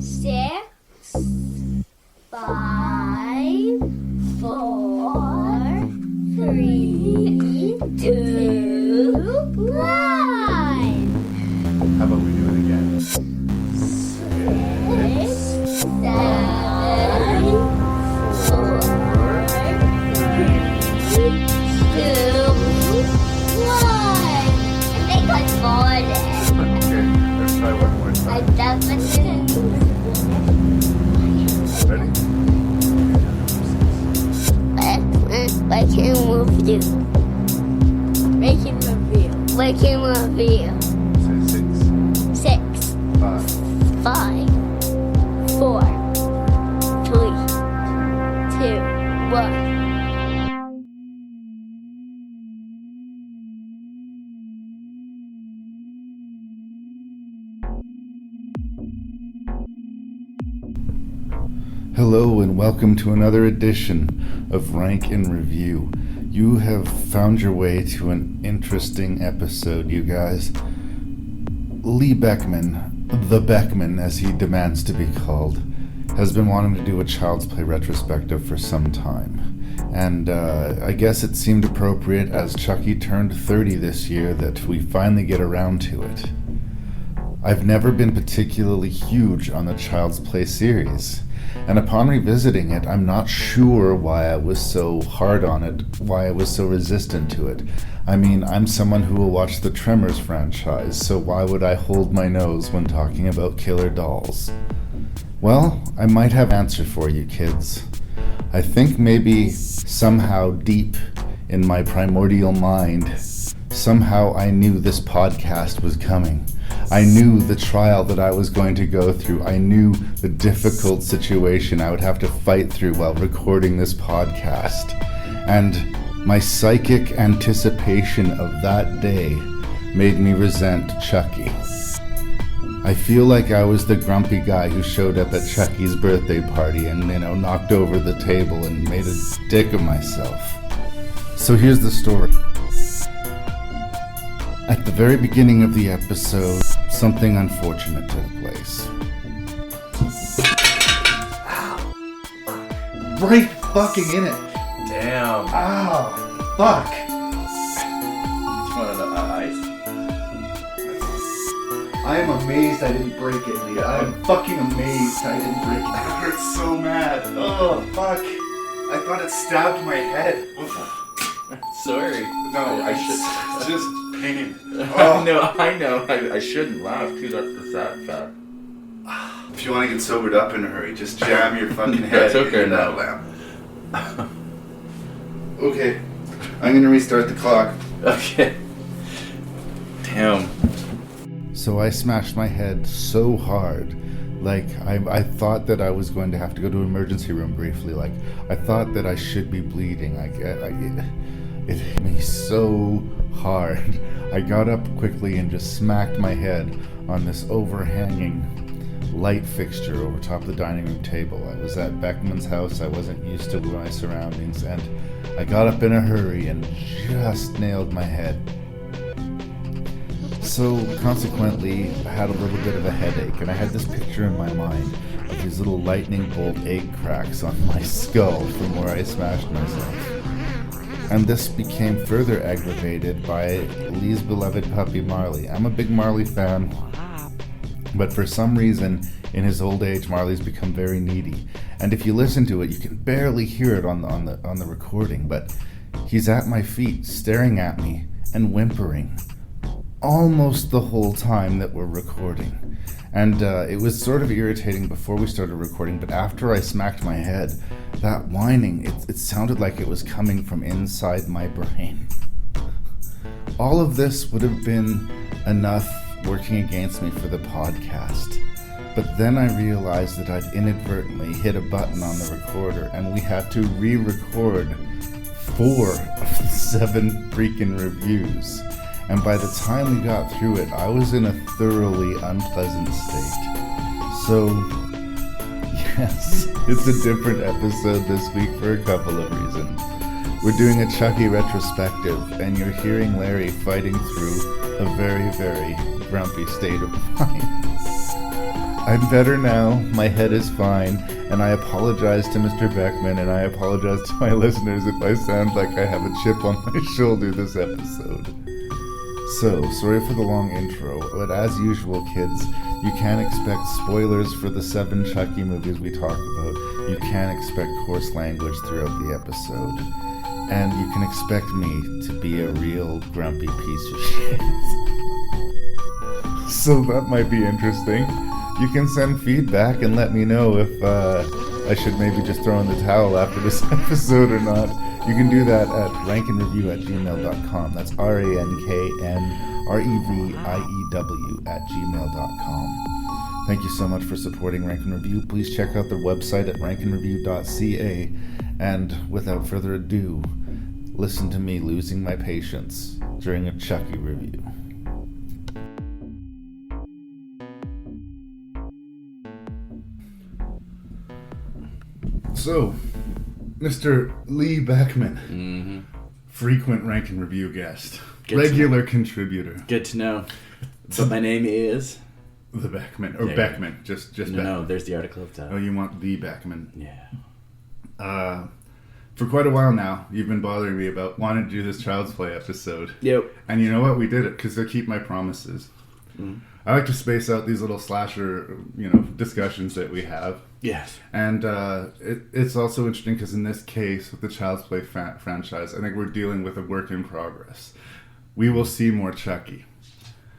6, 5, 4, 3, 2, 1. How about we do it again? 6, 7, 4, 3, 2, 1. I think I fallen. Okay, let's try one more I time. definitely. Ready? I can move you. Making review. Say 6, 6, 5, 5, 4, 3, 2, 1. Hello and welcome to another edition of Ranknreview. You have found your way to an interesting episode, you guys. Lee Beckmann, the Beckmann as he demands to be called, has been wanting to do a Child's Play retrospective for some time. And I guess it seemed appropriate as Chucky turned 30 this year that we finally get around to it. I've never been particularly huge on the Child's Play series. And upon revisiting it, I'm not sure why I was so hard on it, why I was so resistant to it. I mean, I'm someone who will watch the Tremors franchise, so why would I hold my nose when talking about killer dolls? Well, I might have an answer for you, kids. I think maybe somehow deep in my primordial mind, somehow I knew this podcast was coming. I knew the trial that I was going to go through. I knew the difficult situation I would have to fight through while recording this podcast. And my psychic anticipation of that day made me resent Chucky. I feel like I was the grumpy guy who showed up at Chucky's birthday party and, knocked over the table and made a dick of myself. So here's the story. At the very beginning of the episode, something unfortunate took place. Ow. Right fucking in it. Damn. Ow. Fuck. You want an ice? I am amazed I didn't break it, Leah. I am fucking amazed I didn't break it. I hurt so mad. Oh, fuck. I thought it stabbed my head. Sorry. No, It's just pain. Oh. I know. I shouldn't laugh too. That's the sad fact. If you want to get sobered up in a hurry, just jam your fucking head That's okay into that now. lamp. Okay, I'm gonna restart the clock. Okay. Damn. So I smashed my head so hard, like I thought that I was going to have to go to emergency room briefly. Like I thought that I should be bleeding. It hit me so hard. I got up quickly and just smacked my head on this overhanging light fixture over top of the dining room table. I was at Beckmann's house. I wasn't used to my surroundings, and I got up in a hurry and just nailed my head. So consequently, I had a little bit of a headache, and I had this picture in my mind of these little lightning bolt egg cracks on my skull from where I smashed myself. And this became further aggravated by Lee's beloved puppy Marley. I'm a big Marley fan, but for some reason, in his old age, Marley's become very needy. And if you listen to it, you can barely hear it on the recording, but he's at my feet, staring at me and whimpering almost the whole time that we're recording. And it was sort of irritating before we started recording, but after I smacked my head, that whining, it sounded like it was coming from inside my brain. All of this would have been enough working against me for the podcast. But then I realized that I'd inadvertently hit a button on the recorder, and we had to re-record 4 of the 7 freaking reviews. And by the time we got through it, I was in a thoroughly unpleasant state. So, yes, it's a different episode this week for a couple of reasons. We're doing a Chucky retrospective, and you're hearing Larry fighting through a very, very grumpy state of mind. I'm better now. My head is fine. And I apologize to Mr. Beckmann, and I apologize to my listeners if I sound like I have a chip on my shoulder this episode. So, sorry for the long intro, but as usual, kids, you can't expect spoilers for the 7 Chucky movies we talk about. You can't expect coarse language throughout the episode. And you can expect me to be a real grumpy piece of shit. So that might be interesting. You can send feedback and let me know if I should maybe just throw in the towel after this episode or not. You can do that at ranknreview@gmail.com. That's ranknreview@gmail.com. Thank you so much for supporting Rank and Review. Please check out their website at ranknreview.ca. And without further ado, listen to me losing my patience during a Chucky review. So, Mr. Lee Beckmann, frequent Rank and Review guest, regular contributor. Good to know. But my name is... The Beckmann, or Beckmann, just Beckmann. No, there's the article up top. Oh, you want the Beckmann. Yeah. For quite a while now, you've been bothering me about wanting to do this Child's Play episode. Yep. And you know what? We did it, because I keep my promises. I like to space out these little slasher, discussions that we have. Yes. And it's also interesting because in this case, with the Child's Play franchise, I think we're dealing with a work in progress. We will see more Chucky.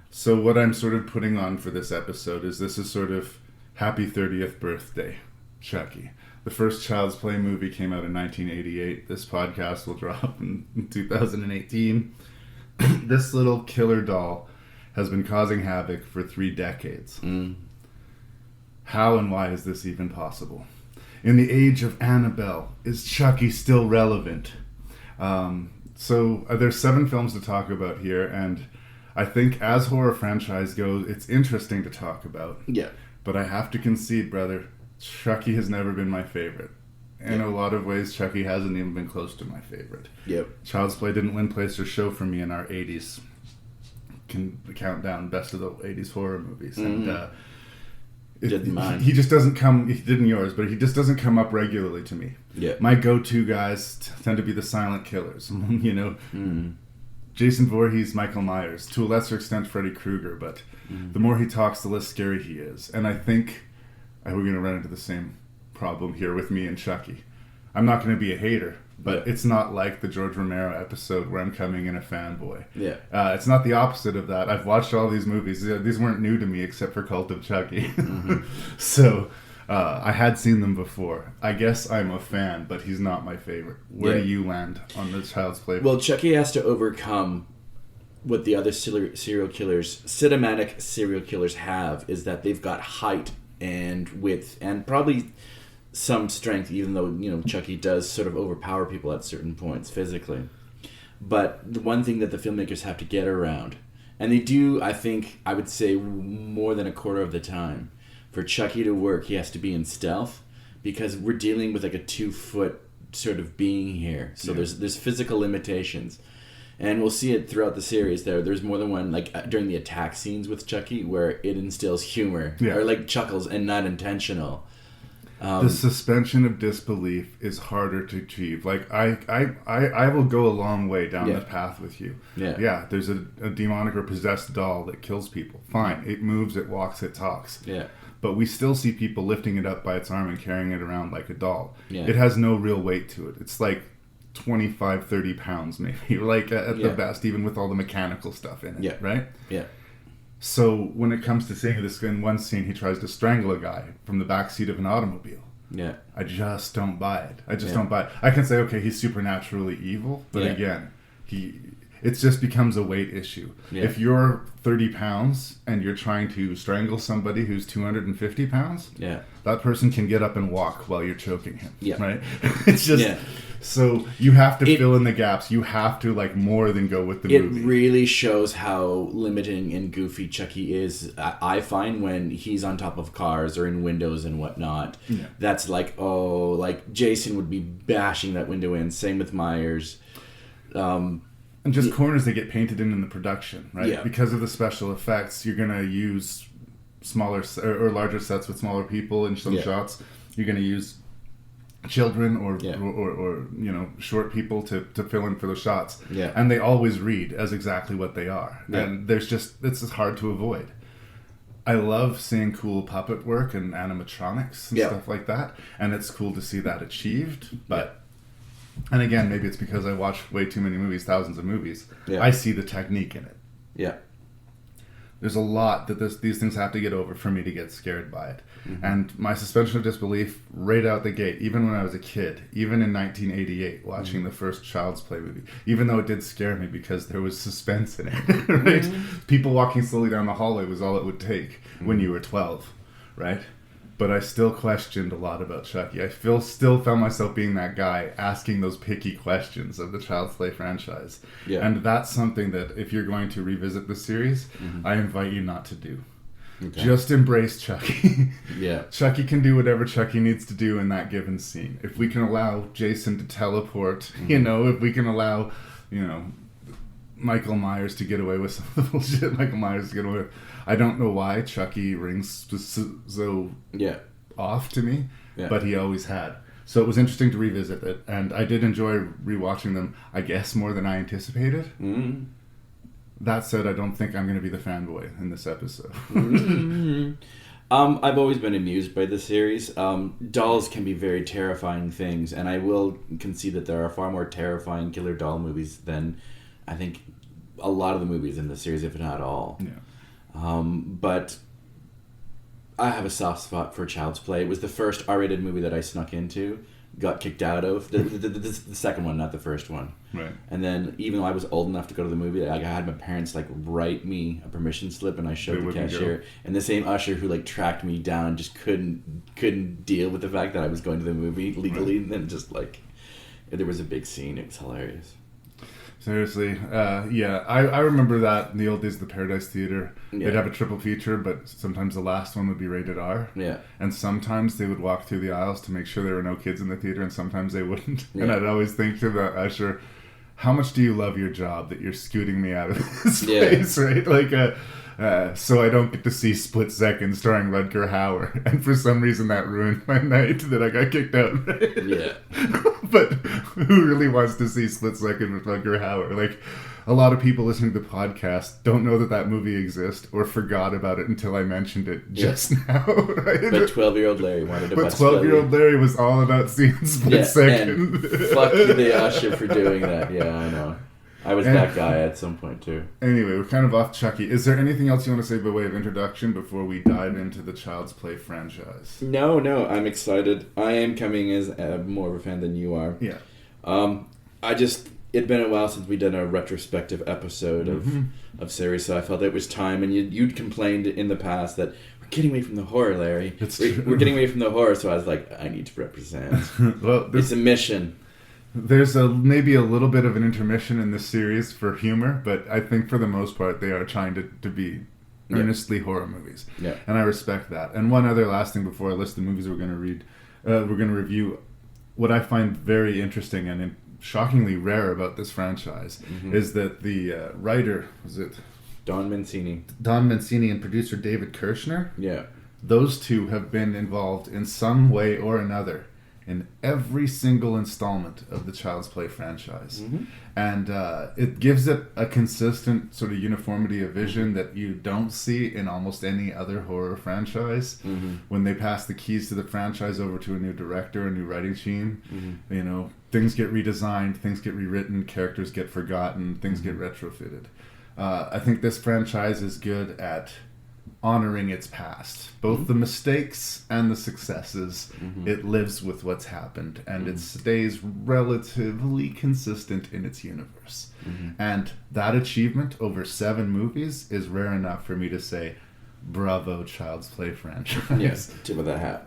So what I'm sort of putting on for this episode is sort of happy 30th birthday, Chucky. The first Child's Play movie came out in 1988. This podcast will drop in 2018. This little killer doll has been causing havoc for 3 decades. How and why is this even possible? In the age of Annabelle, is Chucky still relevant? So there's 7 films to talk about here, and I think as horror franchise goes, it's interesting to talk about. Yeah. But I have to concede, brother, Chucky has never been my favorite. In a lot of ways, Chucky hasn't even been close to my favorite. Yep. Child's Play didn't win place or show for me in our 80s. Can count down best of the 80s horror movies. And didn't mind. He just doesn't come, he did in yours, but he just doesn't come up regularly to me. Yeah. My go-to guys tend to be the silent killers, Jason Voorhees, Michael Myers, to a lesser extent Freddy Krueger, but the more he talks, the less scary he is. And I think we're going to run into the same problem here with me and Chucky. I'm not going to be a hater, but it's not like the George Romero episode where I'm coming in a fanboy. Yeah. It's not the opposite of that. I've watched all these movies. These weren't new to me except for Cult of Chucky. So I had seen them before. I guess I'm a fan, but he's not my favorite. Where do you land on the Child's Play? Well, Chucky has to overcome what the other serial killers, cinematic serial killers have, is that they've got height and width and probably some strength, even though Chucky does sort of overpower people at certain points physically. But the one thing that the filmmakers have to get around, and they do, I think, I would say more than a quarter of the time, for Chucky to work, he has to be in stealth, because we're dealing with like a 2-foot sort of being here. So there's physical limitations. And we'll see it throughout the series. There's more than one, like during the attack scenes with Chucky, where it instills humor or like chuckles and not intentional. The suspension of disbelief is harder to achieve. Like I will go a long way down the path with you. Yeah. There's a demonic or possessed doll that kills people. Fine, it moves, it walks, it talks. Yeah. But we still see people lifting it up by its arm and carrying it around like a doll. Yeah. It has no real weight to it. It's like 25, 30 pounds maybe, like at the best, even with all the mechanical stuff in it, right? Yeah. So when it comes to seeing this, in one scene, he tries to strangle a guy from the backseat of an automobile. Yeah. I just don't buy it. I just don't buy it. I can say, okay, he's supernaturally evil, but again, it just becomes a weight issue. Yeah. If you're 30 pounds and you're trying to strangle somebody who's 250 pounds, that person can get up and walk while you're choking him, right? It's just... Yeah. So you have to fill in the gaps. You have to more than go with the movie. It really shows how limiting and goofy Chucky is. I find when he's on top of cars or in windows and whatnot, that's like Jason would be bashing that window in. Same with Myers. And just corners that get painted in the production, right? Yeah. Because of the special effects, you're going to use smaller or larger sets with smaller people in some shots, you're going to use children or you know, short people to fill in for the shots. Yeah. And they always read as exactly what they are. Yeah. And it's just hard to avoid. I love seeing cool puppet work and animatronics and stuff like that. And it's cool to see that achieved. But, and again, maybe it's because I watch way too many movies, thousands of movies. Yeah. I see the technique in it. Yeah. There's a lot that these things have to get over for me to get scared by it. And my suspension of disbelief right out the gate, even when I was a kid, even in 1988, watching the first Child's Play movie, even though it did scare me because there was suspense in it, right? People walking slowly down the hallway was all it would take when you were 12, right? But I still questioned a lot about Chucky. I still found myself being that guy asking those picky questions of the Child's Play franchise. Yeah. And that's something that if you're going to revisit the series, I invite you not to do. Okay. Just embrace Chucky. Yeah. Chucky can do whatever Chucky needs to do in that given scene. If we can allow Jason to teleport, you know, if we can allow, you know, Michael Myers to get away with some of the bullshit Michael Myers to get away with. I don't know why Chucky rings so off to me, but he always had. So it was interesting to revisit it, and I did enjoy rewatching them, I guess, more than I anticipated. That said, I don't think I'm going to be the fanboy in this episode. I've always been amused by the series. Dolls can be very terrifying things, and I will concede that there are far more terrifying killer doll movies than I think a lot of the movies in the series, if not all. Yeah. But I have a soft spot for Child's Play. It was the first R-rated movie that I snuck into, got kicked out of. The second one, not the first one. Right. And then, even though I was old enough to go to the movie, I had my parents write me a permission slip, and I showed the cashier. And the same usher who tracked me down just couldn't deal with the fact that I was going to the movie legally. And then there was a big scene. It was hilarious. Seriously, I remember that in the old days of the Paradise Theater. Yeah. They'd have a triple feature, but sometimes the last one would be rated R. Yeah. And sometimes they would walk through the aisles to make sure there were no kids in the theater, and sometimes they wouldn't. Yeah. And I'd always think to the usher, how much do you love your job that you're scooting me out of this place, right? So I don't get to see Split Second starring Rutger Hauer. And for some reason that ruined my night that I got kicked out. Yeah. But who really wants to see Split Second with Rutger Hauer? A lot of people listening to the podcast don't know that movie exists or forgot about it until I mentioned it just now. Right? But 12-year-old Larry wanted to But 12-year-old Larry was all about seeing Split Second. And fuck the usher for doing that. Yeah, I know. I was that guy at some point too. Anyway, we're kind of off Chucky. Is there anything else you want to say by way of introduction before we dive into the Child's Play franchise? No, I'm excited. I am coming as more of a fan than you are. Yeah. It'd been a while since we did a retrospective episode of series, so I felt it was time. And you'd complained in the past that we're getting away from the horror, Larry. We're getting away from the horror, so I was like, I need to represent. Well, it's a mission. There's maybe a little bit of an intermission in this series for humor, but I think for the most part they are trying to be earnestly horror movies. Yeah. And I respect that. And one other last thing before I list the movies we're going to review, what I find very interesting and shockingly rare about this franchise is that the writer, was it Don Mancini and producer David Kirshner? Yeah. Those two have been involved in some way or another in every single installment of the Child's Play franchise. And it gives it a consistent sort of uniformity of vision that you don't see in almost any other horror franchise. When they pass the keys to the franchise over to a new director, a new writing team, you know, things get redesigned, things get rewritten, characters get forgotten, things get retrofitted. I think this franchise is good at honoring its past, both the mistakes and the successes. It lives with what's happened, and it stays relatively consistent in its universe. And that achievement over 7 movies is rare enough for me to say, bravo, Child's Play franchise. Yes, tip of the hat.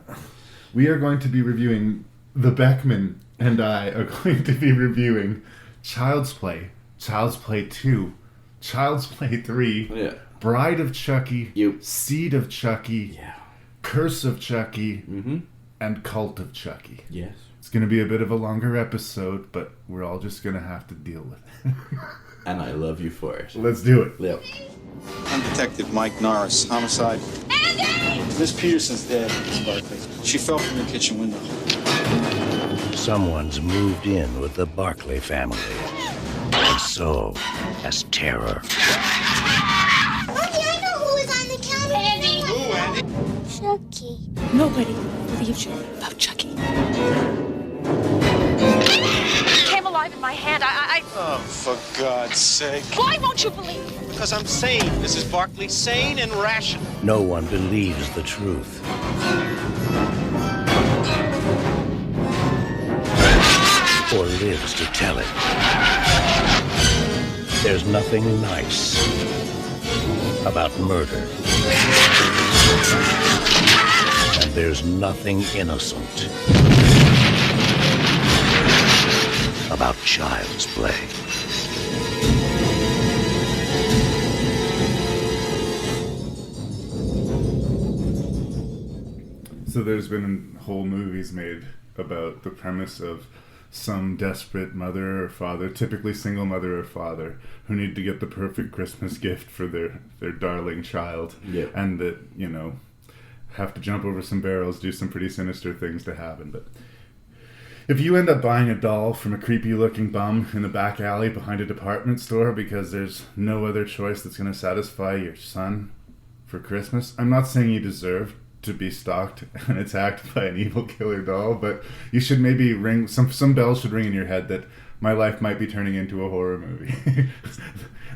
We are going to be reviewing, the Beckmann and I are going to be reviewing Child's Play, Child's Play 2, Child's Play 3, Bride of Chucky, Seed of Chucky, Curse of Chucky, and Cult of Chucky. Yes. It's going to be a bit of a longer episode, but we're all just going to have to deal with it. And I love you for it. Let's do it. Yep. I'm Detective Mike Norris. Homicide. Andy! Miss Peterson's dead, Miss Barkley. She fell from the kitchen window. Someone's moved in with the Barkley family. And so has terror. Mommy, I know who is on the counter. Andy! Who, Andy? Chucky. Nobody believes you about Chucky. It came alive in my hand. Oh, for God's sake. Why won't you believe me? Because I'm sane, Mrs. Barkley. Sane and rational. No one believes the truth. Or lives to tell it. There's nothing nice about murder. And there's nothing innocent about child's play. So there's been whole movies made about the premise of some desperate mother or father, typically single mother or father, who need to get the perfect Christmas gift for their darling child. Yeah. And that, you know, have to jump over some barrels, do some pretty sinister things to happen. But if you end up buying a doll from a creepy looking bum in the back alley behind a department store because there's no other choice that's going to satisfy your son for Christmas, I'm not saying you deserve to be stalked and attacked by an evil killer doll, but you should maybe ring some bells should ring in your head that my life might be turning into a horror movie.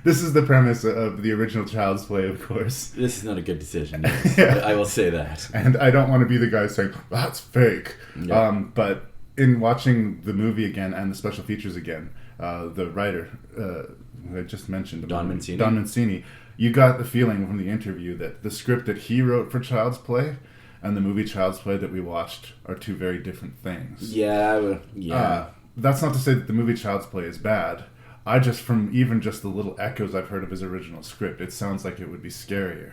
This is the premise of the original Child's Play, of course. This is not a good decision. Yes. Yeah. I will say that. And I don't want to be the guy saying, that's fake. Yeah. But in watching the movie again and the special features again, the writer, who I just mentioned, Don Mancini. Don Mancini, you got the feeling from the interview that the script that he wrote for Child's Play and the movie Child's Play that we watched are two very different things. Yeah. That's not to say that the movie Child's Play is bad. I just, from even just the little echoes I've heard of his original script, it sounds like it would be scarier.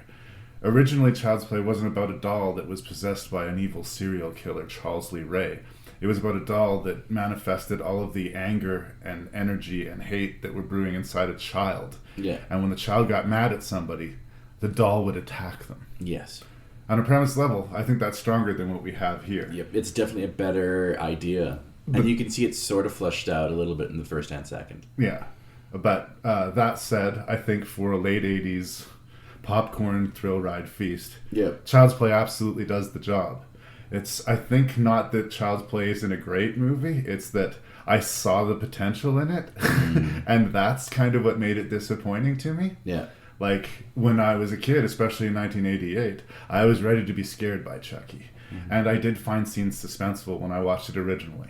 Originally, Child's Play wasn't about a doll that was possessed by an evil serial killer, Charles Lee Ray. It was about a doll that manifested all of the anger and energy and hate that were brewing inside a child. Yeah. And when the child got mad at somebody, the doll would attack them. Yes. On a premise level, I think that's stronger than what we have here. Yep. It's definitely a better idea. And you can see it sort of fleshed out a little bit in the first and second. Yeah. But that said, I think for a late 80s popcorn thrill ride feast, Child's Play absolutely does the job. It's, I think, not that Child's Play isn't a great movie, it's that I saw the potential in it, and that's kind of what made it disappointing to me. Yeah. Like, when I was a kid, especially in 1988, I was ready to be scared by Chucky. And I did find scenes suspenseful when I watched it originally.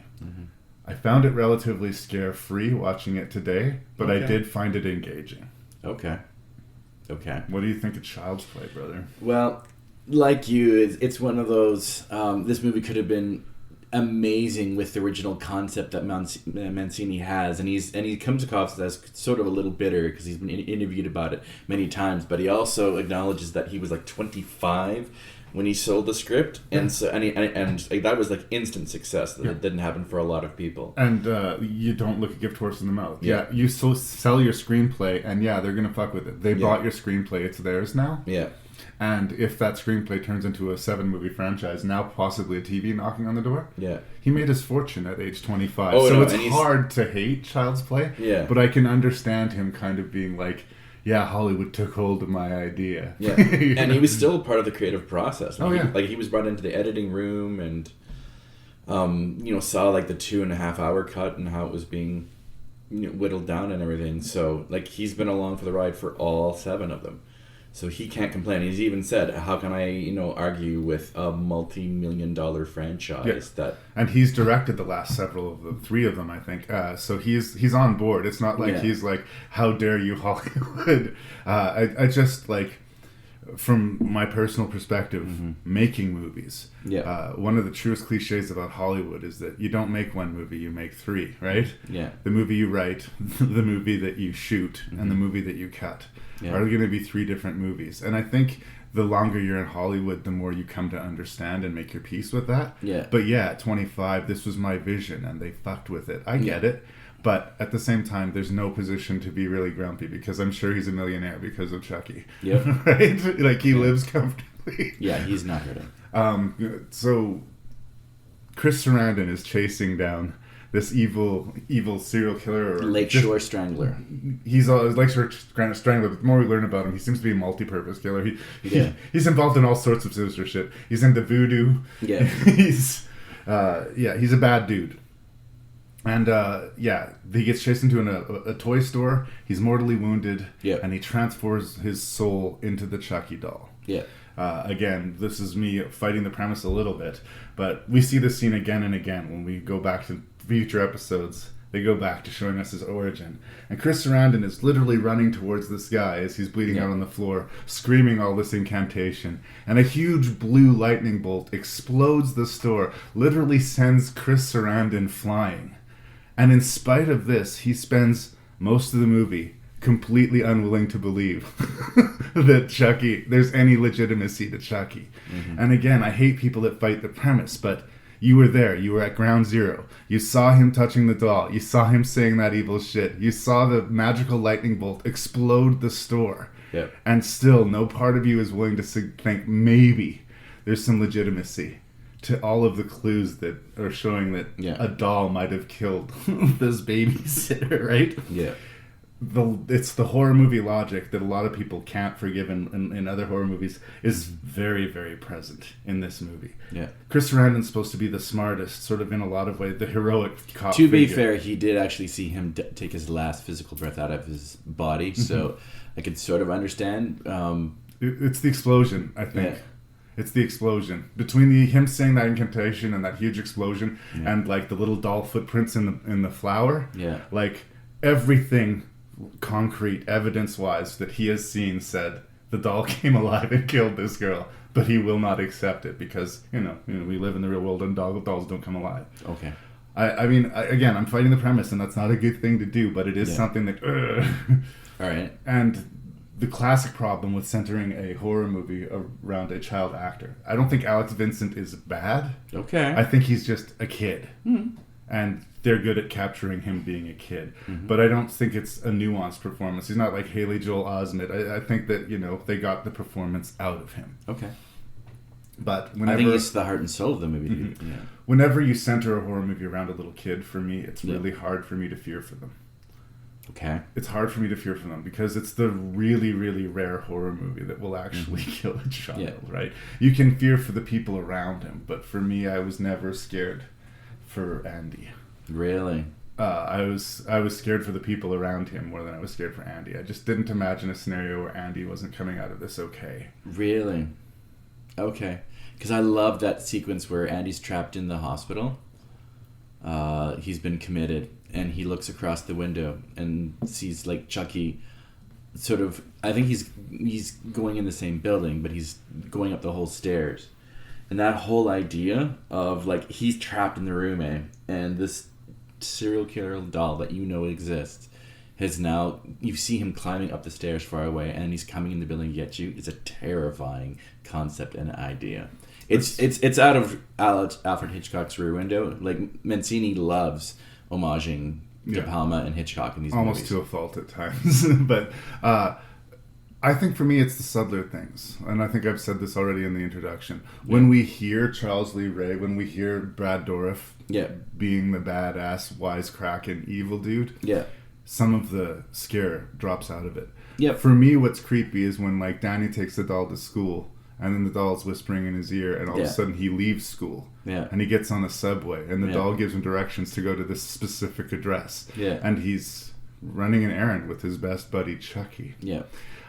I found it relatively scare-free watching it today, but I did find it engaging. Okay. What do you think of Child's Play, brother? Well, like you, it's one of those, this movie could have been amazing with the original concept that Mancini has, and he comes across as sort of a little bitter because he's been interviewed about it many times, but he also acknowledges that he was like 25 when he sold the script, and so like, that was like instant success. That didn't happen for a lot of people. And you don't look a gift horse in the mouth. Yeah, you sell your screenplay, and they're gonna fuck with it. They bought your screenplay; it's theirs now. Yeah. And if that screenplay turns into a 7-movie franchise, now possibly a TV knocking on the door, he made his fortune at age 25. It's hard to hate Child's Play, but I can understand him kind of being like, yeah, Hollywood took hold of my idea. Yeah, and he was still part of the creative process. He was brought into the editing room and, saw like the 2.5 hour cut and how it was being whittled down and everything. So like he's been along for the ride for all 7 of them. So he can't complain. He's even said, how can I, argue with a multi-million-dollar franchise that... And he's directed the last several of them, 3 of them, I think. So he's on board. It's not like he's like, how dare you, Hollywood? I just, like, from my personal perspective, making movies. One of the truest cliches about Hollywood is that you don't make 1 movie, you make 3, right? Yeah. The movie you write, the movie that you shoot, and the movie that you cut. Are going to be 3 different movies. And I think the longer you're in Hollywood, the more you come to understand and make your peace with that. Yeah. But at 25, this was my vision, and they fucked with it. I get it. But at the same time, there's no position to be really grumpy because I'm sure he's a millionaire because of Chucky. Yep. Right? Like, he lives comfortably. Yeah, he's not hurting. So Chris Sarandon is chasing down this evil serial killer. Or Lakeshore Strangler. He's a Lakeshore Strangler. The more we learn about him, he seems to be a multi-purpose killer. He's involved in all sorts of sinister shit. He's into voodoo. Yeah. He's a bad dude. And he gets chased into a toy store. He's mortally wounded. Yeah. And he transfers his soul into the Chucky doll. Yeah. Again, this is me fighting the premise a little bit, but we see this scene again and again when we go back to future episodes. They go back to showing us his origin. And Chris Sarandon is literally running towards this guy as he's bleeding out on the floor, screaming all this incantation. And a huge blue lightning bolt explodes the store, literally sends Chris Sarandon flying. And in spite of this, he spends most of the movie completely unwilling to believe that Chucky, there's any legitimacy to Chucky. Mm-hmm. And again, I hate people that fight the premise, but you were there. You were at ground zero. You saw him touching the doll. You saw him saying that evil shit. You saw the magical lightning bolt explode the store. Yep. And still, no part of you is willing to think maybe there's some legitimacy to all of the clues that are showing that a doll might have killed this babysitter, right? Yeah. It's the horror movie logic that a lot of people can't forgive in other horror movies is very, very present in this movie. Yeah. Chris Sarandon's supposed to be the smartest, sort of in a lot of ways, the heroic cop To be figure. fair, he did actually see him take his last physical breath out of his body, so I could sort of understand. It's the explosion, I think. Yeah. It's the explosion between him saying that incantation and that huge explosion, and like the little doll footprints in the flower. Yeah. Like everything concrete evidence-wise that he has seen said the doll came alive and killed this girl, but he will not accept it because you know we live in the real world and dolls don't come alive. Okay. I mean, again, I'm fighting the premise, and that's not a good thing to do, but it is something that. All right. And the classic problem with centering a horror movie around a child actor. I don't think Alex Vincent is bad. Okay. I think he's just a kid. Mm-hmm. And they're good at capturing him being a kid. Mm-hmm. But I don't think it's a nuanced performance. He's not like Haley Joel Osment. I think that, they got the performance out of him. Okay. But whenever, I think it's the heart and soul of the movie. Mm-hmm. Yeah. Whenever you center a horror movie around a little kid, for me, it's really hard for me to fear for them. Okay. It's hard for me to fear for them because it's the really, really rare horror movie that will actually kill a child, right? You can fear for the people around him, but for me, I was never scared for Andy. Really? I was scared for the people around him more than I was scared for Andy. I just didn't imagine a scenario where Andy wasn't coming out of this okay. Really? Okay. Because I love that sequence where Andy's trapped in the hospital. He's been committed, and he looks across the window and sees like Chucky. Sort of, I think he's going in the same building, but he's going up the whole stairs. And that whole idea of like he's trapped in the room, and this serial killer doll that exists has now, you see him climbing up the stairs far away, and he's coming in the building to get you. It's a terrifying concept and idea. It's out of Alfred Hitchcock's Rear Window. Like Mancini loves homaging De Palma and Hitchcock in these almost movies. To a fault at times, but I think for me it's the subtler things, and I think I've said this already in the introduction. When we hear Charles Lee Ray, when we hear Brad Dourif being the badass, wisecracking evil dude, some of the scare drops out of it. For me, what's creepy is when like Danny takes the doll to school, and then the doll's whispering in his ear, and all of a sudden he leaves school, and he gets on a subway, and the doll gives him directions to go to this specific address, and he's running an errand with his best buddy Chucky.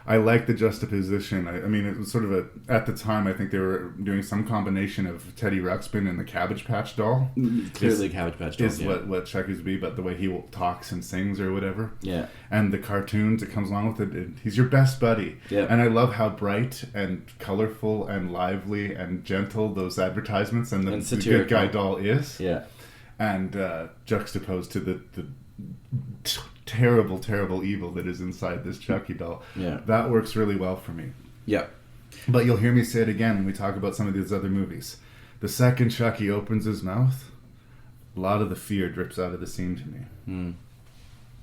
I like the juxtaposition. I mean, it was sort of at the time, I think they were doing some combination of Teddy Ruxpin and the Cabbage Patch doll. Clearly Cabbage Patch doll. Is what Chucky's would be, but the way he talks and sings or whatever. And the cartoons that comes along with it, he's your best buddy. And I love how bright and colorful and lively and gentle those advertisements and the good guy doll is. And juxtaposed to the terrible evil that is inside this Chucky doll. That works really well for me. But you'll hear me say it again when we talk about some of these other movies. The second Chucky opens his mouth, a lot of the fear drips out of the scene to me.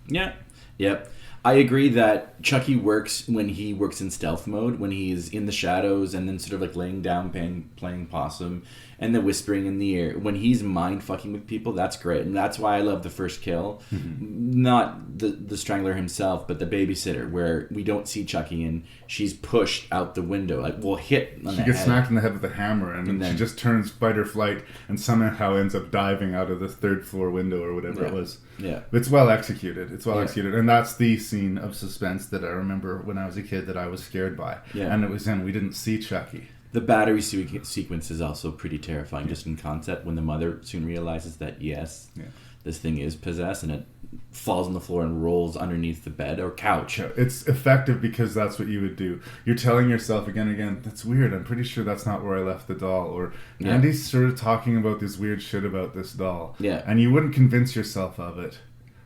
Yeah. Yep. I agree that Chucky works when he works in stealth mode, when he's in the shadows and then sort of like laying down, playing possum, and then whispering in the ear. When he's mind fucking with people, that's great. And that's why I love the first kill. Not the strangler himself, but the babysitter, where we don't see Chucky and she's pushed out the window. Like, we'll hit on She gets smacked in the head with a hammer, and then she just turns fight or flight and somehow ends up diving out of the 3rd floor window or whatever it was. Yeah. It's well executed. Executed. And that's the scene of suspense that I remember when I was a kid that I was scared by. Yeah. And it was we didn't see Chucky. The battery sequence is also pretty terrifying, just in concept, when the mother soon realizes that, yes, this thing is possessed, and it falls on the floor and rolls underneath the bed or couch. It's effective because that's what you would do. You're telling yourself again and again, that's weird, I'm pretty sure that's not where I left the doll. Or Andy's sort of talking about this weird shit about this doll. Yeah. And you wouldn't convince yourself of it.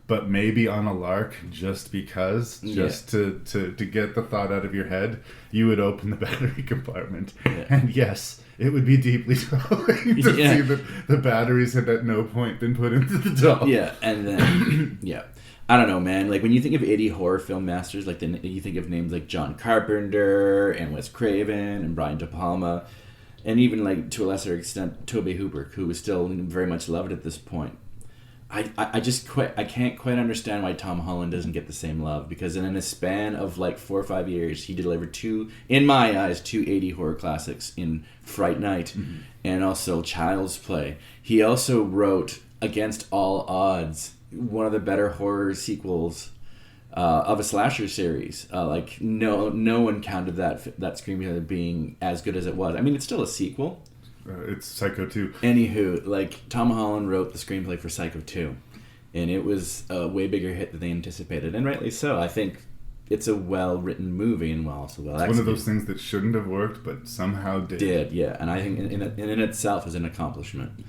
But maybe on a lark, just because, to get the thought out of your head, you would open the battery compartment. Yeah. And yes, it would be deeply troubling to see that the batteries had at no point been put into the doll. Yeah, and then, I don't know, man. Like, when you think of 80 horror film masters, like, you think of names like John Carpenter and Wes Craven and Brian De Palma, and even, like, to a lesser extent, Tobe Hooper, who was still very much loved at this point. I can't quite understand why Tom Holland doesn't get the same love, because in a span of like 4 or 5 years, he delivered in my eyes, two 80 horror classics in Fright Night and also Child's Play. He also wrote, against all odds, one of the better horror sequels of a slasher series. Like no one counted that screenplay being as good as it was. I mean, it's still a sequel. It's Psycho 2. Anywho, like, Tom Holland wrote the screenplay for Psycho 2, and it was a way bigger hit than they anticipated, and rightly so. I think it's a well-written movie and also well executed. It's one of those things that shouldn't have worked, but somehow did. Yeah, and I think in itself is an accomplishment.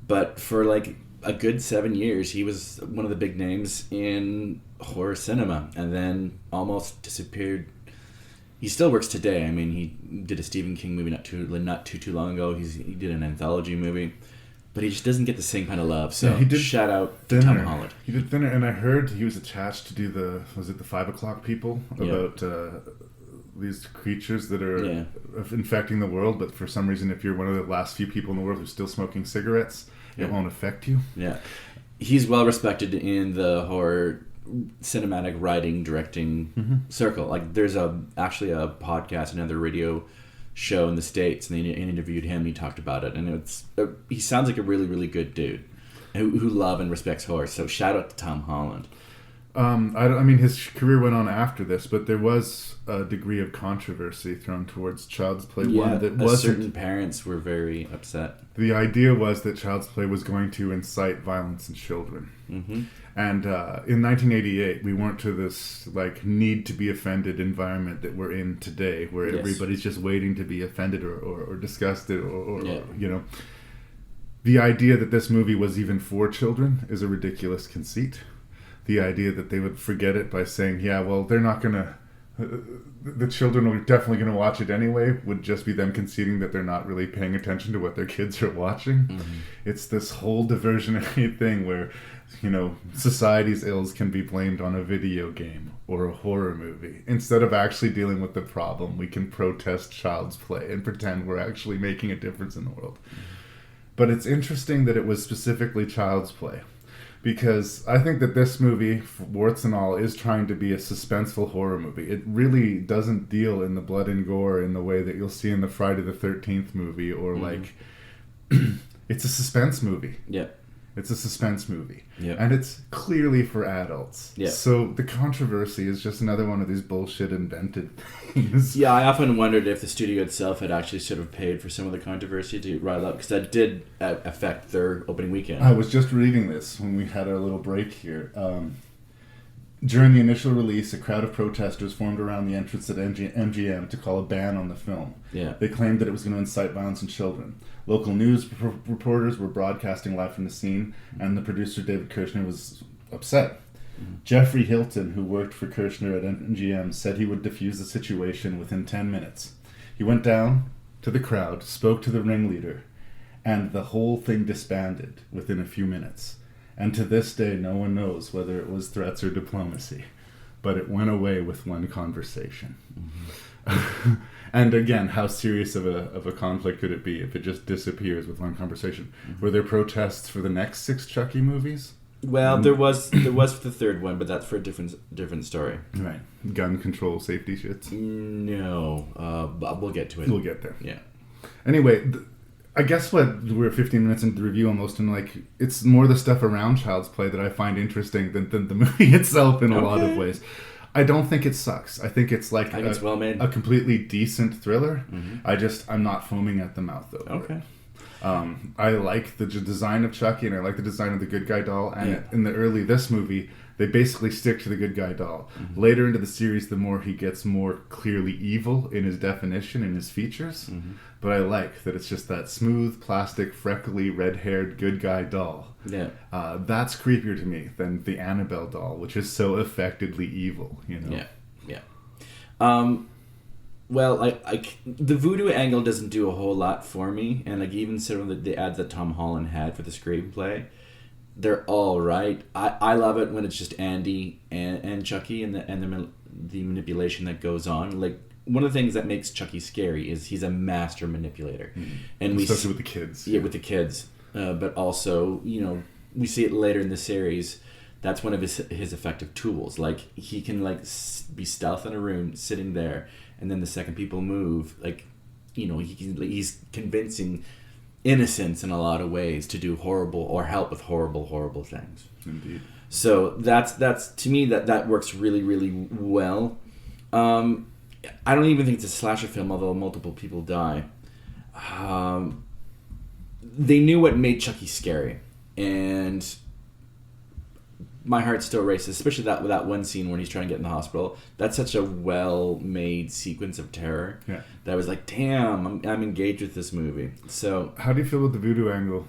But for, like, a good 7 years, he was one of the big names in horror cinema, and then almost disappeared. He still works today. I mean, he did a Stephen King movie not too long ago. He did an anthology movie, but he just doesn't get the same kind of love. So he did shout out Thinner. to Tom Holland. He did Thinner, and I heard he was attached to do the 5 o'clock people about these creatures that are infecting the world. But for some reason, if you're one of the last few people in the world who's still smoking cigarettes, it won't affect you. Yeah, he's well respected in the horror cinematic writing directing circle. Like, there's actually a podcast, another radio show in the States, and they interviewed him and he talked about it, and he sounds like a really, really good dude who love and respects horror. So shout out to Tom Holland. I mean, his career went on after this, but there was a degree of controversy thrown towards Child's Play 1 that wasn't. Certain parents were very upset. The idea was that Child's Play was going to incite violence in children. And in 1988, we weren't to this like need to be offended environment that we're in today, where everybody's just waiting to be offended or disgusted or you know. The idea that this movie was even for children is a ridiculous conceit. The idea that they would forget it by saying, yeah, well, they're not going to... the children are definitely going to watch it anyway would just be them conceding that they're not really paying attention to what their kids are watching. It's this whole diversionary thing where, you know, society's ills can be blamed on a video game or a horror movie. Instead of actually dealing with the problem, we can protest Child's Play and pretend we're actually making a difference in the world. But it's interesting that it was specifically Child's Play, because I think that this movie, warts and all, is trying to be a suspenseful horror movie. It really doesn't deal in the blood and gore in the way that you'll see in the Friday the 13th movie, or like, it's a suspense movie. Yep. It's a suspense movie. Yep. And it's clearly for adults. Yep. So the controversy is just another one of these bullshit invented things. Yeah, I often wondered if the studio itself had actually sort of paid for some of the controversy to rile up, because that did affect their opening weekend. I was just reading this when we had our little break here. During the initial release, a crowd of protesters formed around the entrance at MGM to call a ban on the film. Yeah. They claimed that it was going to incite violence in children. Local news reporters were broadcasting live from the scene, and the producer, David Kirshner, was upset. Jeffrey Hilton, who worked for Kirshner at MGM, said he would defuse the situation within 10 minutes. He went down to the crowd, spoke to the ringleader, and the whole thing disbanded within a few minutes. And to this day, no one knows whether it was threats or diplomacy. But it went away with one conversation. Mm-hmm. And again, how serious of a conflict could it be if it just disappears with one conversation? Mm-hmm. Were there protests for the next 6 Chucky movies? Well, there was for the third one, but that's for a different story. Right. Gun control, safety shits? No. But we'll get to it. We'll get there. Yeah. Anyway, I guess we're 15 minutes into the review almost, and like it's more the stuff around Child's Play that I find interesting than the movie itself in a lot of ways. I don't think it sucks. I think it's like it's well made. A completely decent thriller. Mm-hmm. I'm not foaming at the mouth over Okay. it. I like the design of Chucky, and I like the design of the good guy doll. And in this movie, they basically stick to the good guy doll. Mm-hmm. Later into the series, the more he gets more clearly evil in his definition and his features. Mm-hmm. But I like that it's just that smooth, plastic, freckly, red-haired good guy doll. Yeah. That's creepier to me than the Annabelle doll, which is so affectedly evil, you know? Yeah. Well, the voodoo angle doesn't do a whole lot for me, and like even some of the ads that Tom Holland had for the screenplay, they're all right. I love it when it's just Andy and Chucky and the manipulation that goes on. Like one of the things that makes Chucky scary is he's a master manipulator, and especially with the kids. Yeah, with the kids, but also we see it later in the series. That's one of his effective tools. Like he can be stealth in a room, sitting there. And then the second people move, he's convincing innocents in a lot of ways to do horrible or help with horrible things. Indeed. So that's to me that works really, really well. I don't even think it's a slasher film, although multiple people die. They knew what made Chucky scary, and my heart still races, especially that one scene when he's trying to get in the hospital. That's such a well-made sequence of terror that I was like, damn, I'm engaged with this movie. So how do you feel with the voodoo angle?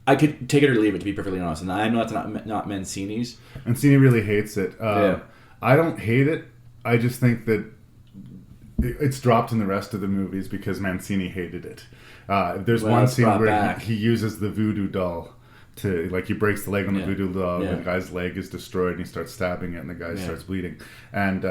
I could take it or leave it, to be perfectly honest. And I know it's not Mancini's. Mancini really hates it. I don't hate it. I just think that it's dropped in the rest of the movies because Mancini hated it. There's one scene where he uses the voodoo doll to, he breaks the leg on the voodoo doll, and the guy's leg is destroyed, and he starts stabbing it, and the guy starts bleeding. And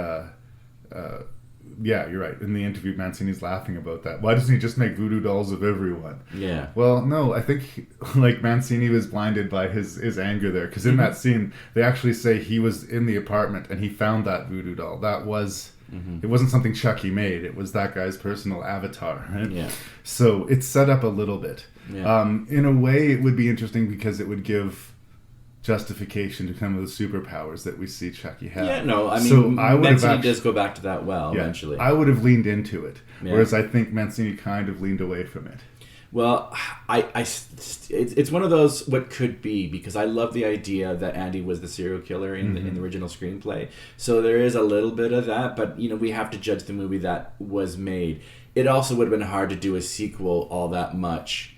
you're right. In the interview, Mancini's laughing about that. Why doesn't he just make voodoo dolls of everyone? Yeah. Well, no, I think Mancini was blinded by his anger there, because in that scene, they actually say he was in the apartment and he found that voodoo doll. That was. It wasn't something Chucky made. It was that guy's personal avatar. Right? Yeah. So it's set up a little bit. Yeah. In a way, it would be interesting because it would give justification to some of the superpowers that we see Chucky have. Yeah, no, I mean, Mancini does go back to that eventually. I would have leaned into it, whereas I think Mancini kind of leaned away from it. Well, it's one of those what could be, because I love the idea that Andy was the serial killer in the original screenplay. So there is a little bit of that, but we have to judge the movie that was made. It also would have been hard to do a sequel all that much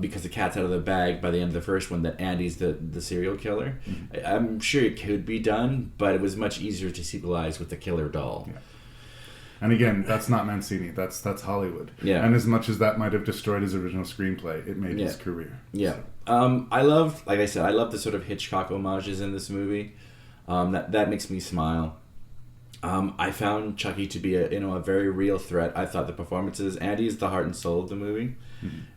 because the cat's out of the bag by the end of the first one that Andy's the serial killer. I'm sure it could be done, but it was much easier to sequelize with the killer doll. Yeah. And again, that's not Mancini. That's Hollywood. Yeah. And as much as that might have destroyed his original screenplay, it made his career. Yeah. So. I love the sort of Hitchcock homages in this movie. That makes me smile. I found Chucky to be a very real threat. I thought the performances, Andy is the heart and soul of the movie.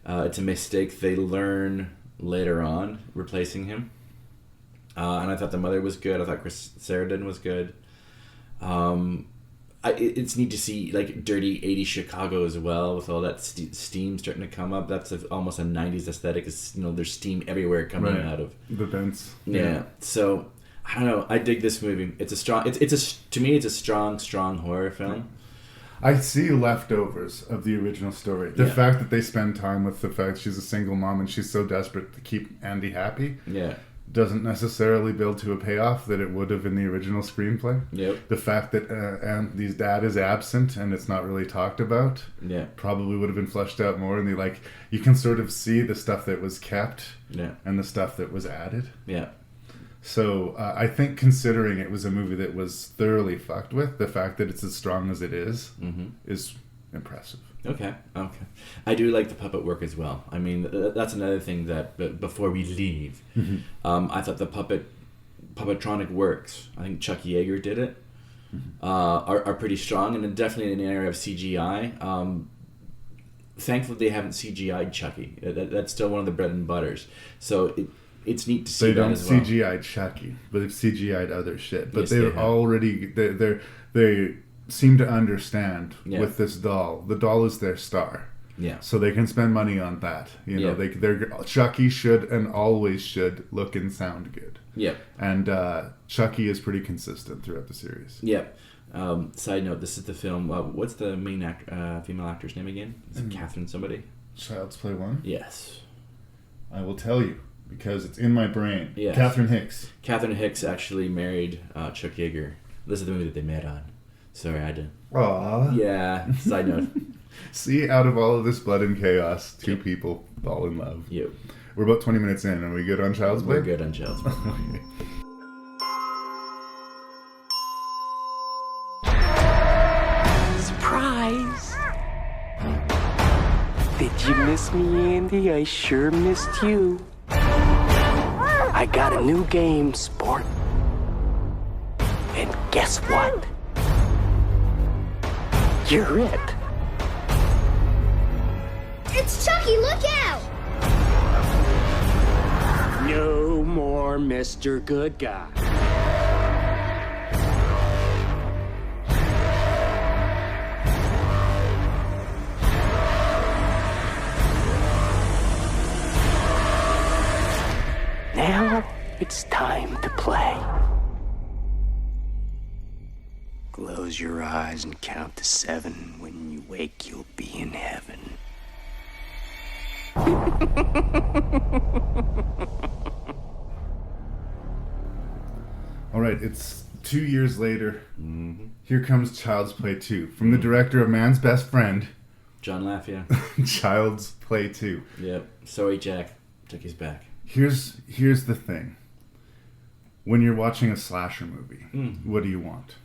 It's a mistake they learn later on, replacing him. And I thought the mother was good. I thought Chris Sarandon was good. It's neat to see dirty 80s Chicago as well, with all that steam starting to come up. That's almost a 90s aesthetic. There's steam everywhere coming out of the vents. Yeah. So I don't know. I dig this movie. It's a strong. To me, it's a strong horror film. I see leftovers of the original story. The fact that they spend time with the fact she's a single mom and she's so desperate to keep Andy happy. Yeah. Doesn't necessarily build to a payoff that it would have in the original screenplay. Yep. The fact that Andy's dad is absent and it's not really talked about probably would have been fleshed out more. And you can sort of see the stuff that was kept and the stuff that was added. Yeah. So I think considering it was a movie that was thoroughly fucked with, the fact that it's as strong as it is impressive. Okay. I do like the puppet work as well. I mean, that's another thing that before we leave, I thought the puppetronic works. I think Chucky Yeager did it. Are pretty strong, and definitely in the area of CGI. Thankfully, they haven't CGI'd Chucky. That's still one of the bread and butters. So it's neat to see they that don't as well. CGI Chucky, but they've CGI'd other shit. But Yes, they've they have. already they seem to understand Yeah. with this doll. The doll is their star. Yeah. So they can spend money on that. You know, Yeah. they're Chucky should and always should look and sound good. Yep. And Chucky is pretty consistent throughout the series. Yep. Side note: this is the film. What's the main female actor's name again? Is it Catherine somebody? Child's Play 1? Yes. I will tell you because it's in my brain. Yes. Catherine Hicks. Catherine Hicks actually married Chuck Yeager. This is the movie that they met on. Sorry, I did. Aww. Yeah. Side note. See, out of all of this blood and chaos, two people fall in love. Yep. We're about 20 minutes in. Are we good on Child's Play? We're good on Child's Play. Okay. Surprise! Did you miss me, Andy? I sure missed you. I got a new game, sport. And guess what? You're it. It's Chucky, look out! No more Mr. Good Guy. Now it's time to play. Close your eyes and count to 7. When you wake, you'll be in heaven. All right, it's 2 years later. Here comes Child's Play 2 from the director of Man's Best Friend, John Lafia. Child's Play 2. Yep. Sorry, Jack. Chucky's back. Here's the thing. When you're watching a slasher movie, what do you want?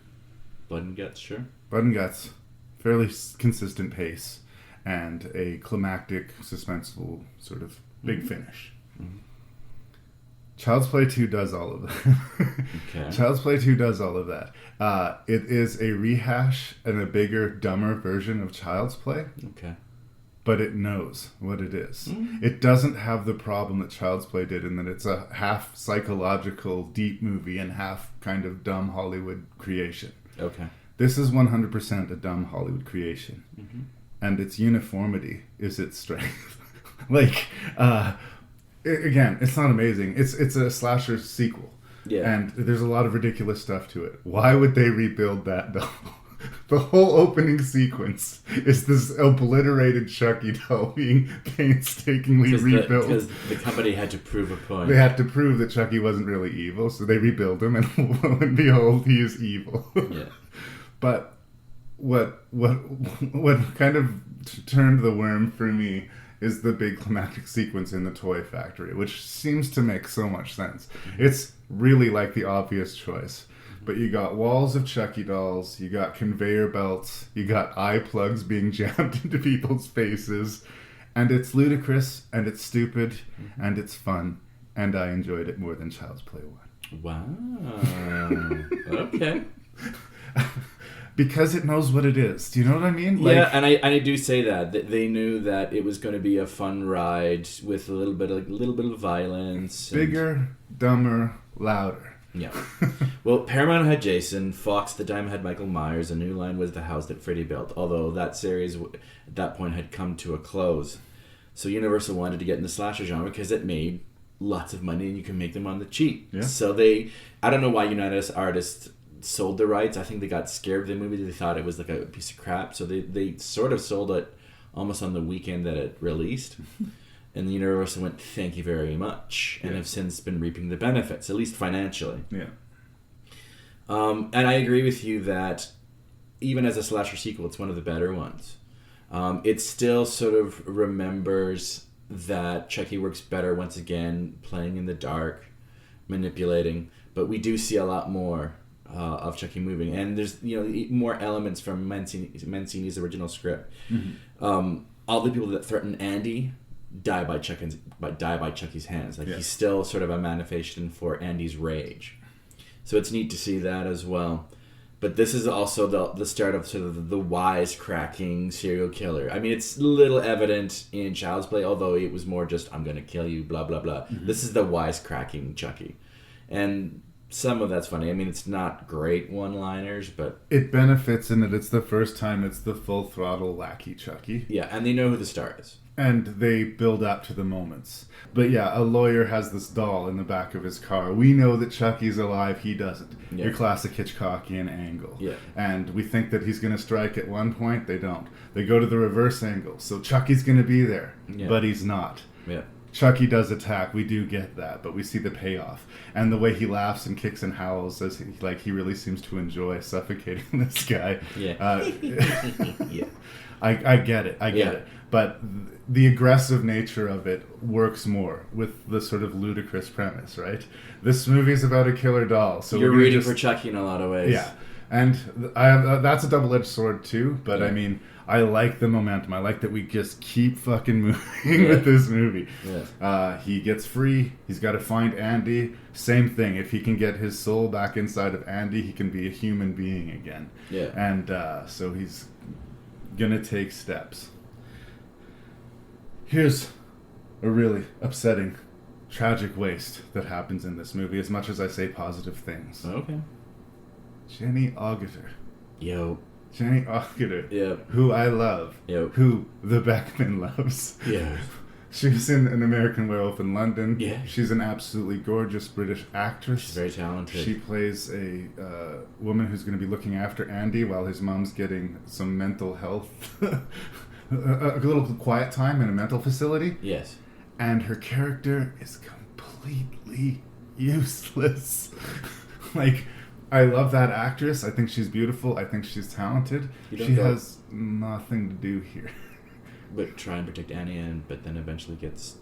Blood and guts, sure. Blood and guts, fairly consistent pace, and a climactic, suspenseful sort of big finish. Child's Play 2 does all of that. Okay. Child's Play 2 does all of that. It is a rehash and a bigger, dumber version of Child's Play, Okay. but it knows what it is. It doesn't have the problem that Child's Play did in that it's a half psychological, deep movie and half kind of dumb Hollywood creation. Okay. This is 100% a dumb Hollywood creation. And its uniformity is its strength. Again, it's not amazing. It's a slasher sequel. Yeah. And there's a lot of ridiculous stuff to it. Why would they rebuild that doll? The whole opening sequence is this obliterated Chucky doll being painstakingly rebuilt. Because the company had to prove a point. They had to prove that Chucky wasn't really evil, so they rebuilt him, and lo and behold, he is evil. Yeah. But what kind of turned the worm for me is the big climactic sequence in the toy factory, which seems to make so much sense. It's really like the obvious choice. But you got walls of Chucky dolls, you got conveyor belts, you got eye plugs being jammed into people's faces, and it's ludicrous, and it's stupid, and it's fun, and I enjoyed it more than Child's Play 1. Wow. Okay. Because it knows what it is. Do you know what I mean? Yeah, and I do say that they knew that it was going to be a fun ride with a little bit of violence. Bigger, dumber, louder. Yeah. Well, Paramount had Jason, Fox at the time had Michael Myers, and New Line was the house that Freddy built, although that series at that point had come to a close. So Universal wanted to get in the slasher genre because it made lots of money and you can make them on the cheap. Yeah. So I don't know why United Artists sold the rights. I think they got scared of the movie. They thought it was like a piece of crap. So they sort of sold it almost on the weekend that it released. And the Universal went, thank you very much, and have since been reaping the benefits, at least financially. Yeah. And I agree with you that even as a slasher sequel, it's one of the better ones. It still sort of remembers that Chucky works better once again, playing in the dark, manipulating, but we do see a lot more of Chucky moving, and there's more elements from Mancini's original script. All the people that threaten Andy die by Chucky's hands. Like he's still sort of a manifestation for Andy's rage. So it's neat to see that as well. But this is also the start of sort of the wisecracking serial killer. I mean, it's a little evident in Child's Play, although it was more just, I'm going to kill you, blah, blah, blah. This is the wisecracking Chucky. And some of that's funny. I mean, it's not great one-liners, but... It benefits in that it's the first time it's the full-throttle wacky Chucky. Yeah, and they know who the star is. And they build up to the moments. But yeah, a lawyer has this doll in the back of his car. We know that Chucky's alive. He doesn't. Yeah. Your classic Hitchcockian angle. Yeah. And we think that he's going to strike at one point. They don't. They go to the reverse angle. So Chucky's going to be there. Yeah. But he's not. Yeah. Chucky does attack. We do get that. But we see the payoff. And the way he laughs and kicks and howls as he really seems to enjoy suffocating this guy. Yeah. Yeah. I get it. I get it. But the aggressive nature of it works more with the sort of ludicrous premise, right? This movie is about a killer doll. So you're rooting for Chucky in a lot of ways. Yeah. And that's a double-edged sword too, but I mean, I like the momentum. I like that we just keep fucking moving with this movie. Yeah. He gets free. He's got to find Andy. Same thing. If he can get his soul back inside of Andy, he can be a human being again. Yeah. And so he's gonna take steps. Here's a really upsetting, tragic waste that happens in this movie, as much as I say positive things. Okay. Jenny Agutter. Yo. Jenny Agutter. Yeah. Who I love. Yo. Who the Beckmann loves. Yeah. She was in An American Werewolf in London. Yeah. She's an absolutely gorgeous British actress. She's very talented. She plays a woman who's going to be looking after Andy while his mom's getting some mental health... a little quiet time in a mental facility. Yes. And her character is completely useless. Like, I love that actress. I think she's beautiful. I think she's talented. She has nothing to do here. But try and protect Annie, but then eventually gets...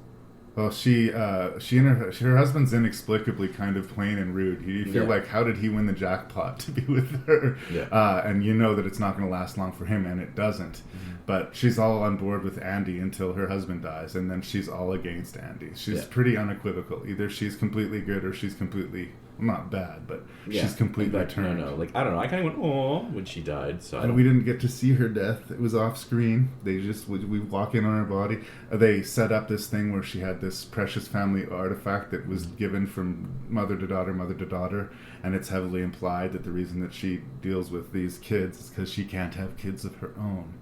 Well, she and her husband's inexplicably kind of plain and rude. You feel like, how did he win the jackpot to be with her? Yeah. And you know that it's not going to last long for him, and it doesn't. But she's all on board with Andy until her husband dies, and then she's all against Andy. She's pretty unequivocal. Either she's completely good or she's completely... not bad, but she's completely turned. No, like, I don't know. I kind of went, oh, when she died. So and we didn't get to see her death. It was off screen. They just, we walk in on her body. They set up this thing where she had this precious family artifact that was given from mother to daughter, and it's heavily implied that the reason that she deals with these kids is because she can't have kids of her own.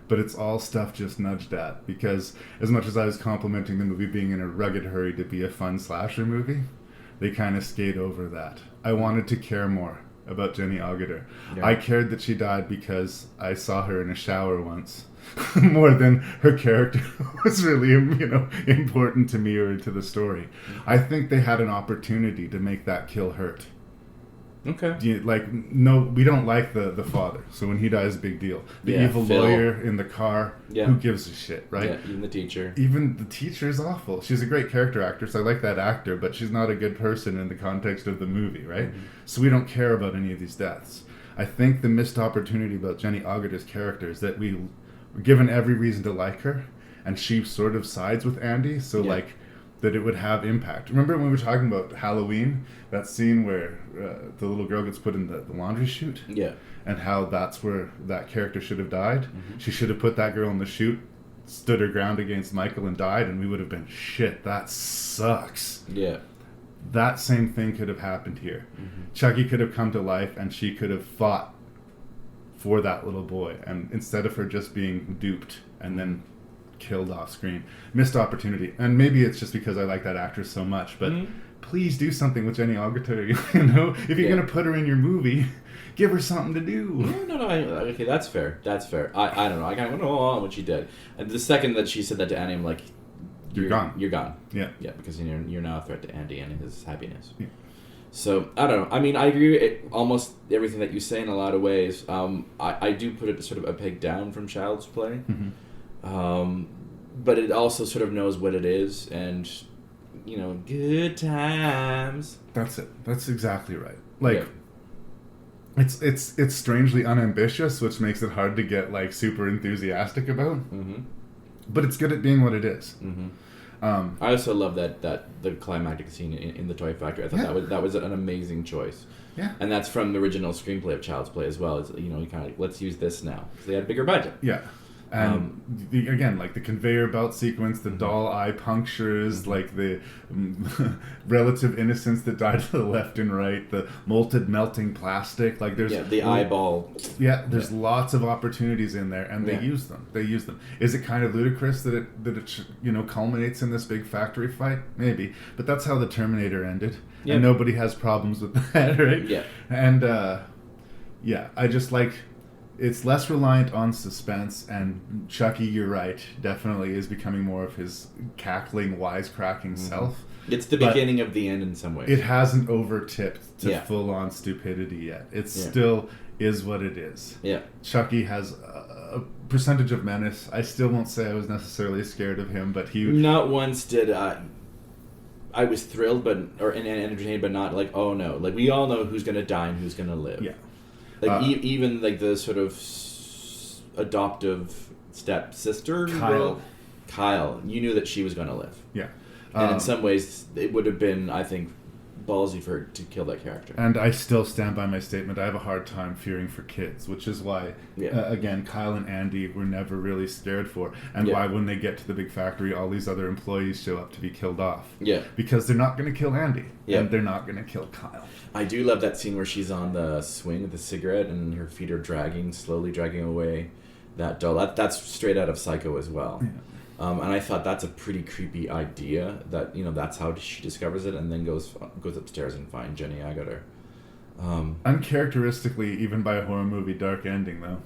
But it's all stuff just nudged at, because as much as I was complimenting the movie being in a rugged hurry to be a fun slasher movie, they kind of skate over that. I wanted to care more about Jenny Agutter. Yeah. I cared that she died because I saw her in a shower once, more than her character was really, important to me or to the story. I think they had an opportunity to make that kill hurt. Okay. No, we don't like the father, so when he dies, big deal. The evil Phil. Lawyer in the car, who gives a shit, right? Yeah, even the teacher. Even the teacher is awful. She's a great character actress. I like that actor, but she's not a good person in the context of the movie, right? So we don't care about any of these deaths. I think the missed opportunity about Jenny Agutter's character is that we were given every reason to like her, and she sort of sides with Andy, so that it would have impact. Remember when we were talking about Halloween, that scene where the little girl gets put in the laundry chute? Yeah. And how that's where that character should have died? She should have put that girl in the chute, stood her ground against Michael and died, and we would have been, shit, that sucks. Yeah. That same thing could have happened here. Chucky could have come to life, and she could have fought for that little boy, and instead of her just being duped and then killed off screen. Missed opportunity. And maybe it's just because I like that actress so much, but please do something with Jenny Agutter, If you're going to put her in your movie, give her something to do. No, okay, that's fair. I don't know. I kind of went, oh, when she did. And the second that she said that to Annie, I'm like, you're gone. You're gone. Yeah. Yeah, because you're now a threat to Andy and his happiness. Yeah. So, I don't know. I mean, I agree with almost everything that you say in a lot of ways. I do put it sort of a peg down from Child's Play. But it also sort of knows what it is, and, good times. That's it. That's exactly right. Like, It's strangely unambitious, which makes it hard to get like super enthusiastic about. Mm-hmm. But it's good at being what it is. Mm-hmm. I also love that the climactic scene in the toy factory. I thought that was an amazing choice. Yeah. And that's from the original screenplay of Child's Play as well. Is, you know, you kind of like, let's use this now because they had a bigger budget. Yeah. And again, like the conveyor belt sequence, the doll eye punctures, like the relative innocence that died to the left and right, the molted melting plastic, like there's the eyeball. Yeah, there's lots of opportunities in there, and they use them. They use them. Is it kind of ludicrous that it culminates in this big factory fight? Maybe, but that's how the Terminator ended, and nobody has problems with that, right? Yeah. And I just like. It's less reliant on suspense, and Chucky, you're right, definitely is becoming more of his cackling, wisecracking self. It's the beginning of the end in some ways. It hasn't over-tipped to full-on stupidity yet. It still is what it is. Yeah. Chucky has a percentage of menace. I still won't say I was necessarily scared of him, but he... Not once did I was thrilled and entertained, but not like, oh no. Like, we all know who's going to die and who's going to live. Yeah. Like even like the sort of adoptive stepsister, Kyle, you knew that she was going to live. Yeah, and in some ways, it would have been, I think, ballsy for her to kill that character. And I still stand by my statement. I have a hard time fearing for kids, which is why, again, Kyle and Andy were never really scared for, and why when they get to the big factory, all these other employees show up to be killed off. Yeah, because they're not going to kill Andy, and they're not going to kill Kyle. I do love that scene where she's on the swing with the cigarette and her feet are slowly dragging away that doll. That's straight out of Psycho as well. Yeah. And I thought that's a pretty creepy idea that, that's how she discovers it and then goes upstairs and finds Jenny Agutter. Uncharacteristically, even by a horror movie, dark ending, though.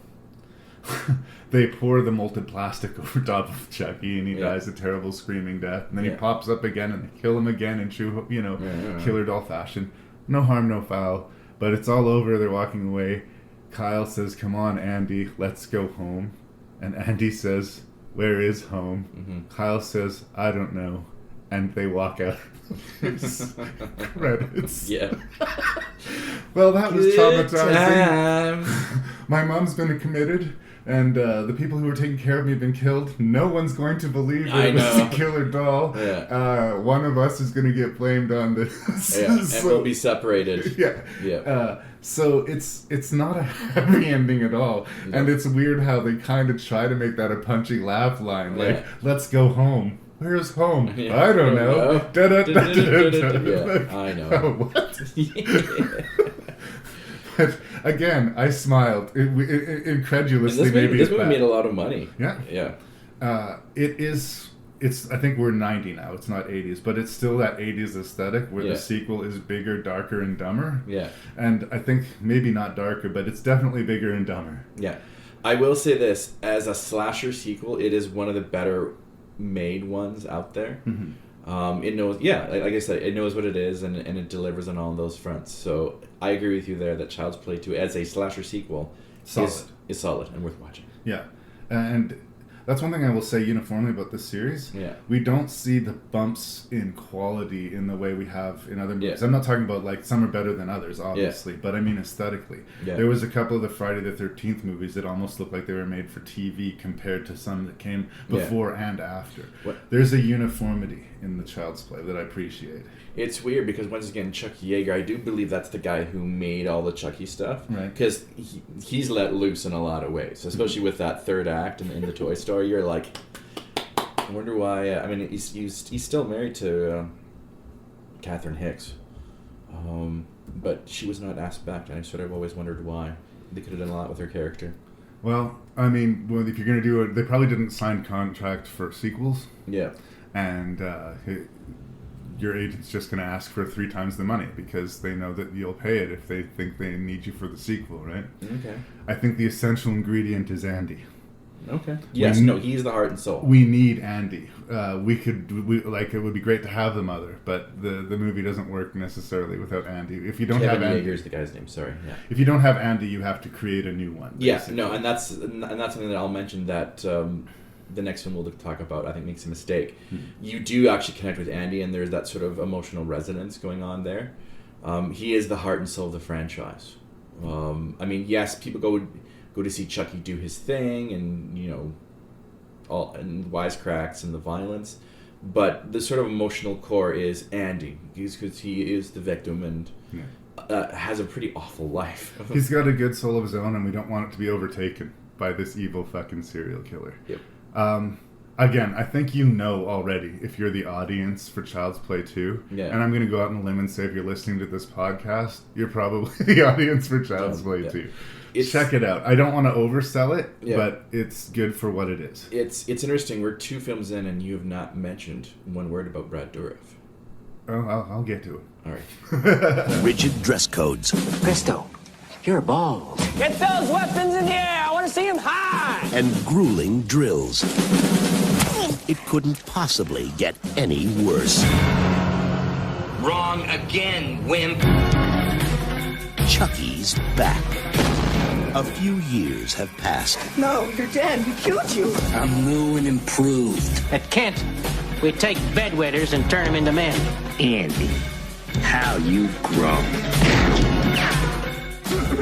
They pour the molten plastic over top of Chucky and he dies a terrible screaming death. And then he pops up again and they kill him again in true, killer doll fashion. No harm, no foul. But it's all over. They're walking away. Kyle says, "Come on, Andy, let's go home." And Andy says, "Where is home?" Mm-hmm. Kyle says, "I don't know." And they walk out. Credits. Yeah. Well, that was traumatizing. My mom's been committed, and the people who were taking care of me have been killed. No one's going to believe that it was a killer doll. Yeah. One of us is going to get blamed on this. Yeah, and we'll be separated. Yeah. Yeah. So it's not a happy ending at all. No. And it's weird how they kind of try to make that a punchy laugh line. Like, let's go home. Where's home? Yeah, I don't know. Yeah, I know. Oh, what? But again, I smiled. Incredulously, maybe this movie made a lot of money. Yeah. Yeah. It's I think we're 90 now. It's not 80s, but it's still that 80s aesthetic where the sequel is bigger, darker, and dumber. Yeah. And I think maybe not darker, but it's definitely bigger and dumber. Yeah. I will say this, as a slasher sequel, it is one of the better made ones out there. Mm-hmm. It knows, like I said, it knows what it is, and it delivers on all those fronts. So I agree with you there that Child's Play 2, as a slasher sequel, is solid and worth watching. Yeah, and that's one thing I will say uniformly about this series. Yeah. We don't see the bumps in quality in the way we have in other movies. Yeah. I'm not talking about, like, some are better than others, obviously, but I mean aesthetically. Yeah. There was a couple of the Friday the 13th movies that almost looked like they were made for TV compared to some that came before and after. There's a uniformity in the Child's Play that I appreciate. It's weird because, once again, Chucky Yeager, I do believe that's the guy who made all the Chucky stuff. Right. Because he's let loose in a lot of ways, especially with that third act in the Toy Story. You're like, I wonder why. I mean, he's still married to Catherine Hicks, but she was not asked back, and I sort of always wondered why. They could have done a lot with her character. Well, I mean, if you're going to do it, they probably didn't sign contract for sequels. Yeah. And your agent's just going to ask for 3 times the money because they know that you'll pay it if they think they need you for the sequel, right? Okay. I think the essential ingredient is Andy. Okay. Yes. He's the heart and soul. We need Andy. It would be great to have the mother, but the movie doesn't work necessarily without Andy. If you don't have Andy, Yeager's the guy's name. Sorry. Yeah. If you don't have Andy, you have to create a new one. Basically. Yeah. No, and that's something that I'll mention that. The next film we'll talk about, I think, makes a mistake. Mm-hmm. You do actually connect with Andy, and there's that sort of emotional resonance going on there. He is the heart and soul of the franchise. I mean, yes, people go to see Chucky do his thing, and all and wisecracks and the violence, but the sort of emotional core is Andy, because he is the victim and has a pretty awful life. He's got a good soul of his own, and we don't want it to be overtaken by this evil fucking serial killer. Yep. Again, I think you know already if you're the audience for Child's Play 2. Yeah. And I'm going to go out on a limb and say if you're listening to this podcast, you're probably the audience for Child's Play 2. Check it out. I don't want to oversell it, but it's good for what it is. It's interesting. We're 2 films in, and you have not mentioned one word about Brad Dourif. Oh, I'll get to it. All right. Rigid dress codes. Presto, you're bald. Get those weapons in the air! I want to see them high! And grueling drills. It couldn't possibly get any worse. Wrong again, wimp! Chucky's back. A few years have passed. No, you're dead. We killed you. I'm new and improved. At Kent, we take bedwetters and turn them into men. Andy, how you've grown.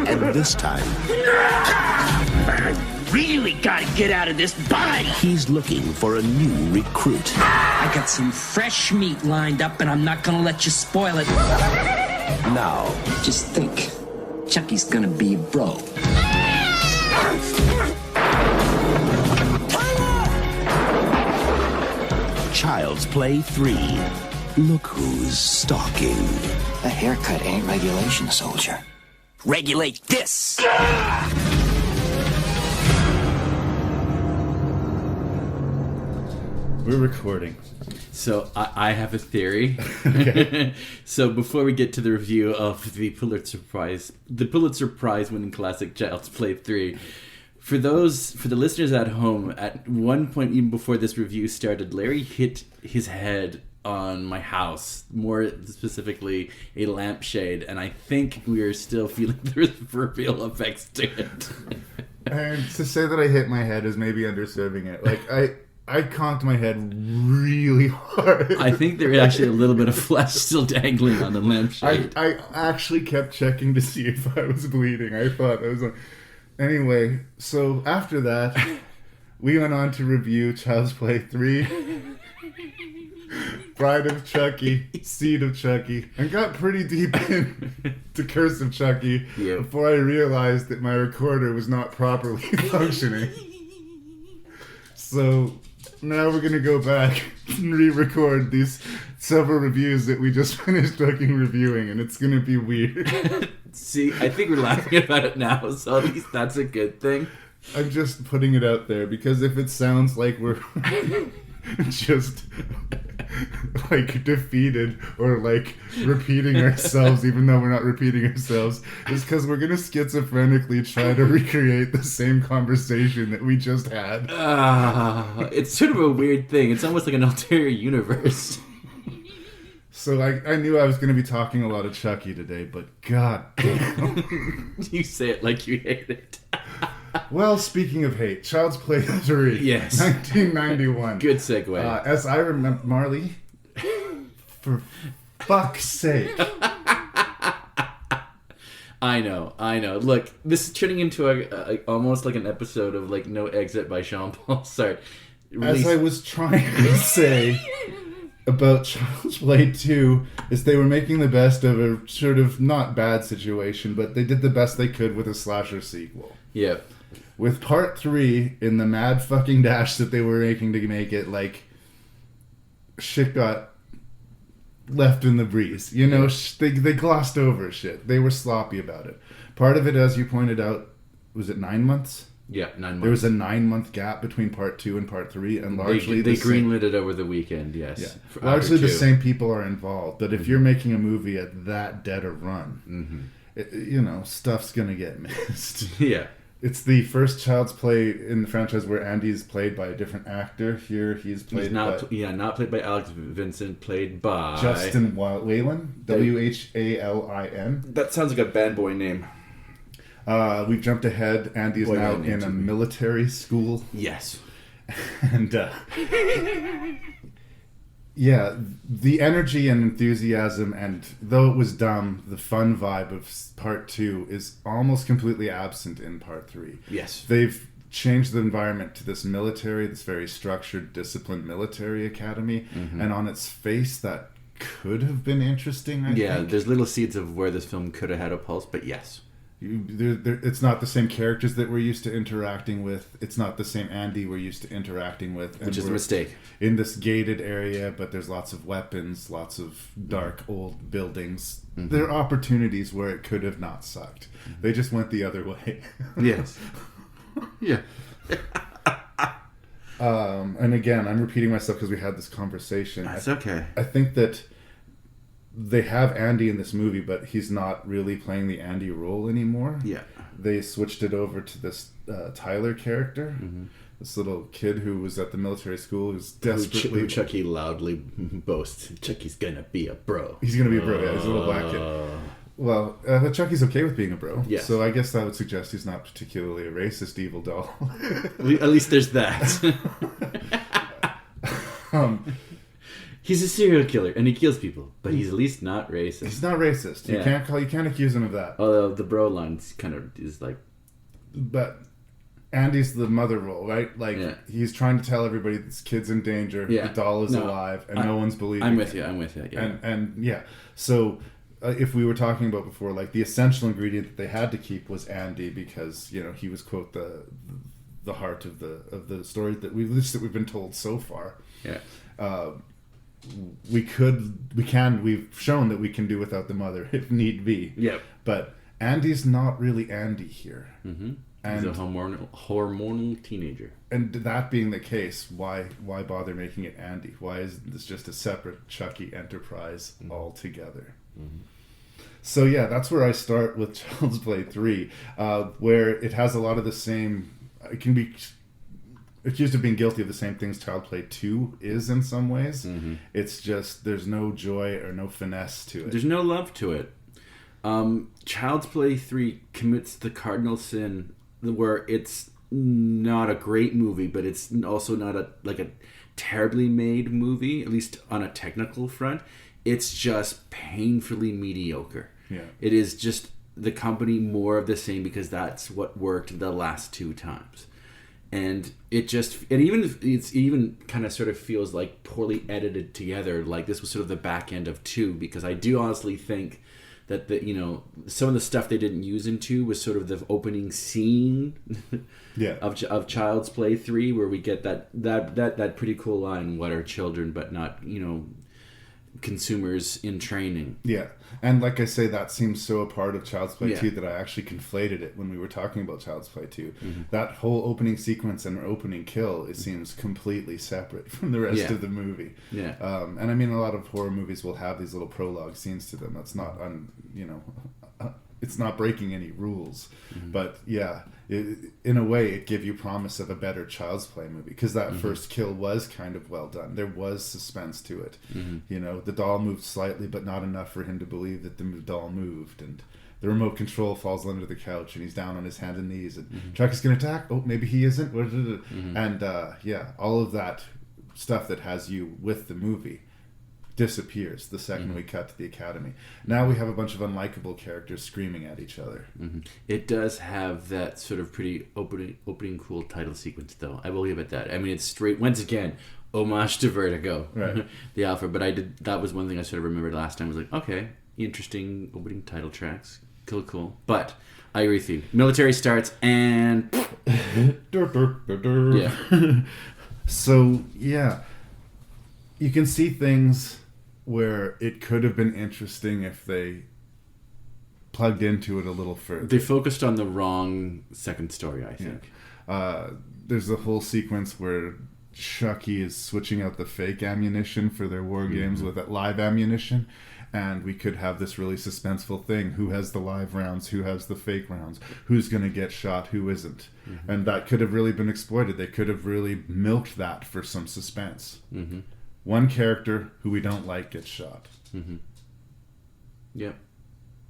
And this time, I really gotta get out of this body. he's looking for a new recruit. I got some fresh meat lined up, and I'm not gonna let you spoil it. Now, Just think, Chucky's gonna be a bro. Child's Play 3. Look who's stalking. A haircut ain't regulation, soldier. Regulate this! We're recording. So I have a theory. Okay. So before we get to the review of the Pulitzer Prize winning classic Child's Play 3, for the listeners at home, at one point even before this review started, Larry hit his head on my house, more specifically a lampshade, and I think we are still feeling the reverbal effects to it. And to say that I hit my head is maybe underserving it. Like, I conked my head really hard. I think there's actually a little bit of flesh still dangling on the lampshade. I actually kept checking to see if I was bleeding. I thought I was like... Anyway, so after that, we went on to review Child's Play 3, Bride of Chucky, Seed of Chucky, and got pretty deep into Curse of Chucky before I realized that my recorder was not properly functioning. So now we're going to go back and re-record these several reviews that we just finished fucking reviewing, and it's going to be weird. See, I think we're laughing about it now, so at least that's a good thing. I'm just putting it out there, because if it sounds like we're just like defeated or like repeating ourselves even though we're not repeating ourselves, it's because we're going to schizophrenically try to recreate the same conversation that we just had. It's sort of a weird thing. It's almost like an ulterior universe. So I knew I was going to be talking a lot of Chucky today, but god damn. You say it like you hate it. Well, speaking of hate, Child's Play 3. Yes. 1991. Good segue. As I remember, Marley, for fuck's sake. I know. Look, this is turning into a almost like an episode of like No Exit by Sean Paul Sartre. As I was trying to say about Child's Play 2, is they were making the best of a sort of not bad situation, but they did the best they could with a slasher sequel. Yep. With part 3 in the mad fucking dash that they were making to make it, like, shit got left in the breeze. You know, they glossed over shit. They were sloppy about it. Part of it, as you pointed out, was it 9 months? Yeah, 9 months. There was a 9-month gap between part 2 and part 3, and largely they greenlit it over the weekend. Yes, yeah. Largely the same people are involved. But if you're making a movie at that dead a run, you know, stuff's gonna get missed. Yeah, it's the first Child's Play in the franchise where Andy's played by a different actor. Here he's played not played by Alex Vincent, played by Justin Whalen, Whalin. That sounds like a bad boy name. We've jumped ahead. Andy is now in a military school. Yes. And yeah, the energy and enthusiasm, and though it was dumb, the fun vibe of part 2 is almost completely absent in part 3. Yes. They've changed the environment to this very structured, disciplined military academy, and on its face, that could have been interesting, I think. There's little seeds of where this film could have had a pulse, but yes. It's not the same characters that we're used to interacting with. It's not the same Andy we're used to interacting with. Which is a mistake. In this gated area, but there's lots of weapons, lots of dark old buildings. There are opportunities where it could have not sucked. They just went the other way. Yes. Yeah. And again, I'm repeating myself because we had this conversation. That's okay. I think that they have Andy in this movie, but he's not really playing the Andy role anymore. Yeah. They switched it over to this Tyler character, this little kid who was at the military school who's desperately... Who Chucky loudly boasts, Chucky's gonna be a bro. He's gonna be a bro, yeah. He's a little black kid. Well, but Chucky's okay with being a bro. Yes. So I guess that would suggest he's not particularly a racist evil doll. At least there's that. He's a serial killer and he kills people, but he's at least not racist. He's not racist. You can't accuse him of that. Although the bro line kind of is like... But Andy's the mother role, right? Like, he's trying to tell everybody this kid's in danger, the doll is alive, and no one's believing I'm with you, yeah. And yeah, so... if we were talking about before, like the essential ingredient that they had to keep was Andy because he was quote the heart of the story that we've been told so far. Yeah. We've shown that we can do without the mother if need be. Yep. But Andy's not really Andy here. Mm-hmm. And he's a hormonal teenager. And that being the case, why bother making it Andy? Why isn't this just a separate Chucky enterprise altogether? Mm-hmm. So yeah, that's where I start with Child's Play 3, where it has a lot of the same... It can be accused of being guilty of the same things Child's Play 2 is in some ways. Mm-hmm. It's just there's no joy or no finesse to it. There's no love to it. Child's Play 3 commits the cardinal sin where it's not a great movie, but it's also not a terribly made movie, at least on a technical front. It's just painfully mediocre. Yeah. It is just the company more of the same because that's what worked the last 2 times. And it's even kind of sort of feels like poorly edited together. Like this was sort of the back end of 2, because I do honestly think that some of the stuff they didn't use in 2 was sort of the opening scene of Child's Play 3, where we get that pretty cool line, "What are children but not consumers in training." Yeah. And like I say, that seems so a part of Child's Play 2 that I actually conflated it when we were talking about Child's Play 2. Mm-hmm. That whole opening sequence and opening kill, it seems completely separate from the rest of the movie. Yeah. And I mean, a lot of horror movies will have these little prologue scenes to them. That's not, it's not breaking any rules. Mm-hmm. But yeah, in a way, it gave you promise of a better Child's Play movie, because that first kill was kind of well done. There was suspense to it. Mm-hmm. The doll moved slightly, but not enough for him to believe that the doll moved. And the remote control falls under the couch, and he's down on his hands and knees. And Chucky's going to attack. Oh, maybe he isn't. And all of that stuff that has you with the movie disappears the second we cut to the academy. Now we have a bunch of unlikable characters screaming at each other. Mm-hmm. It does have that sort of pretty opening cool title sequence, though. I will give it that. I mean, it's straight, once again, homage to Vertigo, right? The Alpha. But that was one thing I sort of remembered last time. I was like, okay, interesting opening title tracks. Cool. But I agree with you. Military starts and... yeah. So, yeah. You can see things where it could have been interesting if they plugged into it a little further. They focused on the wrong second story, I think. Yeah. There's a whole sequence where Chucky is switching out the fake ammunition for their war games with that live ammunition, and we could have this really suspenseful thing. Who has the live rounds? Who has the fake rounds? Who's going to get shot? Who isn't? Mm-hmm. And that could have really been exploited. They could have really milked that for some suspense. Mm-hmm. One character who we don't like gets shot. Mm-hmm. Yep.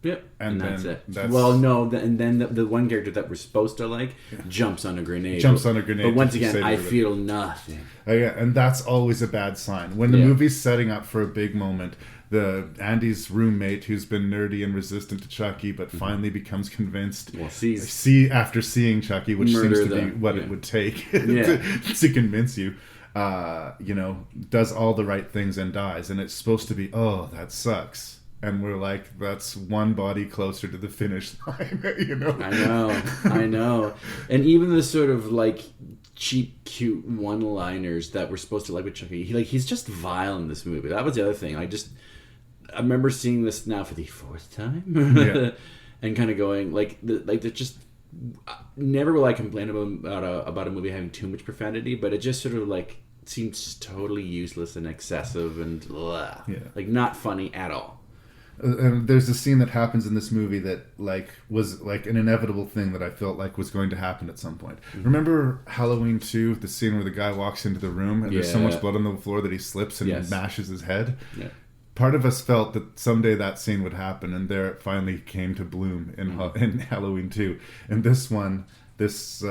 Yep, and that's it. That's... Well, no, and then the one character that we're supposed to like jumps on a grenade. But once again, I feel nothing. Yeah, and that's always a bad sign. When the movie's setting up for a big moment, Andy's roommate, who's been nerdy and resistant to Chucky, but finally becomes convinced. Well, after seeing Chucky, which seems to be what it would take to convince you. Does all the right things and dies, and it's supposed to be, oh, that sucks. And we're like, that's one body closer to the finish line, I know. And even the sort of like cheap, cute one-liners that we're supposed to like with Chucky, he's just vile in this movie. That was the other thing. I remember seeing this now for the fourth time, and kind of going they're just. Never will I complain about a movie having too much profanity, but it just sort of like seems totally useless and excessive and like not funny at all. And there's a scene that happens in this movie that was an inevitable thing that I felt like was going to happen at some point. Mm-hmm. Remember Halloween 2, the scene where the guy walks into the room and there's so much blood on the floor that he slips and mashes his head? Yeah. Part of us felt that someday that scene would happen, and there it finally came to bloom in Halloween 2. And this one, this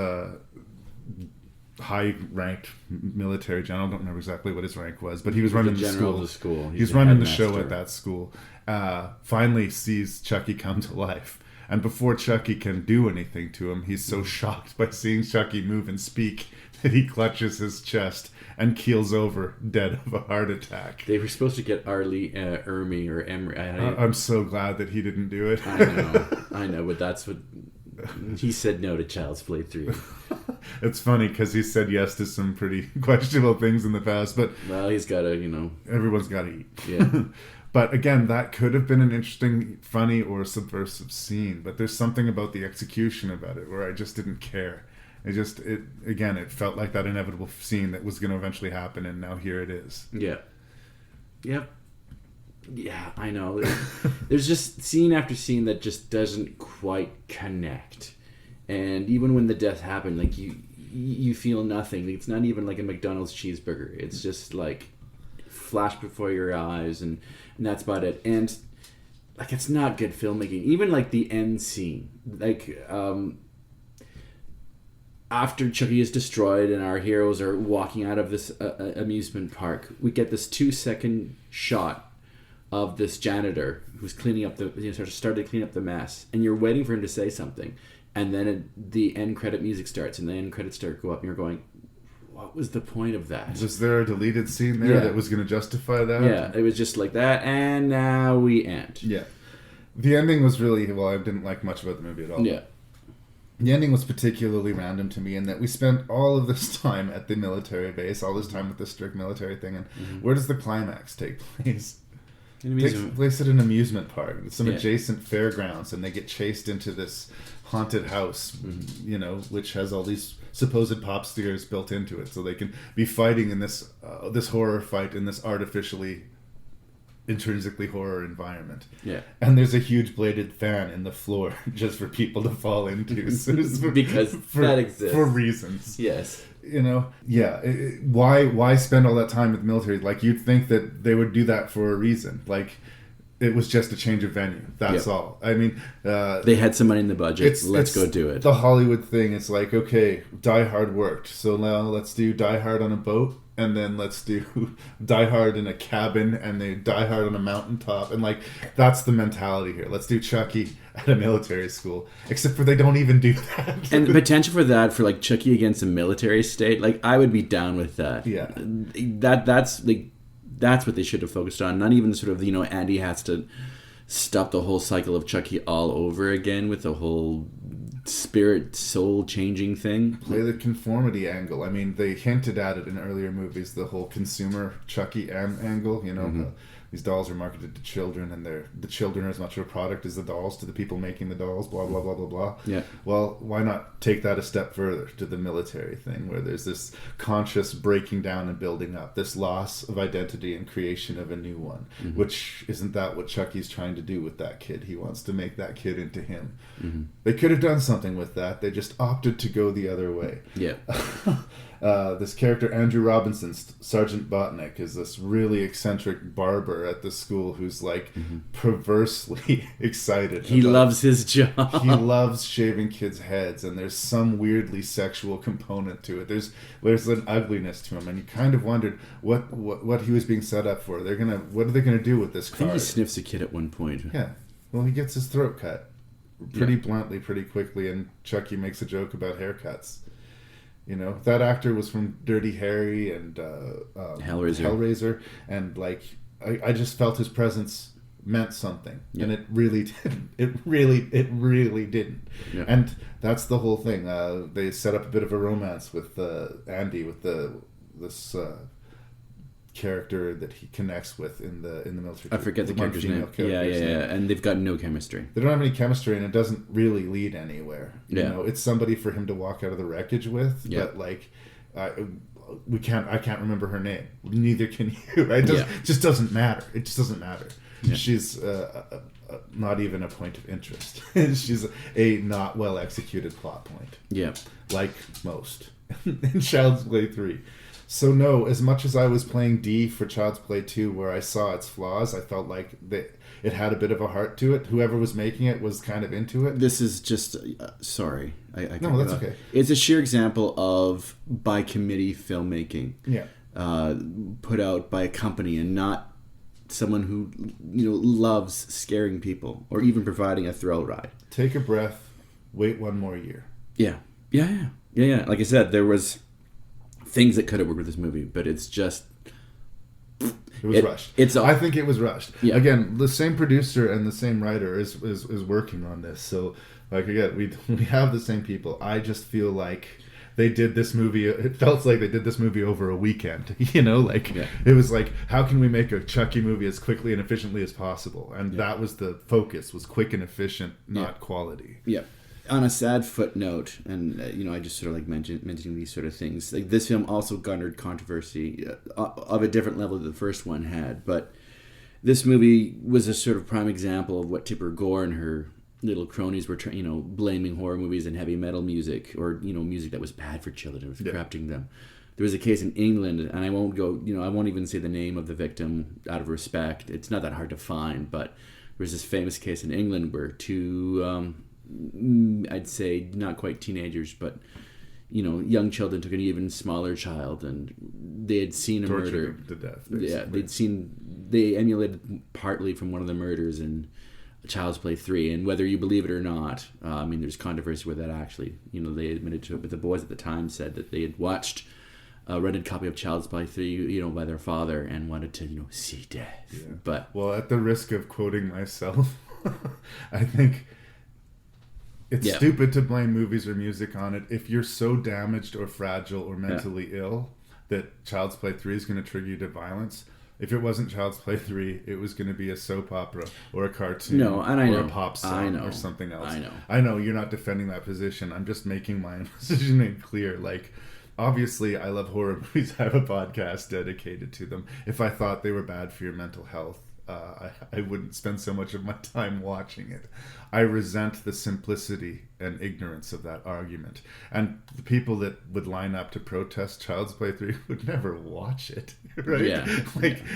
high-ranked military general, I don't remember exactly what his rank was, but he was running the school. He's running the show at that school. Finally sees Chucky come to life. And before Chucky can do anything to him, he's so shocked by seeing Chucky move and speak that he clutches his chest and keels over, dead of a heart attack. They were supposed to get Ermy or Emery. I'm so glad that he didn't do it. I know, but that's what... He said no to Child's Play 3. It's funny because he said yes to some pretty questionable things in the past, but... Well, he's got to, Everyone's got to eat. Yeah. But again, that could have been an interesting, funny, or subversive scene, but there's something about the execution about it where I just didn't care. It felt like that inevitable scene that was going to eventually happen, and now here it is. Yeah. Yep. Yeah, I know. There's just scene after scene that just doesn't quite connect. And even when the death happened, like you feel nothing. It's not even like a McDonald's cheeseburger. It's just like flash before your eyes, and that's about it. And like, it's not good filmmaking. Even like the end scene, like after Chucky is destroyed and our heroes are walking out of this amusement park, we get this 2-second shot of this janitor who's cleaning up started to clean up the mess, and you're waiting for him to say something, and then the end credit music starts, and the end credits go up, and you're going, what was the point of that? Was there a deleted scene there that was going to justify that? Yeah, it was just like that, and now we end. Yeah. The ending was really, I didn't like much about the movie at all. Yeah. The ending was particularly random to me in that we spent all of this time at the military base, all this time with the strict military thing, and where does the climax take place? It takes place at an amusement park. It's some adjacent fairgrounds, and they get chased into this haunted house, which has all these supposed pop stars built into it, so they can be fighting in this horror fight in this artificially intrinsically horror environment. Yeah. And there's a huge bladed fan in the floor just for people to fall into. So because that exists. For reasons. Yes. Why spend all that time with the military? Like, you'd think that they would do that for a reason. Like, it was just a change of venue. That's all. I mean... they had some money in the budget. Let's go do it. The Hollywood thing. It's like, okay, Die Hard worked. So now let's do Die Hard on a boat. And then let's do Die Hard in a cabin, and they Die Hard on a mountaintop. And, like, that's the mentality here. Let's do Chucky at a military school. Except for they don't even do that. And the potential for that, for, like, Chucky against a military state, like, I would be down with that. Yeah. That's what they should have focused on. Not even sort of, Andy has to stop the whole cycle of Chucky all over again with the whole spirit soul changing thing. Play the conformity angle. I mean, they hinted at it in earlier movies, the whole consumer Chucky angle. These dolls are marketed to children, and the children are as much of a product as the dolls to the people making the dolls, blah blah blah blah blah. Yeah. Well, why not take that a step further to the military thing, where there's this conscious breaking down and building up, this loss of identity and creation of a new one. Which isn't that what Chucky's trying to do with that kid? He wants to make that kid into him. They could have done something with that. They just opted to go the other way. Yeah. This character, Andrew Robinson, Sergeant Botnick, is this really eccentric barber at the school who's like perversely excited. He loves his job. He loves shaving kids' heads, and there's some weirdly sexual component to it. There's an ugliness to him, and you kind of wondered what he was being set up for. What are they gonna do with this card? I think he sniffs a kid at one point. Yeah. Well, he gets his throat cut pretty bluntly, pretty quickly, and Chucky makes a joke about haircuts. You know, that actor was from Dirty Harry and Hellraiser, and like I just felt his presence meant something, and it really didn't. It really didn't. Yeah. And that's the whole thing. They set up a bit of a romance with Andy, with this character that he connects with in the military. I forget the character's name. Yeah, and they've got no chemistry. They don't have any chemistry, and it doesn't really lead anywhere. You know, it's somebody for him to walk out of the wreckage with, but like, I can't remember her name. Neither can you. Right? It just doesn't matter. It just doesn't matter. Yeah. She's not even a point of interest. She's a not well executed plot point. Yeah, like most in Child's Play 3. So no, as much as I was playing D for Child's Play 2, where I saw its flaws, I felt like it had a bit of a heart to it. Whoever was making it was kind of into it. This is just sorry. No, that's okay. It's a sheer example of by committee filmmaking. Yeah. Put out by a company and not someone who loves scaring people or even providing a thrill ride. Take a breath. Wait one more year. Yeah. Like I said, there was things that could have worked with this movie, but it's just it was rushed. I think it was rushed. Yeah. Again, the same producer and the same writer is working on this. So, like again, we have the same people. I just feel like they did this movie. It felt like they did this movie over a weekend. It was like, how can we make a Chucky movie as quickly and efficiently as possible? And that was the focus: was quick and efficient, not quality. Yeah. On a sad footnote, and I just sort of like mentioning these sort of things. Like this film also garnered controversy of a different level than the first one had, but this movie was a sort of prime example of what Tipper Gore and her little cronies were, blaming horror movies and heavy metal music, or music that was bad for children. It was corrupting them. There was a case in England, and I won't even say the name of the victim out of respect. It's not that hard to find, but there was this famous case in England where two I'd say not quite teenagers, but young children took an even smaller child, and they had seen a murder to death. They emulated partly from one of the murders in Child's Play 3, and whether you believe it or not, there's controversy with that actually. They admitted to it, but the boys at the time said that they had watched a rented copy of Child's Play 3, by their father, and wanted to, see death. Yeah. But at the risk of quoting myself, I think it's stupid to blame movies or music on it. If you're so damaged or fragile or mentally ill that Child's Play 3 is going to trigger you to violence, if it wasn't Child's Play 3, it was going to be a soap opera or a cartoon or a pop song or something else. I know you're not defending that position. I'm just making my position clear. Like, obviously, I love horror movies. I have a podcast dedicated to them. If I thought they were bad for your mental health, I wouldn't spend so much of my time watching it. I resent the simplicity and ignorance of that argument. And the people that would line up to protest Child's Play 3 would never watch it, right? Yeah.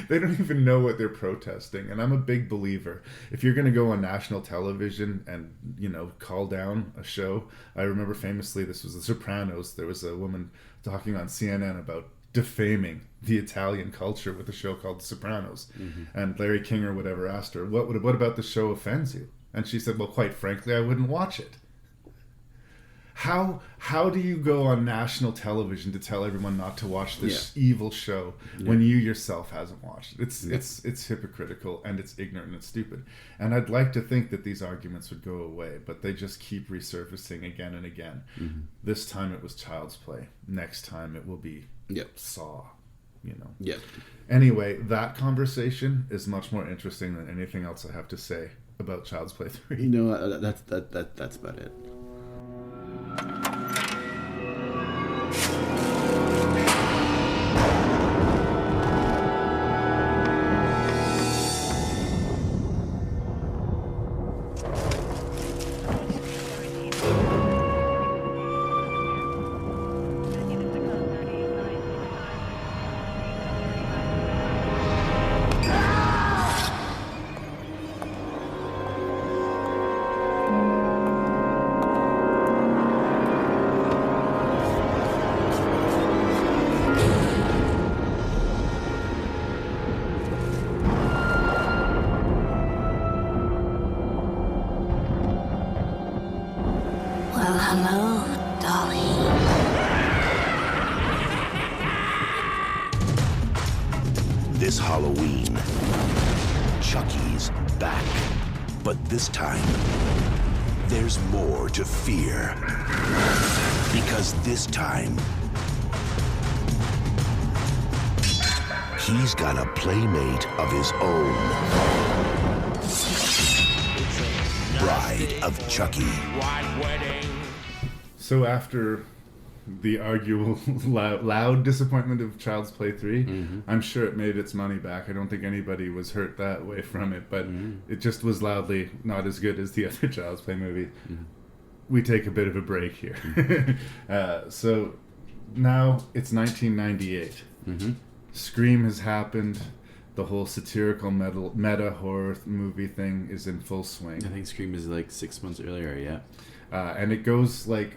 They don't even know what they're protesting. And I'm a big believer. If you're going to go on national television and, call down a show, I remember famously, this was The Sopranos. There was a woman talking on CNN about defaming the Italian culture with a show called The Sopranos. Mm-hmm. And Larry King or whatever asked her, what about the show offends you? And she said, well, quite frankly, I wouldn't watch it. How do you go on national television to tell everyone not to watch this evil show when you yourself hasn't watched it? It's hypocritical, and it's ignorant and it's stupid. And I'd like to think that these arguments would go away, but they just keep resurfacing again and again. Mm-hmm. This time it was Child's Play. Next time it will be Saw. Anyway, that conversation is much more interesting than anything else I have to say about Child's Play 3. That's about it. Hello, Dolly. This Halloween, Chucky's back. But this time, there's more to fear. Because this time, he's got a playmate of his own. Bride of Chucky. So after the arguable loud disappointment of Child's Play 3, I'm sure it made its money back. I don't think anybody was hurt that way from it, but it just was loudly not as good as the other Child's Play movie. We take a bit of a break here. So now it's 1998. Scream has happened. The whole satirical meta horror movie thing is in full swing. I think Scream is like 6 months earlier, yeah. And it goes like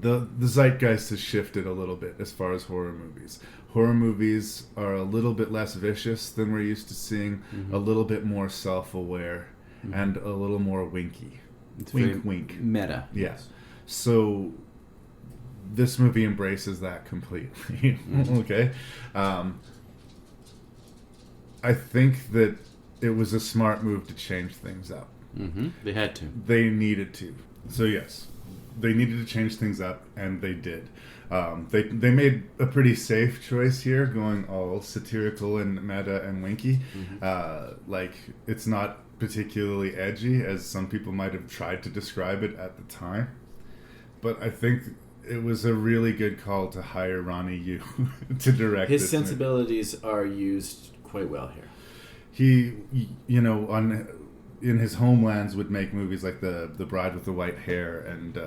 the zeitgeist has shifted a little bit as far as horror movies. Horror movies are a little bit less vicious than we're used to seeing, a little bit more self-aware, and a little more winky. It's wink, wink. Meta. Yes. So this movie embraces that completely. Okay. I think that it was a smart move to change things up. They had to. They needed to. So yes, they needed to change things up, and they did. They made a pretty safe choice here, going all satirical and meta and winky. Like, it's not particularly edgy, as some people might have tried to describe it at the time. But I think it was a really good call to hire Ronnie Yu to direct His this sensibilities are used quite well here. He, in his homelands, would make movies like the Bride with the White Hair and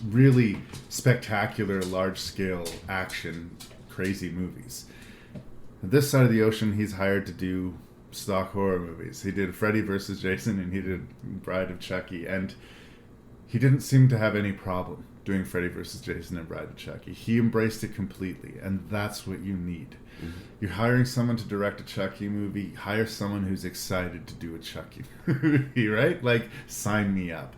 really spectacular, large scale action, crazy movies. This side of the ocean, he's hired to do stock horror movies. He did Freddy vs. Jason and he did Bride of Chucky, and he didn't seem to have any problem doing Freddy vs. Jason and Bride of Chucky. He embraced it completely, and that's what you need. You're hiring someone to direct a Chucky movie, hire someone who's excited to do a Chucky movie, right? Like, sign me up.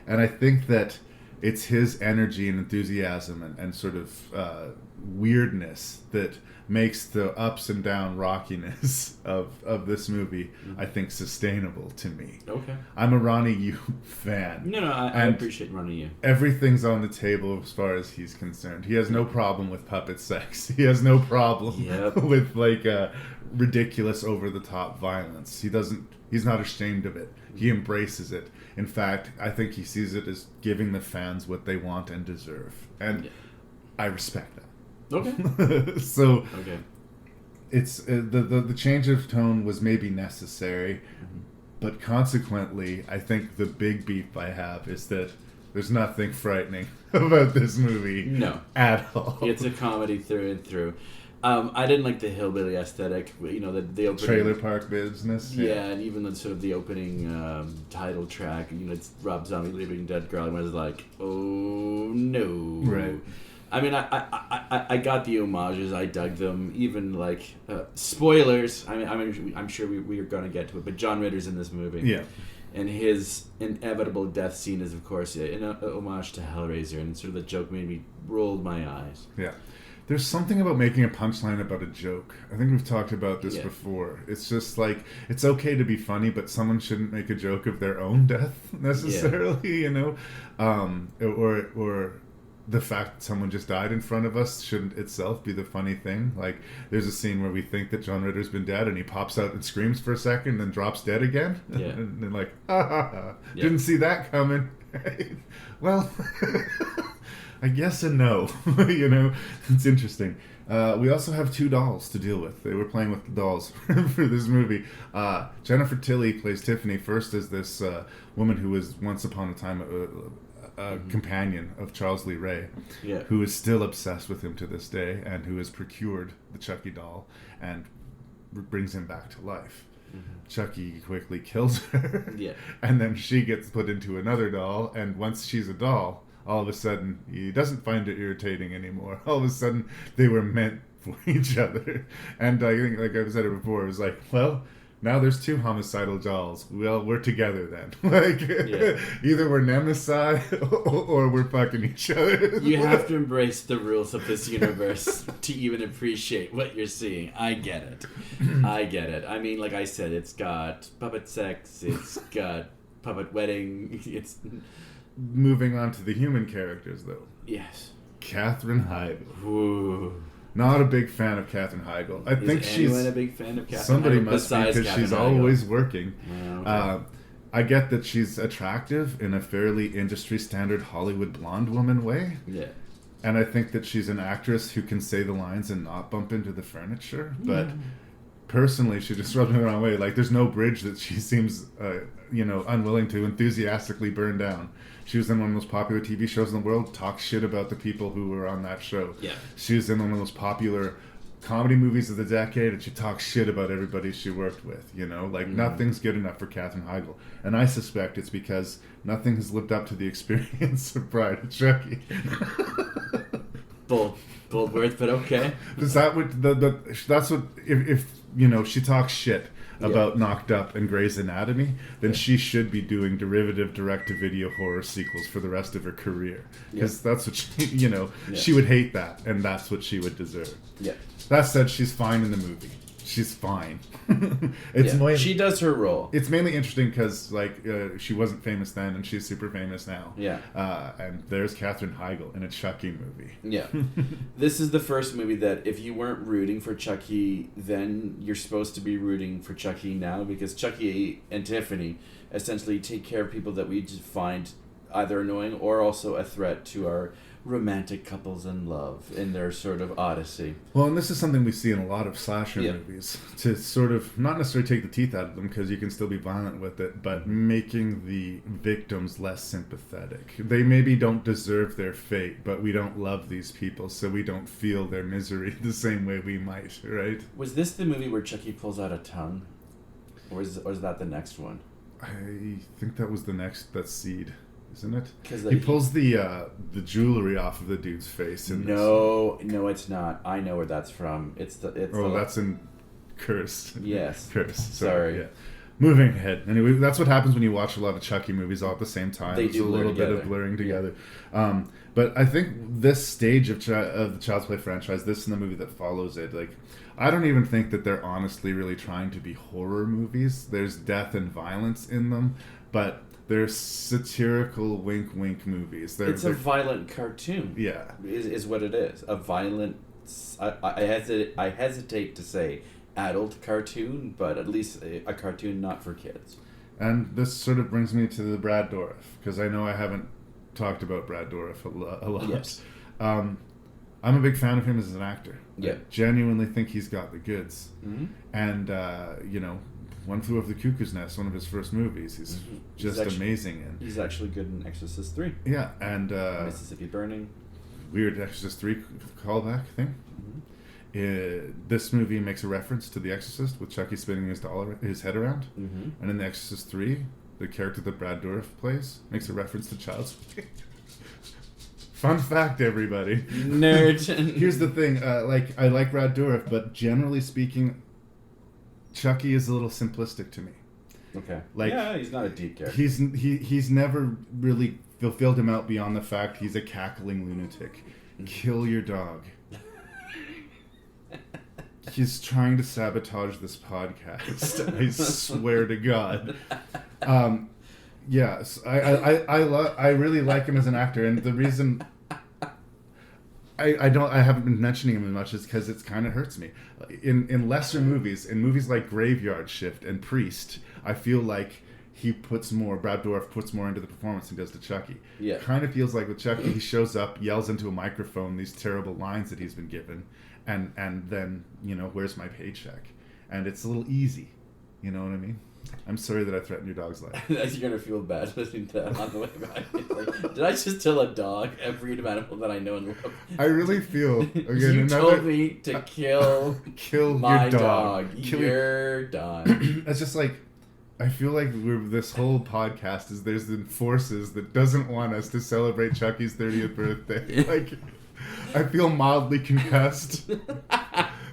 And I think that it's his energy and enthusiasm and sort of weirdness that makes the ups and down rockiness of this movie, I think, sustainable to me. Okay. I'm a Ronnie Yu fan. No, I appreciate Ronnie Yu. Everything's on the table as far as he's concerned. He has no problem with puppet sex. He has no problem with like ridiculous, over-the-top violence. He's not ashamed of it. He embraces it. In fact, I think he sees it as giving the fans what they want and deserve. And I respect that. Okay. So it's the change of tone was maybe necessary, but consequently, I think the big beef I have is that there's nothing frightening about this movie. No, at all. It's a comedy through and through. I didn't like the hillbilly aesthetic. The opening trailer park business. Yeah, and even the sort of the opening title track. It's Rob Zombie leaving Dead Girl, and I was like, oh no. Right. I mean, I got the homages. I dug them. Even like spoilers. I'm sure we are going to get to it. But John Ritter's in this movie. Yeah. And his inevitable death scene is, of course, an homage to Hellraiser, and sort of the joke made me rolled my eyes. Yeah. There's something about making a punchline about a joke. I think we've talked about this before. It's just like, it's okay to be funny, but someone shouldn't make a joke of their own death necessarily, or the fact that someone just died in front of us shouldn't itself be the funny thing. Like, there's a scene where we think that John Ritter's been dead, and he pops out and screams for a second, then drops dead again. Yeah. And then like, didn't see that coming. Well, I guess a no. It's interesting. We also have two dolls to deal with. They were playing with the dolls for this movie. Jennifer Tilly plays Tiffany, first as this woman who was once upon a time a companion of Charles Lee Ray, who is still obsessed with him to this day, and who has procured the Chucky doll and brings him back to life. Chucky quickly kills her, and then she gets put into another doll, and once she's a doll, all of a sudden he doesn't find it irritating anymore. All of a sudden they were meant for each other. And I think, like I've said it before, it was like, well, now there's two homicidal dolls. Well, we're together then. Like, either we're nemesis or we're fucking each other. You have to embrace the rules of this universe to even appreciate what you're seeing. I get it. I mean, like I said, it's got puppet sex, it's got puppet wedding, it's... Moving on to the human characters, though. Yes. Katherine Heigl. Ooh. Not a big fan of Katherine Heigl. I think she's a big fan of Katherine somebody Heigl must be, because she's Heigl. always working. Okay. I get that she's attractive in a fairly industry standard Hollywood blonde woman way. Yeah. And I think that she's an actress who can say the lines and not bump into the furniture. But personally, she just rubs me the wrong way. Like, there's no bridge that she seems, unwilling to enthusiastically burn down. She was in one of the most popular TV shows in the world, talks shit about the people who were on that show. Yeah. She was in one of the most popular comedy movies of the decade, and she talks shit about everybody she worked with, nothing's good enough for Katherine Heigl. And I suspect it's because nothing has lived up to the experience of Bride of Chucky. Bold words, but okay. Is that what that's what if she talks shit about Knocked Up and Grey's Anatomy, then she should be doing derivative direct-to-video horror sequels for the rest of her career. Because that's what she would hate that, and that's what she would deserve. Yeah. That said, she's fine in the movie. She's fine. She does her role. It's mainly interesting because she wasn't famous then, and she's super famous now. Yeah. And there's Katherine Heigl in a Chucky movie. Yeah. This is the first movie that if you weren't rooting for Chucky, then you're supposed to be rooting for Chucky now, because Chucky and Tiffany essentially take care of people that we just find either annoying or also a threat to our romantic couples in love in their sort of odyssey. Well, and this is something we see in a lot of slasher movies, to sort of not necessarily take the teeth out of them, because you can still be violent with it, but making the victims less sympathetic. They maybe don't deserve their fate, but we don't love these people, so we don't feel their misery the same way we might, right? Was this the movie where Chucky pulls out a tongue? Or is that the next one? I think that was that's Seed. Isn't it? Because he pulls the jewelry off of the dude's face. No, it's not. I know where that's from. That's in Cursed. Yes. Cursed. Sorry. Yeah. Moving ahead. Anyway, that's what happens when you watch a lot of Chucky movies all at the same time. They do a little bit of blurring together. But I think this stage of the Child's Play franchise, this and the movie that follows it, I don't even think that they're honestly really trying to be horror movies. There's death and violence in them, but they're satirical wink movies. They're a violent cartoon. Yeah. Is what it is. A violent... I hesitate to say adult cartoon, but at least a cartoon not for kids. And this sort of brings me to the Brad Dourif, because I know I haven't talked about Brad Dourif a lot. Yes. I'm a big fan of him as an actor. Yeah. I genuinely think he's got the goods. Mm-hmm. And, One Flew Over the Cuckoo's Nest, one of his first movies. He's amazing in. He's actually good in Exorcist 3. Yeah, and... Mississippi Burning. Weird Exorcist 3 callback thing. Mm-hmm. This movie makes a reference to The Exorcist, with Chucky spinning his head around. Mm-hmm. And in The Exorcist 3, the character that Brad Dourif plays makes a reference to Child's Play. Fun fact, everybody. Nerd. Here's the thing. I like Brad Dourif, but generally speaking... Chucky is a little simplistic to me. Okay. He's not a deep character. He's never really fulfilled him out beyond the fact he's a cackling lunatic. Kill your dog. He's trying to sabotage this podcast. I swear to God. Yes, I really like him as an actor, and the reason I haven't been mentioning him as much is because it kind of hurts me. In lesser movies, in movies like Graveyard Shift and Priest, I feel like Brad Dourif puts more into the performance than he does to Chucky. Yeah. Kind of feels like with Chucky, he shows up, yells into a microphone these terrible lines that he's been given, and then, where's my paycheck? And it's a little easy. You know what I mean? I'm sorry that I threatened your dog's life. You're going to feel bad listening to that on the way back. Did I just tell a dog every animal that I know and love? I really feel... You told me to kill my your dog. You're done. It's just like... I feel like this whole podcast is there's the forces that doesn't want us to celebrate Chucky's 30th birthday. I feel mildly concussed.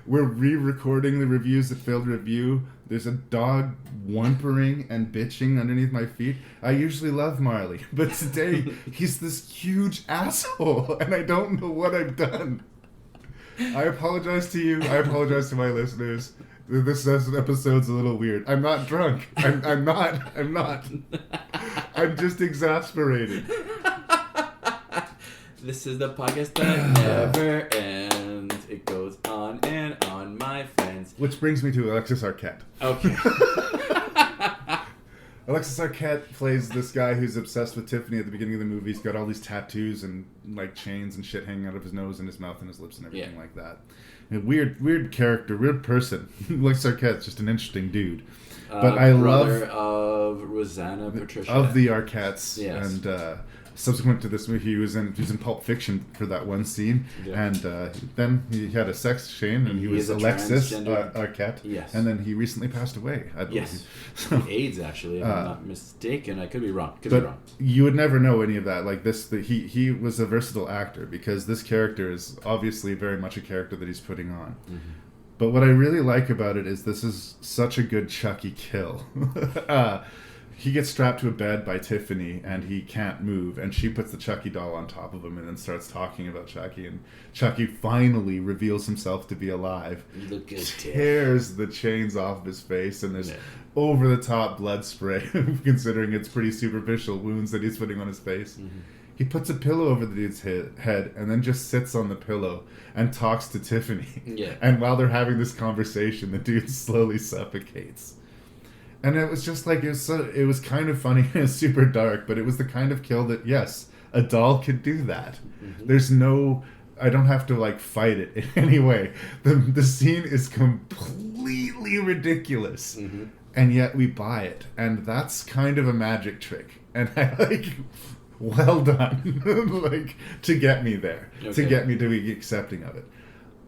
we're re-recording the reviews that failed review. There's a dog whimpering and bitching underneath my feet. I usually love Marley, but today he's this huge asshole, and I don't know what I've done. I apologize to you. I apologize to my listeners. This episode's a little weird. I'm not drunk. I'm not. I'm just exasperated. This is the podcast that never ends. It goes on and on, my friends. Which brings me to Alexis Arquette. Okay. Alexis Arquette plays this guy who's obsessed with Tiffany at the beginning of the movie. He's got all these tattoos and like chains and shit hanging out of his nose and his mouth and his lips and everything like that. A weird character, weird person. Alexis Arquette's just an interesting dude. But I brother love of Rosanna Patricia of the Arquettes, yes. And subsequent to this movie, he was in Pulp Fiction for that one scene, and then he had a sex change, and he was Alexis Arquette, yes. And then he recently passed away, I believe. Yes, so, AIDS actually, if I'm not mistaken. I could be wrong. You would never know any of that. Like this, he was a versatile actor because this character is obviously very much a character that he's putting on. Mm-hmm. But what I really like about it is this is such a good Chucky kill. He gets strapped to a bed by Tiffany and he can't move, and she puts the Chucky doll on top of him and then starts talking about Chucky, and Chucky finally reveals himself to be alive. Look at tears the chains off his face, and there's over the top blood spray considering it's pretty superficial wounds that he's putting on his face. Mm-hmm. He puts a pillow over the dude's head and then just sits on the pillow and talks to Tiffany. Yeah. And while they're having this conversation, the dude slowly suffocates. And it was just like, it was kind of funny and super dark, but it was the kind of kill that, yes, a doll could do that. Mm-hmm. There's no, I don't have to like fight it in any way. The scene is completely ridiculous. Mm-hmm. And yet we buy it. And that's kind of a magic trick. And I like, well done, like, to get me there, to get me to be accepting of it.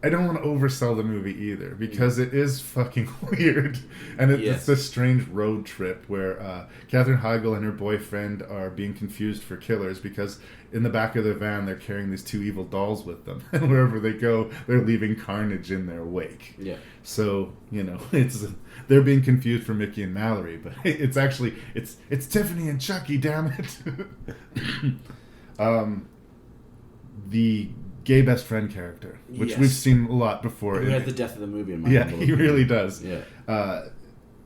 I don't want to oversell the movie either, because it is fucking weird. And it's this strange road trip where Katherine Heigl and her boyfriend are being confused for killers because in the back of the van they're carrying these two evil dolls with them. And wherever they go, they're leaving carnage in their wake. Yeah. So, you know, they're being confused for Mickey and Mallory, but it's actually, it's Tiffany and Chucky, damn it. The gay best friend character, which we've seen a lot before. He has the death of the movie in mind. Yeah, he really does. Yeah.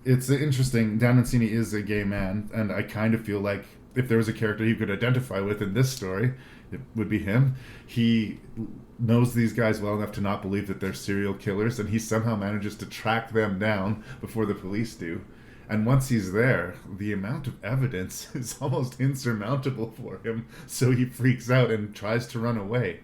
It's interesting. Dan Mancini is a gay man, and I kind of feel like if there was a character he could identify with in this story, it would be him. He knows these guys well enough to not believe that they're serial killers, and he somehow manages to track them down before the police do. And once he's there, the amount of evidence is almost insurmountable for him, so he freaks out and tries to run away.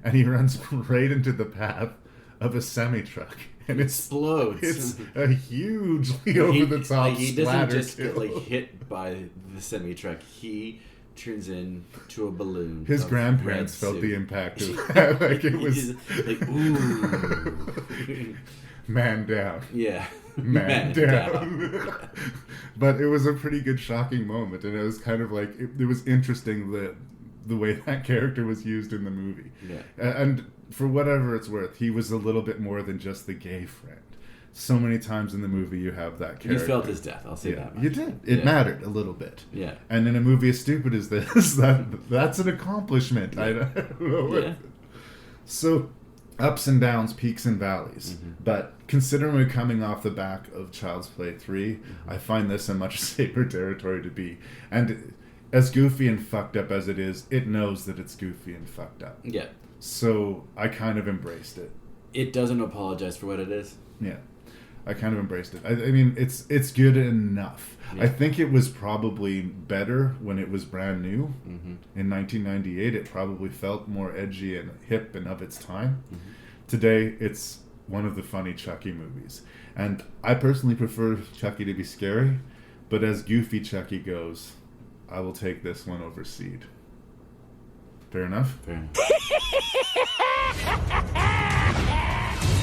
And he runs right into the path of a semi-truck. And it explodes. It's a hugely over-the-top He splatter doesn't just kill. get hit by the semi-truck. He turns into a balloon. His grandparents felt the impact of that. Like, it was... like, ooh. Man down. Yeah. Man down. But it was a pretty good shocking moment. And it was kind of like... It was interesting that the way that character was used in the movie. Yeah. And for whatever it's worth, he was a little bit more than just the gay friend. So many times in the movie you have that character. You felt his death, I'll say that much. You did. It mattered a little bit. Yeah. And in a movie as stupid as this, that's an accomplishment. I don't know. Yeah. So, ups and downs, peaks and valleys. Mm-hmm. But considering we're coming off the back of Child's Play 3, mm-hmm. I find this a much safer territory to be. And as goofy and fucked up as it is, it knows that it's goofy and fucked up. Yeah. So I kind of embraced it. It doesn't apologize for what it is. Yeah. I kind of embraced it. I mean, it's good enough. Yeah. I think it was probably better when it was brand new. Mm-hmm. In 1998, it probably felt more edgy and hip and of its time. Mm-hmm. Today, it's one of the funny Chucky movies. And I personally prefer Chucky to be scary, but as goofy Chucky goes, I will take this one over Seed. Fair enough? Fair enough.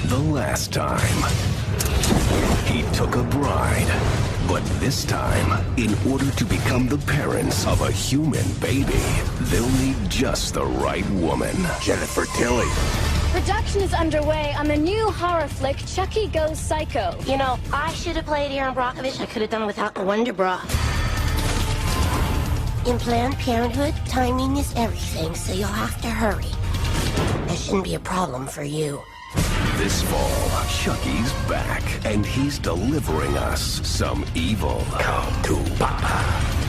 The last time, he took a bride. But this time, in order to become the parents of a human baby, they'll need just the right woman. Jennifer Tilly. Production is underway on the new horror flick, Chucky Goes Psycho. You know, I should have played Aaron Brockovich. I could have done without the Wonder Bra. In Planned Parenthood, timing is everything, so you'll have to hurry. That shouldn't be a problem for you. This fall, Chucky's back, and he's delivering us some evil. Come to Papa.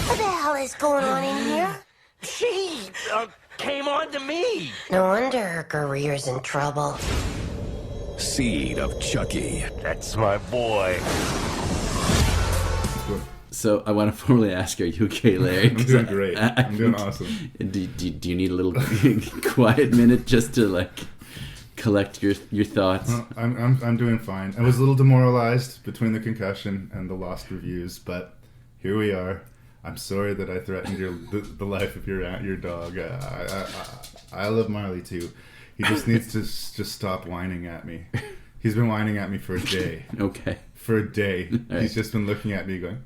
What the hell is going on in here? She came on to me. No wonder her career's in trouble. Seed of Chucky. That's my boy. So I want to formally ask, are you okay, Larry? I'm doing great. I'm doing awesome. Do you need a little quiet minute just to like collect your thoughts? I'm doing fine. I was a little demoralized between the concussion and the lost reviews, but here we are. I'm sorry that I threatened the life of your dog. I love Marley too. He just needs to just stop whining at me. He's been whining at me for a day. Okay. For a day. Right. He's just been looking at me going...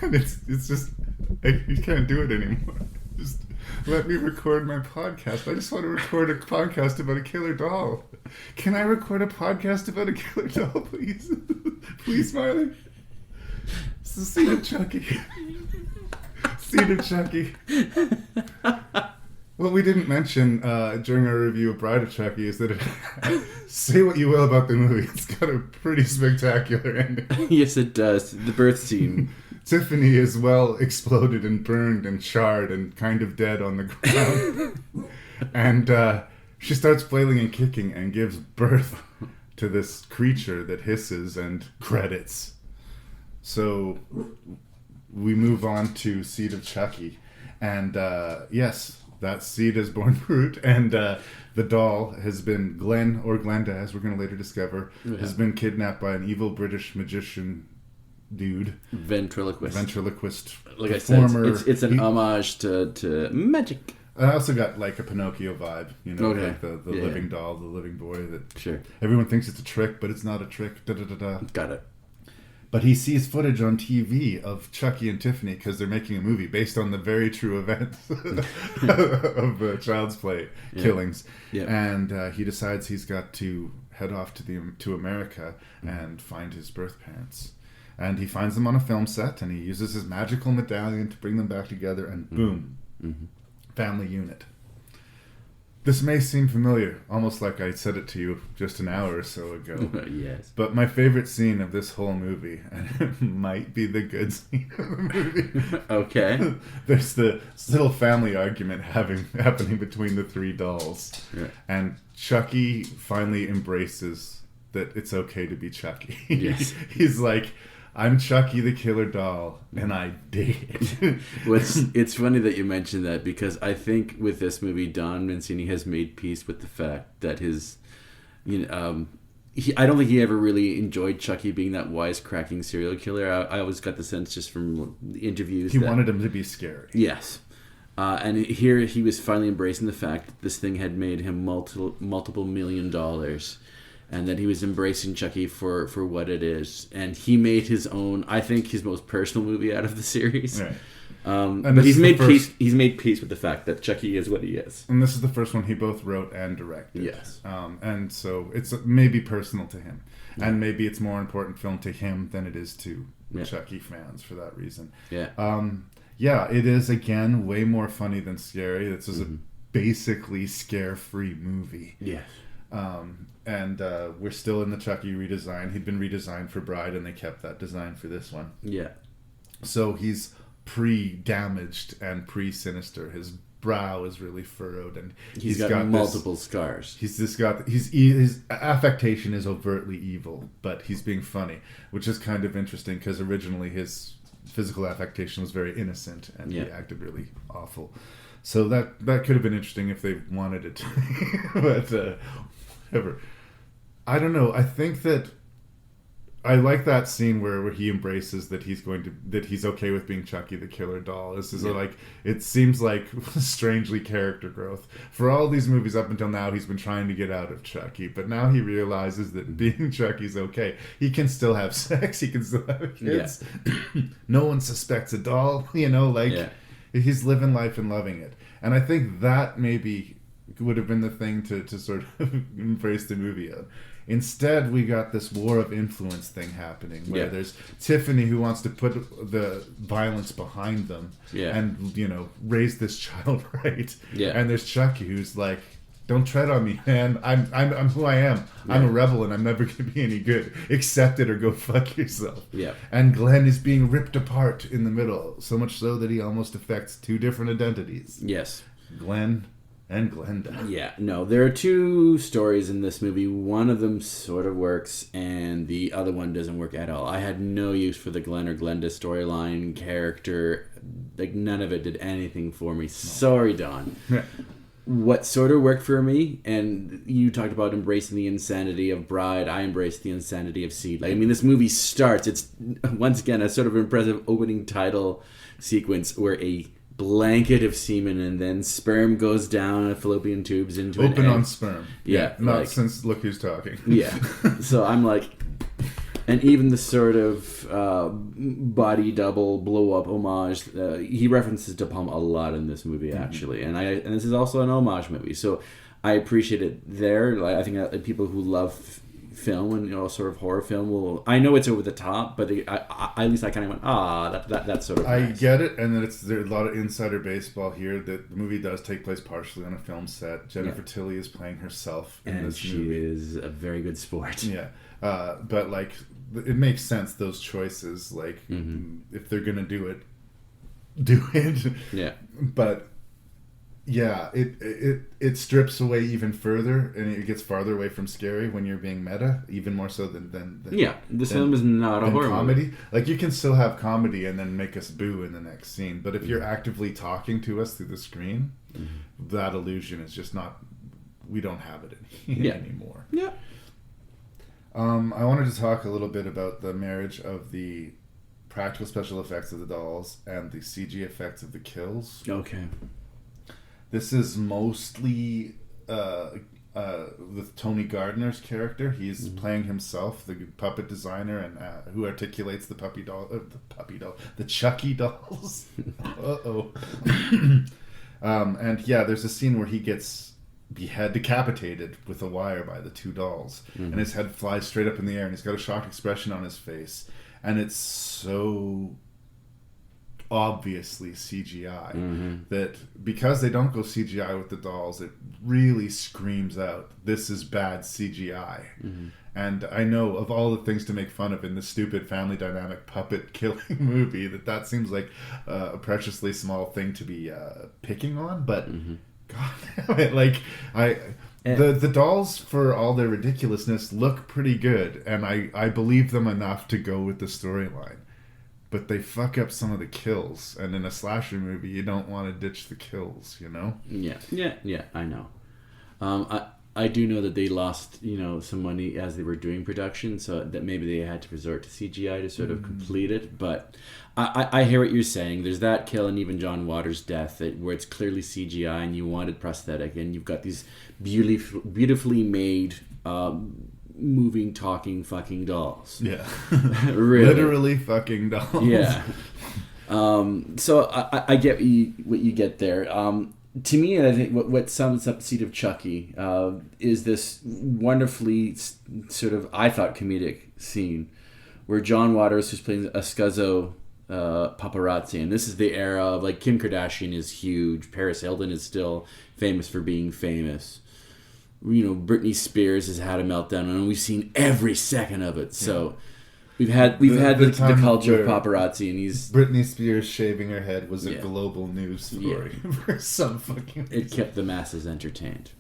and it's just... you can't do it anymore. Just let me record my podcast. I just want to record a podcast about a killer doll. Can I record a podcast about a killer doll, please? Please, Marley. It's the Seed of Chucky. Seed of Chucky. What we didn't mention during our review of Bride of Chucky is that say what you will about the movie, it's got a pretty spectacular ending. Yes, it does. The birth scene. Tiffany is well exploded and burned and charred and kind of dead on the ground. And she starts flailing and kicking and gives birth to this creature that hisses and credits. So we move on to Seed of Chucky. And yes, that seed has borne fruit. And the doll has been, Glenn, or Glenda, as we're going to later discover, has been kidnapped by an evil British magician dude. Ventriloquist Like performer. I said, it's an homage to magic. I also got like a Pinocchio vibe, you know, Okay. like the living doll, the living boy that Sure. everyone thinks it's a trick, but it's not a trick. Da da da da. Got it. But he sees footage on TV of Chucky and Tiffany because they're making a movie based on the very true events of Child's Play killings, and he decides he's got to head off to America and find his birth parents. And he finds them on a film set, and he uses his magical medallion to bring them back together, and boom, family unit. This may seem familiar, almost like I said it to you just an hour or so ago. Yes. But my favorite scene of this whole movie, and it might be the good scene of the movie. Okay. There's this little family argument happening between the three dolls. Right. And Chucky finally embraces that it's okay to be Chucky. Yes. He's like, I'm Chucky the killer doll, and I dig it. It's funny that you mentioned that, because I think with this movie, Don Mancini has made peace with the fact that his, I don't think he ever really enjoyed Chucky being that wisecracking serial killer. I always got the sense just from the interviews He wanted him to be scary. Yes. And here he was finally embracing the fact that this thing had made him multiple $1 million. And that he was embracing Chucky for what it is. And he made his own, I think, his most personal movie out of the series. Right. But he's made peace. He's made peace with the fact that Chucky is what he is. And this is the first one he both wrote and directed. Yes. And so it's maybe personal to him. Yeah. And maybe it's more important film to him than it is to Chucky fans for that reason. Yeah. Yeah, it is, again, way more funny than scary. This is a basically scare-free movie. Yes. And we're still in the Chucky redesign. He'd been redesigned for Bride, and they kept that design for this one. Yeah. So he's pre-damaged and pre-sinister. His brow is really furrowed, and he's got multiple scars. His affectation is overtly evil, but he's being funny, which is kind of interesting because originally his physical affectation was very innocent, and he acted really awful. So that could have been interesting if they wanted it to be. But whatever. I don't know. I think that I like that scene where he embraces that he's okay with being Chucky the killer doll. This is like, it seems like strangely character growth. For all these movies up until now, he's been trying to get out of Chucky, but now he realizes that being Chucky's okay. He can still have sex, he can still have kids. Yeah. No one suspects a doll, he's living life and loving it. And I think that maybe would have been the thing to sort of embrace the movie of. Instead, we got this war of influence thing happening where there's Tiffany who wants to put the violence behind them and, raise this child right. Yeah. And there's Chucky who's like, don't tread on me, man. I'm who I am. Yeah. I'm a rebel and I'm never going to be any good. Accept it or go fuck yourself. Yeah. And Glenn is being ripped apart in the middle, so much so that he almost affects two different identities. Yes. Glenn and Glenda. Yeah, no, there are two stories in this movie. One of them sort of works, and the other one doesn't work at all. I had no use for the Glenn or Glenda storyline, character. Like, none of it did anything for me. No. Sorry, Don. Yeah. What sort of worked for me, and you talked about embracing the insanity of Bride, I embraced the insanity of Seed. Like, I mean, this movie starts, it's, once again, a sort of impressive opening title sequence where a blanket of semen and then sperm goes down fallopian tubes into open an egg. On sperm. Yeah, not since Look Who's Talking. Yeah. So I'm like, and even the sort of body double blow up homage, he references De Palma a lot in this movie actually, and this is also an homage movie, so I appreciate it there. Like, I think people who love film and sort of horror film will, I know it's over the top, but at least I kind of went, that's sort of nice. I get it, and then there's a lot of insider baseball here. That the movie does take place partially on a film set. Jennifer Tilly is playing herself in this movie. And she is a very good sport. Yeah, but like, it makes sense, those choices, like, if they're gonna do it. Yeah. But yeah, it strips away even further, and it gets farther away from scary when you're being meta, even more so than this film is not a horror comedy movie. Like, you can still have comedy and then make us boo in the next scene, but if you're actively talking to us through the screen, that illusion is just not, we don't have it anymore. Yeah. I wanted to talk a little bit about the marriage of the practical special effects of the dolls and the CG effects of the kills. Okay. This is mostly with Tony Gardner's character. He's playing himself, the puppet designer, and who articulates the the Chucky dolls. And yeah, there's a scene where he gets decapitated with a wire by the two dolls, and his head flies straight up in the air, and he's got a shocked expression on his face, and it's so obviously CGI that because they don't go CGI with the dolls, it really screams out, this is bad CGI. And I know, of all the things to make fun of in this stupid family dynamic puppet killing movie, that seems like a preciously small thing to be picking on, but God damn it, like, the dolls, for all their ridiculousness, look pretty good, and I believe them enough to go with the storyline. But they fuck up some of the kills, and in a slasher movie, you don't want to ditch the kills, you know? Yeah, I know. I do know that they lost, some money as they were doing production, so that maybe they had to resort to CGI to sort of complete it. But I hear what you're saying. There's that kill and even John Waters' death where it's clearly CGI and you wanted prosthetic, and you've got these beautifully made moving, talking, fucking dolls. Yeah. Really. Literally fucking dolls. Yeah. So I get what you get there. To me, I think what sums up Seed of Chucky is this wonderfully sort of, I thought, comedic scene where John Waters, who's playing a scuzzo paparazzi, and this is the era of, like, Kim Kardashian is huge, Paris Hilton is still famous for being famous. Britney Spears has had a meltdown, and we've seen every second of it. So we've had the culture of paparazzi, and Britney Spears shaving her head was a global news story for some fucking reason. It kept the masses entertained.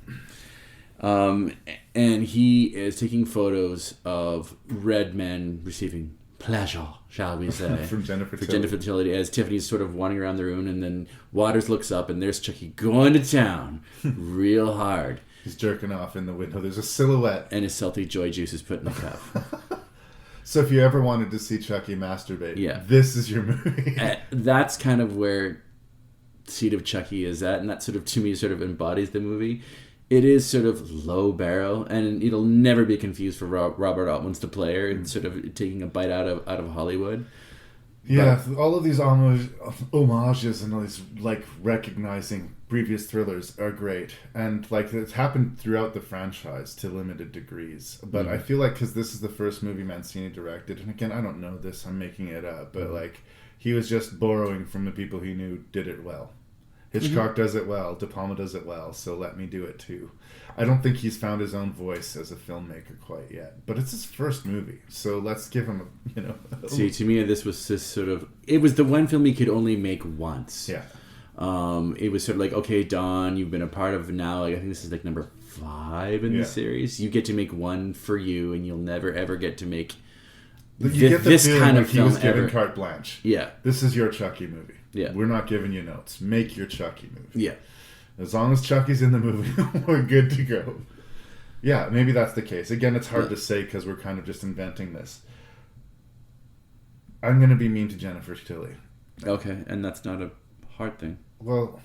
And he is taking photos of red men receiving pleasure, shall we say, from Jennifer Tilly, as Tiffany's sort of wandering around the room, and then Waters looks up, and there's Chucky going to town real hard. He's jerking off in the window. There's a silhouette. And his salty joy juice is put in the cup. So if you ever wanted to see Chucky masturbate, this is your movie. That's kind of where Seed of Chucky is at, and that sort of, to me, sort of embodies the movie. It is sort of low barrel, and it'll never be confused for Robert Altman's the player and sort of taking a bite out of Hollywood. Yeah, all of these homages and all these like recognizing previous thrillers are great, and like it's happened throughout the franchise to limited degrees. But I feel like because this is the first movie Mancini directed, and again I don't know this, I'm making it up, but like he was just borrowing from the people he knew did it well. Hitchcock does it well, De Palma does it well, so let me do it too. I don't think he's found his own voice as a filmmaker quite yet, but it's his first movie, so let's give him a, See, to me, this was just sort of... It was the one film he could only make once. Yeah. It was sort of like, okay, Don, you've been a part of now, I think this is like number 5 in the series. You get to make one for you, and you'll never, ever get to make this kind of film he was given ever. Carte blanche. Yeah. This is your Chucky movie. Yeah. We're not giving you notes. Make your Chucky movie. Yeah. As long as Chucky's in the movie, we're good to go. Yeah, maybe that's the case. Again, it's hard to say because we're kind of just inventing this. I'm going to be mean to Jennifer Tilly. Okay, and that's not a hard thing. Well,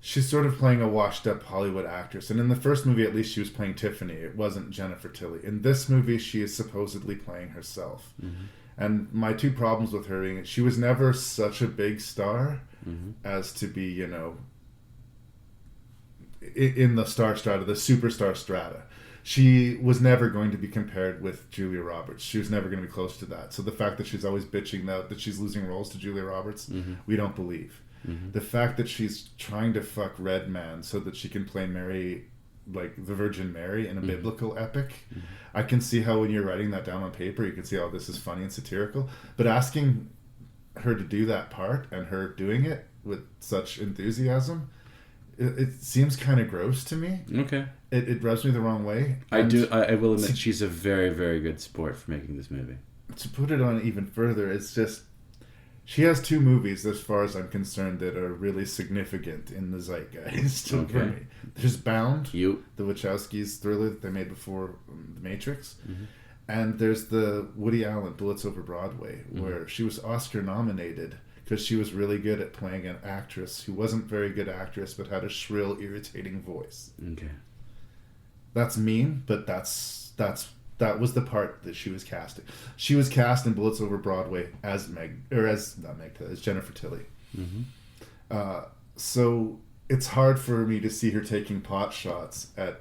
she's sort of playing a washed-up Hollywood actress. And in the first movie, at least, she was playing Tiffany. It wasn't Jennifer Tilly. In this movie, she is supposedly playing herself. Mm-hmm. And my two problems with her being she was never such a big star as to be, in the star strata, the superstar strata. She was never going to be compared with Julia Roberts. She was never going to be close to that. So the fact that she's always bitching that she's losing roles to Julia Roberts, we don't believe. The fact that she's trying to fuck Red Man so that she can play Mary, like the Virgin Mary in a biblical epic, I can see how when you're writing that down on paper, you can see, oh, this is funny and satirical. But asking her to do that part and her doing it with such enthusiasm, it seems kind of gross to me. Okay. It rubs me the wrong way. I will admit she's a very, very good sport for making this movie. To put it on even further, it's just she has 2 movies, as far as I'm concerned, that are really significant in the zeitgeist for me. There's Bound, the Wachowskis' thriller that they made before The Matrix, and there's the Woody Allen Bullets Over Broadway, where she was Oscar nominated because she was really good at playing an actress who wasn't very good actress but had a shrill, irritating voice. Okay. That's mean, but that was the part that she was casting. She was cast in Bullets Over Broadway as Jennifer Tilly. So it's hard for me to see her taking pot shots at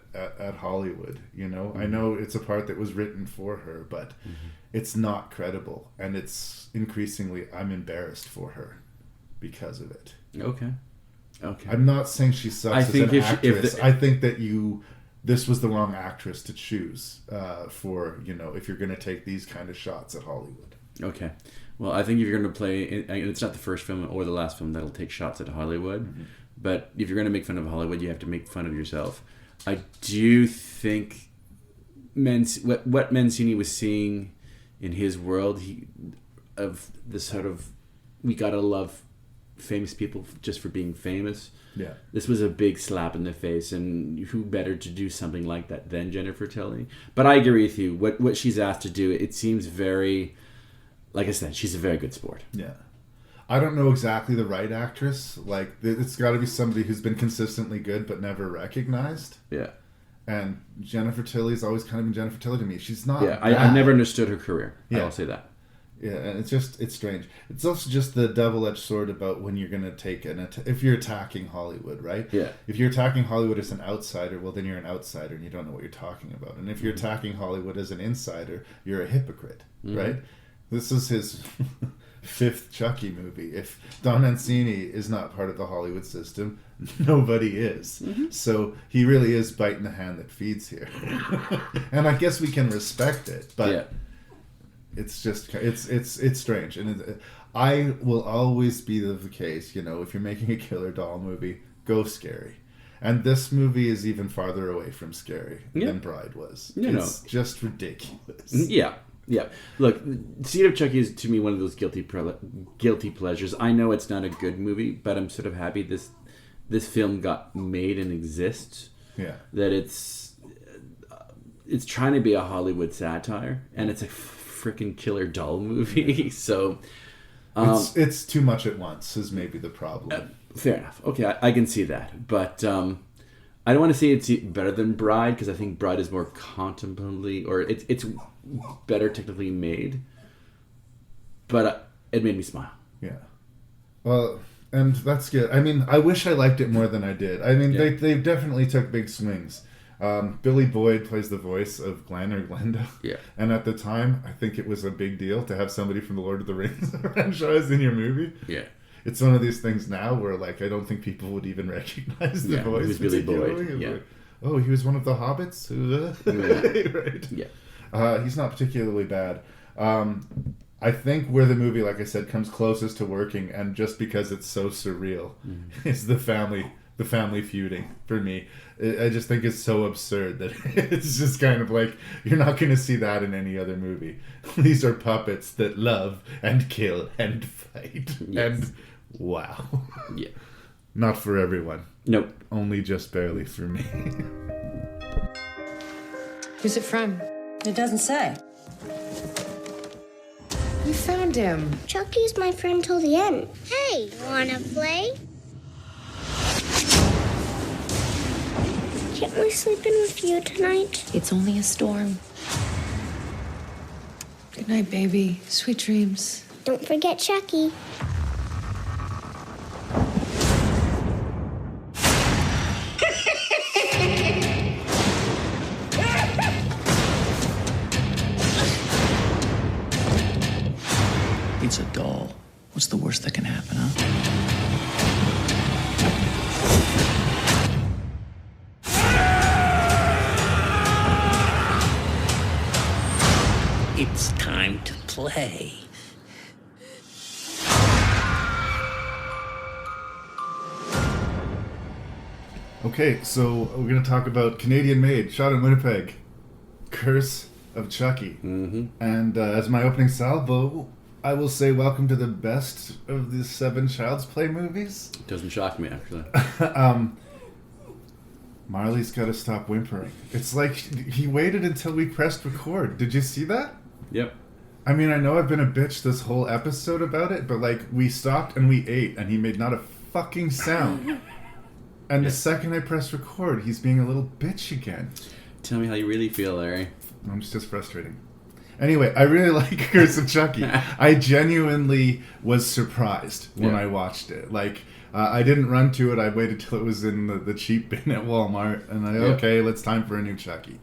Hollywood. I know it's a part that was written for her, but it's not credible, and it's increasingly I'm embarrassed for her because of it. Okay. I'm not saying she sucks as an actress. I think that this was the wrong actress to choose for, if you're going to take these kind of shots at Hollywood. Okay. Well, I think if you're going to play, and it's not the first film or the last film that'll take shots at Hollywood, but if you're going to make fun of Hollywood, you have to make fun of yourself. I do think what Mancini was seeing in his world, of the sort of, we gotta love famous people just for being famous. Yeah. This was a big slap in the face, and who better to do something like that than Jennifer Tilly? But I agree with you. What she's asked to do, it seems very, like I said, she's a very good sport. Yeah. I don't know exactly the right actress. Like, it's got to be somebody who's been consistently good but never recognized. Yeah. And Jennifer Tilly's always kind of been Jennifer Tilly to me. She's not. Yeah, I've never understood her career. Yeah. I'll say that. Yeah, and it's strange. It's also just the double-edged sword about when you're going to take if you're attacking Hollywood, right? Yeah. If you're attacking Hollywood as an outsider, well, then you're an outsider and you don't know what you're talking about. And if you're attacking Hollywood as an insider, you're a hypocrite, right? This is his 5th Chucky movie. If Don Mancini is not part of the Hollywood system, nobody is. So he really is biting the hand that feeds here. And I guess we can respect it, but... Yeah. It's just it's strange, and I will always be the case. If you're making a killer doll movie, go scary, and this movie is even farther away from scary than Bride was. It's just ridiculous. Yeah. Look, Seed of Chucky is to me one of those guilty pleasures. I know it's not a good movie, but I'm sort of happy this film got made and exists. Yeah, that it's trying to be a Hollywood satire, and it's a freaking killer doll movie. So it's too much at once is maybe the problem. Fair enough. Okay, I can see that, but I don't want to say it's better than Bride, because I think Bride is more contemplatively, or it's better technically made. But it made me smile. Yeah. Well, and that's good. I mean, I wish I liked it more than I did. I mean, they definitely took big swings. Billy Boyd plays the voice of Glenn or Glenda. Yeah. And at the time, I think it was a big deal to have somebody from the Lord of the Rings franchise in your movie. Yeah. It's one of these things now where, like, I don't think people would even recognize the voice. It was Billy Boyd. Yeah. Like, oh, he was one of the hobbits? Right. Yeah. He's not particularly bad. I think where the movie, like I said, comes closest to working, and just because it's so surreal, is the family feuding for me. I just think it's so absurd that it's just kind of like, you're not going to see that in any other movie. These are puppets that love and kill and fight. Yes. And wow. Yeah. Not for everyone. Nope. Only just barely for me. Who's it from? It doesn't say. You found him. Chucky's my friend till the end. Hey, wanna play? Can't we sleep in with you tonight? It's only a storm. Good night, baby. Sweet dreams. Don't forget Chucky. It's a doll. What's the worst that can happen, huh? It's time to play. Okay, so we're going to talk about Canadian-made, shot in Winnipeg, Curse of Chucky. Mm-hmm. And as my opening salvo, I will say welcome to the best of the 7 Child's Play movies. It doesn't shock me, actually. Marley's got to stop whimpering. It's like he waited until we pressed record. Did you see that? Yep. I mean, I know I've been a bitch this whole episode about it, but like, we stopped and we ate, and he made not a fucking sound. And the second I press record, he's being a little bitch again. Tell me how you really feel, Larry. It's just frustrating. Anyway, I really like Curse of Chucky. I genuinely was surprised when I watched it. Like, I didn't run to it. I waited till it was in the cheap bin at Walmart. And okay, it's time for a new Chucky.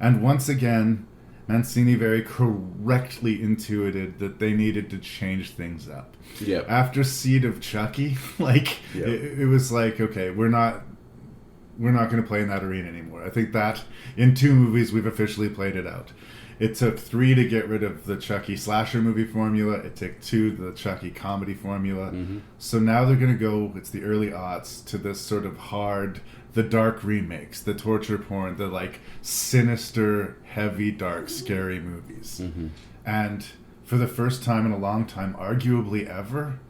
And once again, Mancini very correctly intuited that they needed to change things up. Yep. After Seed of Chucky, like, it was like, okay, we're not going to play in that arena anymore. I think that in 2 movies we've officially played it out. It took 3 to get rid of the Chucky slasher movie formula. It took 2 the Chucky comedy formula. Mm-hmm. So now they're going to go, it's the early aughts, to this sort of hard, the dark remakes, the torture porn, the like sinister, heavy, dark, scary movies. Mm-hmm. And for the first time in a long time, arguably ever,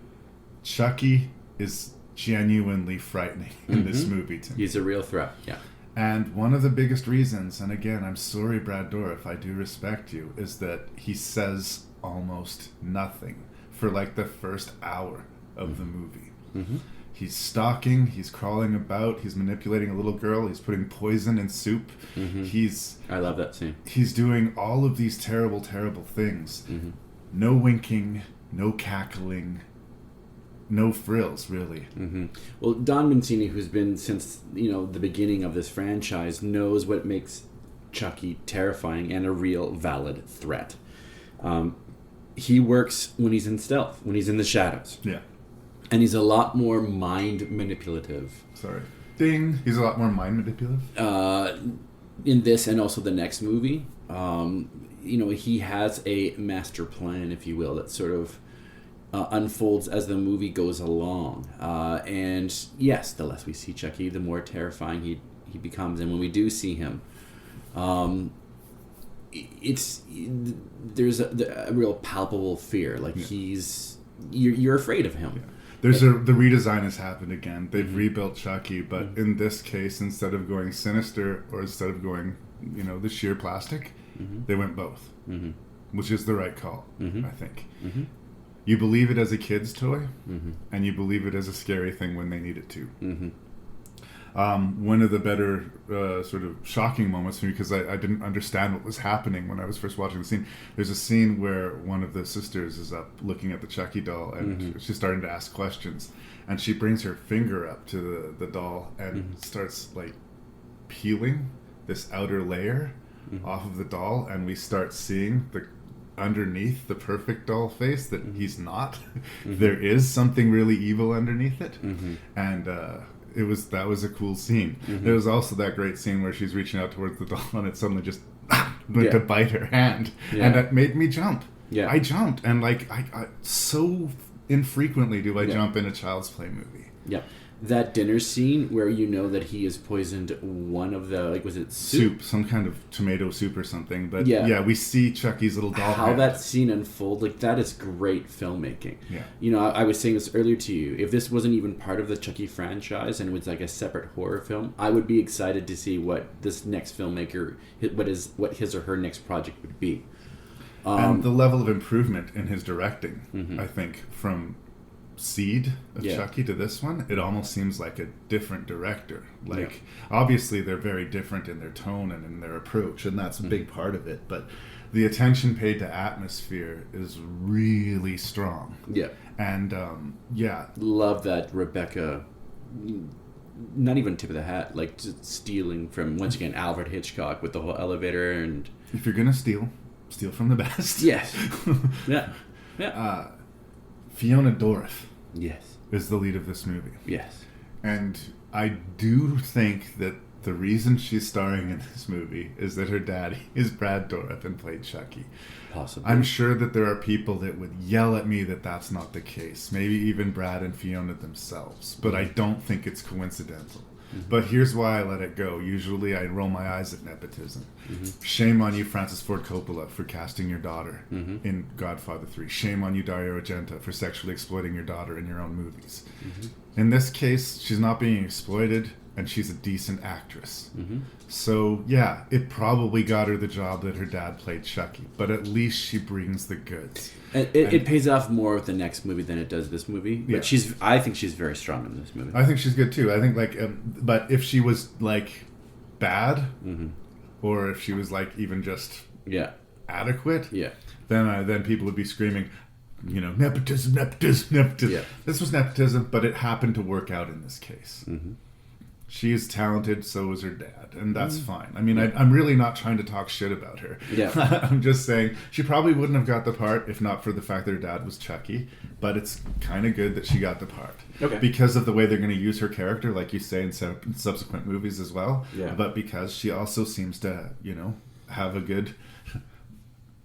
Chucky is genuinely frightening in this movie to me. He's a real threat, yeah. And one of the biggest reasons, and again, I'm sorry, Brad Dourif, I do respect you, is that he says almost nothing for like the first hour of the movie. Mm-hmm. He's stalking, he's crawling about, he's manipulating a little girl, he's putting poison in soup. Mm-hmm. I love that scene. He's doing all of these terrible, terrible things. Mm-hmm. No winking, no cackling, no frills, really. Mm-hmm. Well, Don Mancini, who's been since the beginning of this franchise, knows what makes Chucky terrifying and a real valid threat. He works when he's in stealth, when he's in the shadows. Yeah. And he's a lot more mind manipulative. Sorry. Ding. He's a lot more mind manipulative? In this and also the next movie. He has a master plan, if you will, that sort of unfolds as the movie goes along. And yes, the less we see Chucky, the more terrifying he becomes. And when we do see him, there's a real palpable fear. Like you're afraid of him. Yeah. The redesign has happened again. They've rebuilt Chucky, but in this case, instead of going sinister or instead of going, the sheer plastic, they went both. Mm-hmm. which is the right call, I think. Mm-hmm. You believe it as a kid's toy, Mm-hmm. and you believe it as a scary thing when they need it to. Mm-hmm. One of the better sort of shocking moments for me, because I didn't understand what was happening when I was first watching the scene. There's a scene where one of the sisters is up looking at the Chucky doll, and she's starting to ask questions, and she brings her finger up to the doll and starts like peeling this outer layer off of the doll, and we start seeing the underneath the perfect doll face that he's not. There is something really evil underneath it, and that was a cool scene. There was also that great scene where she's reaching out towards the doll and it suddenly just went to bite her hand, and that made me jump. I jumped, and like I so infrequently do I jump in a Child's Play movie. That dinner scene where you know that he has poisoned one of the, like, was it soup? Some kind of tomato soup or something. But we see Chucky's little doll How head. that scene unfolds, like, that is great filmmaking. Yeah. You know, I was saying this earlier to you. If this wasn't even part of the Chucky franchise and it was like a separate horror film, I would be excited to see what this next filmmaker, what his or her next project would be. And the level of improvement in his directing, I think, from Seed of Chucky to this one, it almost seems like a different director. Like, obviously they're very different in their tone and in their approach, and that's a big part of it, but the attention paid to atmosphere is really strong. And love that Rebecca, not even tip of the hat, like just stealing from, once again, Alfred Hitchcock with the whole elevator. And if you're gonna steal from the best. Yes. Fiona Dourif is the lead of this movie. Yes. And I do think that the reason she's starring in this movie is that her daddy is Brad Dourif and played Chucky. Possibly. I'm sure that there are people that would yell at me that that's not the case. Maybe even Brad and Fiona themselves. But I don't think it's coincidental. But here's why I let it go. Usually I roll my eyes at nepotism. Shame on you, Francis Ford Coppola, for casting your daughter in Godfather 3. Shame on you, Dario Argento, for sexually exploiting your daughter in your own movies. In this case, she's not being exploited, and she's a decent actress. So, yeah, it probably got her the job that her dad played Chucky, but at least she brings the goods. And it pays off more with the next movie than it does this movie. But I think she's very strong in this movie. I think she's good too. I think but if she was like bad, or if she was like even just adequate, then people would be screaming, you know, nepotism. This was nepotism, but it happened to work out in this case. She is talented, so is her dad, and that's fine. I mean, I'm really not trying to talk shit about her. I'm just saying she probably wouldn't have got the part if not for the fact that her dad was Chucky, but it's kind of good that she got the part. Because of the way they're going to use her character, like you say, in subsequent movies as well. But because she also seems to, you know, have a good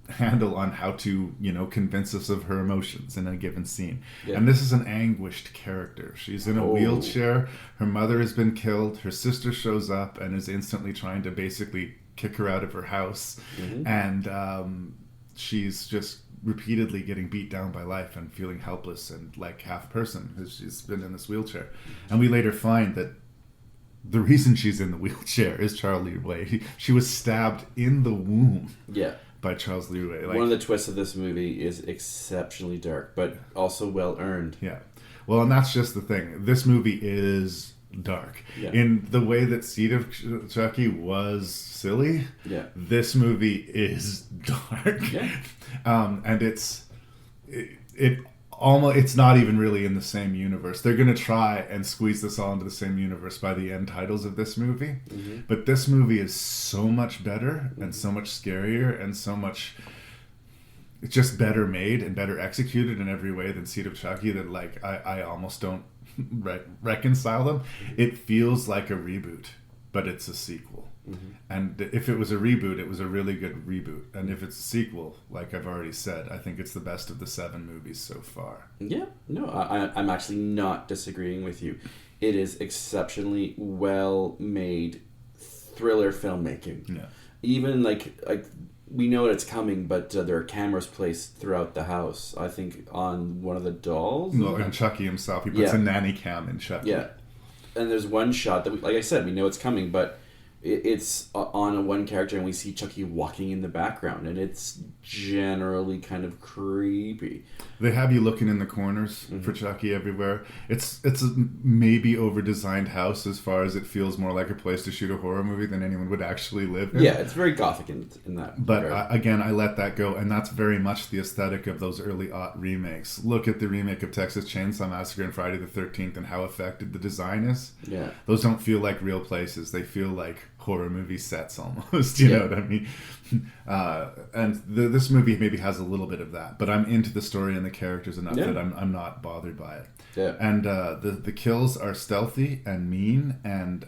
handle on how to, you know, convince us of her emotions in a given scene. And this is an anguished character. She's in a wheelchair. Her mother has been killed. Her sister shows up and is instantly trying to basically kick her out of her house. And she's just repeatedly getting beat down by life and feeling helpless and like half person as she's been in this wheelchair. And we later find that the reason she's in the wheelchair is Charles Lee Ray. She was stabbed in the womb. By Charles Lee Ray. One of the twists of this movie is exceptionally dark, but also well earned. Well, and that's just the thing. This movie is dark. In the way that Seed of Chucky was silly, this movie is dark. And it's not even really in the same universe. They're going to try and squeeze this all into the same universe by the end titles of this movie. But this movie is so much better and so much scarier and so much... It's just better made and better executed in every way than Seed of Chucky that, like, I almost don't reconcile them. It feels like a reboot, but it's a sequel. And if it was a reboot, it was a really good reboot. And if it's a sequel, like I've already said, I think it's the best of the 7 movies so far. I'm actually not disagreeing with you. It is exceptionally well made thriller filmmaking. Even like we know it's coming, but there are cameras placed throughout the house. I think on one of the dolls. No, and Chucky himself, he puts a nanny cam in Chucky. And there's one shot that, like I said, we know it's coming, but it's on one character, and we see Chucky walking in the background, and it's generally kind of creepy. They have you looking in the corners for Chucky everywhere. It's a maybe over-designed house as far as it feels more like a place to shoot a horror movie than anyone would actually live in. Yeah, it's very gothic in that. But again, I let that go, and that's very much the aesthetic of those early remakes. Look at the remake of Texas Chainsaw Massacre and Friday the 13th and how affected the design is. Yeah. Those don't feel like real places. They feel like horror movie sets almost, you know what I mean? And this movie maybe has a little bit of that, but I'm into the story and the characters enough that I'm not bothered by it. Yeah. And the kills are stealthy and mean and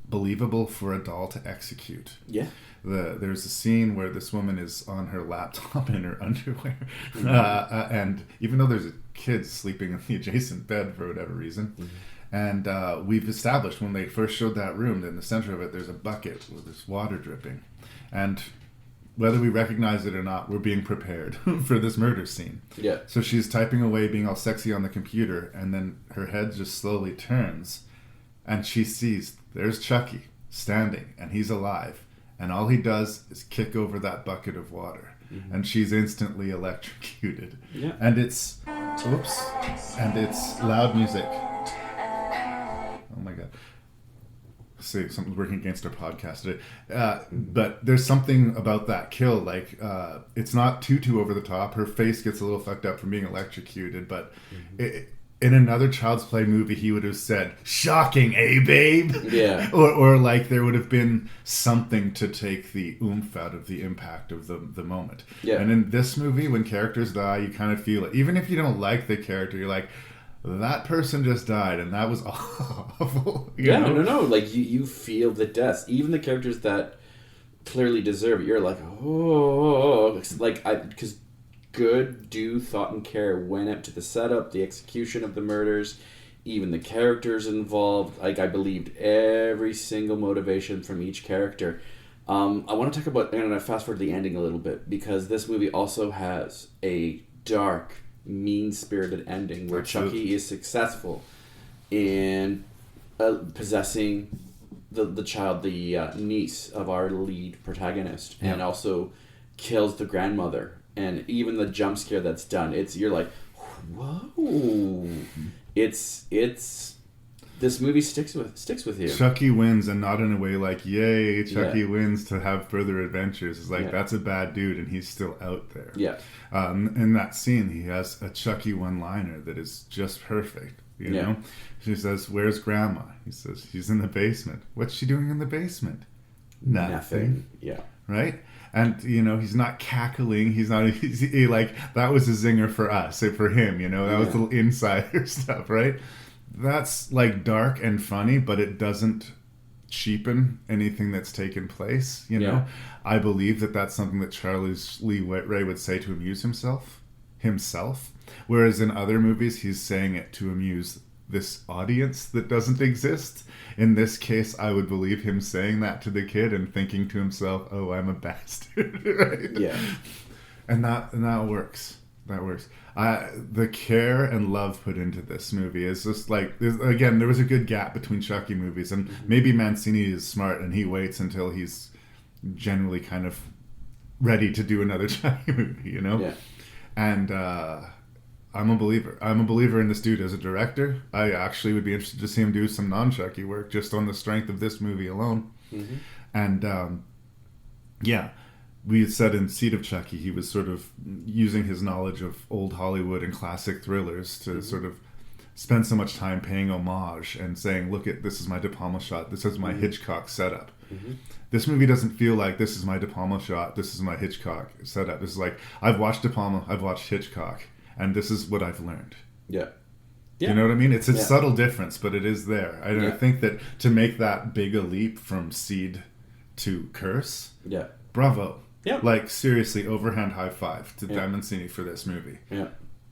believable for a doll to execute. Yeah. There's a scene where this woman is on her laptop in her underwear, and even though there's a kid sleeping in the adjacent bed for whatever reason, and we've established when they first showed that room that in the center of it there's a bucket with this water dripping, and whether we recognize it or not, we're being prepared for this murder scene. Yeah. So she's typing away, being all sexy on the computer, and then her head just slowly turns, and she sees there's Chucky standing, and he's alive, and all he does is kick over that bucket of water, and she's instantly electrocuted. Yeah. And it's, and it's loud music. Oh my god. See, something's working against our podcast today. But there's something about that kill, like, it's not too over the top. Her face gets a little fucked up from being electrocuted, but in another Child's Play movie, he would have said, "Shocking, eh, babe?" Yeah. or like there would have been something to take the oomph out of the impact of the moment. Yeah. And in this movie, when characters die, you kind of feel it. Even if you don't like the character, you're like, that person just died, and that was awful. You know? No. Like, you feel the deaths. Even the characters that clearly deserve it, you're like, oh. Like, because good due thought and care went up to the setup, the execution of the murders, even the characters involved. Like, I believed every single motivation from each character. I want to talk about, and I fast forward the ending a little bit, because this movie also has a dark, mean-spirited ending where Chucky is successful in possessing the child, the niece of our lead protagonist, and also kills the grandmother. And even the jump scare that's done, you're like, whoa! It's this movie sticks with you. Chucky wins, and not in a way like, yay, Chucky wins to have further adventures. It's like, that's a bad dude, and he's still out there. Yeah. In that scene, he has a Chucky one-liner that is just perfect. You know? She says, "Where's Grandma?" He says, "She's in the basement." "What's she doing in the basement?" Nothing. Yeah. Right? And, he's not cackling. He's not, he like, that was a zinger for us, for him, that was little insider stuff, right? That's like dark and funny, but it doesn't cheapen anything that's taken place, I believe that that's something that Charlie Lee Ray would say to amuse himself. Whereas in other movies, he's saying it to amuse this audience that doesn't exist. In this case, I would believe him saying that to the kid and thinking to himself, "Oh, I'm a bastard." Right? Yeah. And that works. That works. The care and love put into this movie is just like, again, there was a good gap between Chucky movies, and maybe Mancini is smart and he waits until he's generally kind of ready to do another Chucky movie, Yeah. And I'm a believer. I'm a believer in this dude as a director. I actually would be interested to see him do some non-Chucky work just on the strength of this movie alone. And we had said in Seed of Chucky, he was sort of using his knowledge of old Hollywood and classic thrillers to sort of spend so much time paying homage and saying, "Look at, this is my De Palma shot. This is my Hitchcock setup." This movie doesn't feel like, this is my De Palma shot, this is my Hitchcock setup. This is like, I've watched De Palma, I've watched Hitchcock, and this is what I've learned. Yeah. You know what I mean? It's a subtle difference, but it is there. I think that to make that big a leap from Seed to Curse, bravo. Yeah. Like, seriously, overhand high five to Mancini for this movie. Yeah.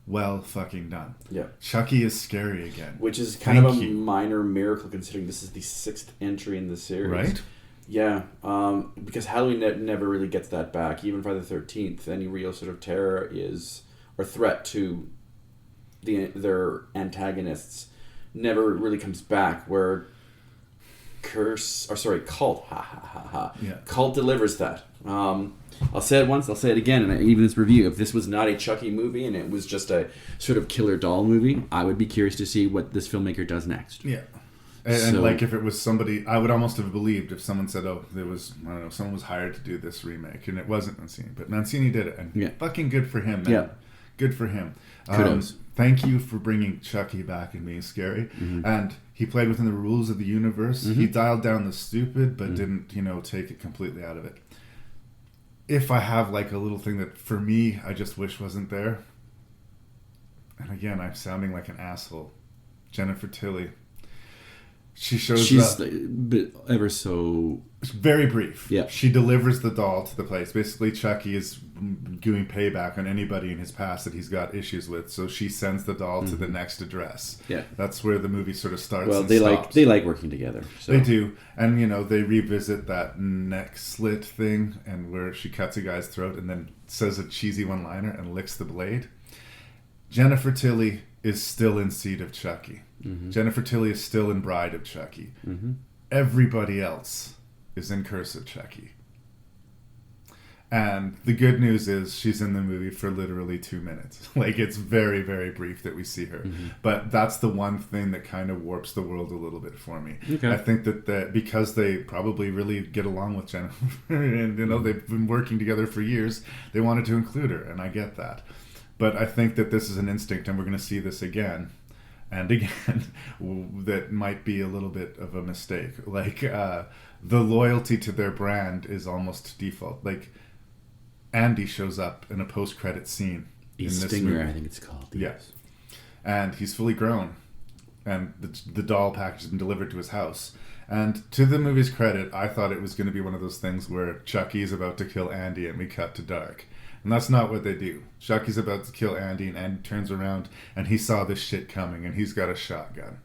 Well fucking done. Yeah. Chucky is scary again. Which is kind of a minor miracle considering this is the 6th entry in the series. Right? Yeah. Because Halloween never really gets that back. Even Friday the 13th, any real sort of terror or threat to their antagonists never really comes back, where Cult. Ha ha ha ha. Yeah. Cult delivers that. I'll say it once, I'll say it again, and even this review, if this was not a Chucky movie and it was just a sort of killer doll movie, I would be curious to see what this filmmaker does next. Yeah. And like if it was somebody, I would almost have believed if someone said, oh, there was, I don't know, someone was hired to do this remake, and it wasn't Mancini, but Mancini did it, and fucking good for him, man. Yeah. Good for him. Kudos. Thank you for bringing Chucky back and being scary. Mm-hmm. And he played within the rules of the universe. Mm-hmm. He dialed down the stupid, but didn't, take it completely out of it. If I have like a little thing that for me I just wish wasn't there, and again I'm sounding like an asshole, Jennifer Tilly. She's ever so very brief. Yeah. She delivers the doll to the place. Basically, Chucky is doing payback on anybody in his past that he's got issues with. So she sends the doll to the next address. Yeah. That's where the movie sort of starts. Well, and they stops. like working together. So. They do, and they revisit that neck slit thing, and where she cuts a guy's throat and then says a cheesy one-liner and licks the blade. Jennifer Tilly is still in Seed of Chucky. Mm-hmm. Jennifer Tilly is still in Bride of Chucky. Mm-hmm. Everybody else is in Curse of Chucky. And the good news is she's in the movie for literally 2 minutes. Like, it's very, very brief that we see her. Mm-hmm. But that's the one thing that kind of warps the world a little bit for me. Okay. I think that because they probably really get along with Jennifer, and they've been working together for years, they wanted to include her, and I get that. But I think that this is an instinct, and we're going to see this again and again, that might be a little bit of a mistake. Like, the loyalty to their brand is almost default. Like, Andy shows up in a post-credit scene in this Stinger, movie. I think it's called. Yes. And he's fully grown. And the doll package has been delivered to his house. And to the movie's credit, I thought it was going to be one of those things where Chucky's about to kill Andy and we cut to dark. And that's not what they do. Chucky's about to kill Andy, and Andy turns around and he saw this shit coming, and he's got a shotgun.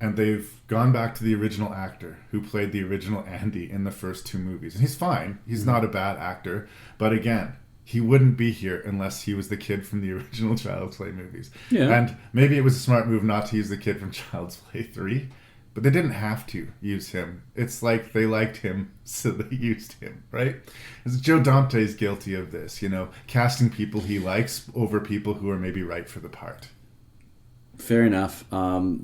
And they've gone back to the original actor who played the original Andy in the first 2 movies. And he's fine. He's not a bad actor. But again, he wouldn't be here unless he was the kid from the original Child's Play movies. Yeah. And maybe it was a smart move not to use the kid from Child's Play 3. But they didn't have to use him. It's like they liked him, so they used him, right? Joe Dante's guilty of this, casting people he likes over people who are maybe right for the part. Fair enough.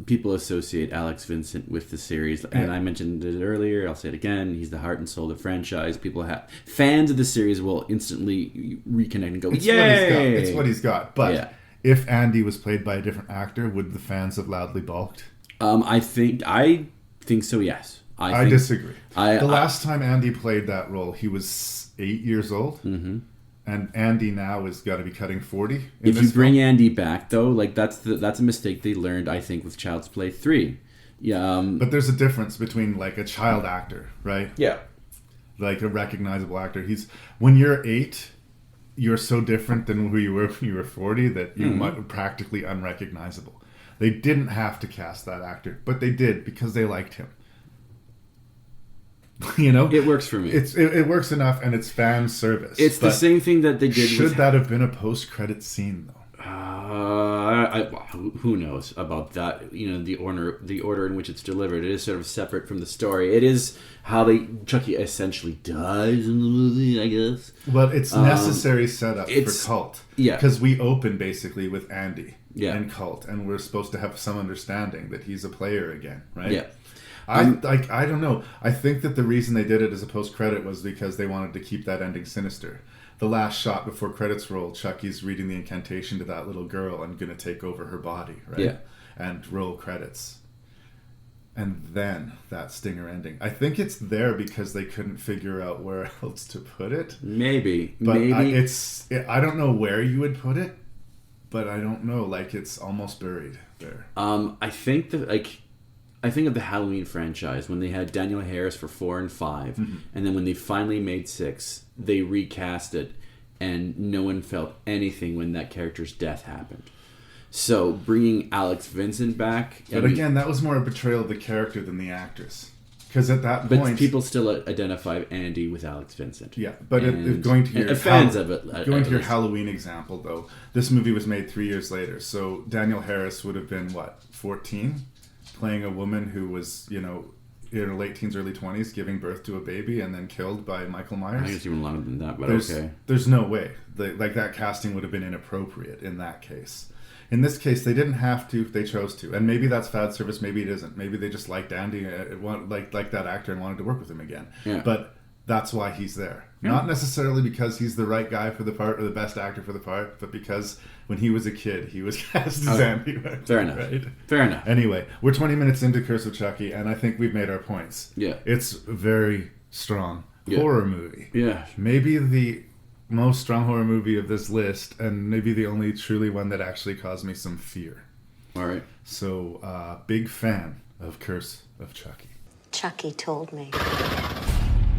People associate Alex Vincent with the series, and I mentioned it earlier. I'll say it again. He's the heart and soul of the franchise. Fans of the series will instantly reconnect and go, "Yay!" It's what he's got. But if Andy was played by a different actor, would the fans have loudly balked? I think so. Yes. I disagree. The last time Andy played that role, he was 8 years old. Mm-hmm. And Andy now has got to be cutting 40. If you bring Andy back, though, like that's a mistake they learned, I think, with Child's Play 3. Yeah. But there's a difference between like a child actor, right? Yeah. Like a recognizable actor. When you're 8, you're so different than who you were when you were 40 that you're practically unrecognizable. They didn't have to cast that actor, but they did because they liked him. It works for me. It works enough, and it's fan service. It's the same thing that they did. Should that have been a post-credit scene, though? Who knows about that? The order in which it's delivered. It is sort of separate from the story. It is how Chucky essentially dies in the movie, I guess. But it's necessary setup for Cult. Yeah, because we open basically with Andy. Yeah. And Cult, and we're supposed to have some understanding that he's a player again, right? Yeah. I don't know. I think that the reason they did it as a post-credit was because they wanted to keep that ending sinister. The last shot before credits roll, Chucky's reading the incantation to that little girl and going to take over her body, right? Yeah. And roll credits. And then that stinger ending. I think it's there because they couldn't figure out where else to put it. Maybe. But I don't know where you would put it. But I don't know, like it's almost buried there. I think of the Halloween franchise when they had Daniel Harris for 4 and 5, and then when they finally made 6, they recast it, and no one felt anything when that character's death happened. So bringing Alex Vincent back, but again, that was more a betrayal of the character than the actress. Because at that point, but people still identify Andy with Alex Vincent. Yeah, but going to your fans of it, going to your Halloween example though, this movie was made 3 years later, so Daniel Harris would have been what, 14 playing a woman who was, in her late teens, early 20s, giving birth to a baby and then killed by Michael Myers. I think it's even longer than that, but okay. There's no way. That casting would have been inappropriate in that case. In this case, they didn't have to. They chose to. And maybe that's fan service. Maybe it isn't. Maybe they just liked Andy, like that actor, and wanted to work with him again. Yeah. But that's why he's there. Yeah. Not necessarily because he's the right guy for the part or the best actor for the part, but because when he was a kid, he was cast as Andy. Fair enough. Right? Fair enough. Anyway, we're 20 minutes into Curse of Chucky, and I think we've made our points. Yeah. It's a very strong horror movie. Yeah. Maybe the most strong horror movie of this list, and maybe the only truly one that actually caused me some fear. All right. So, big fan of Curse of Chucky. Chucky told me.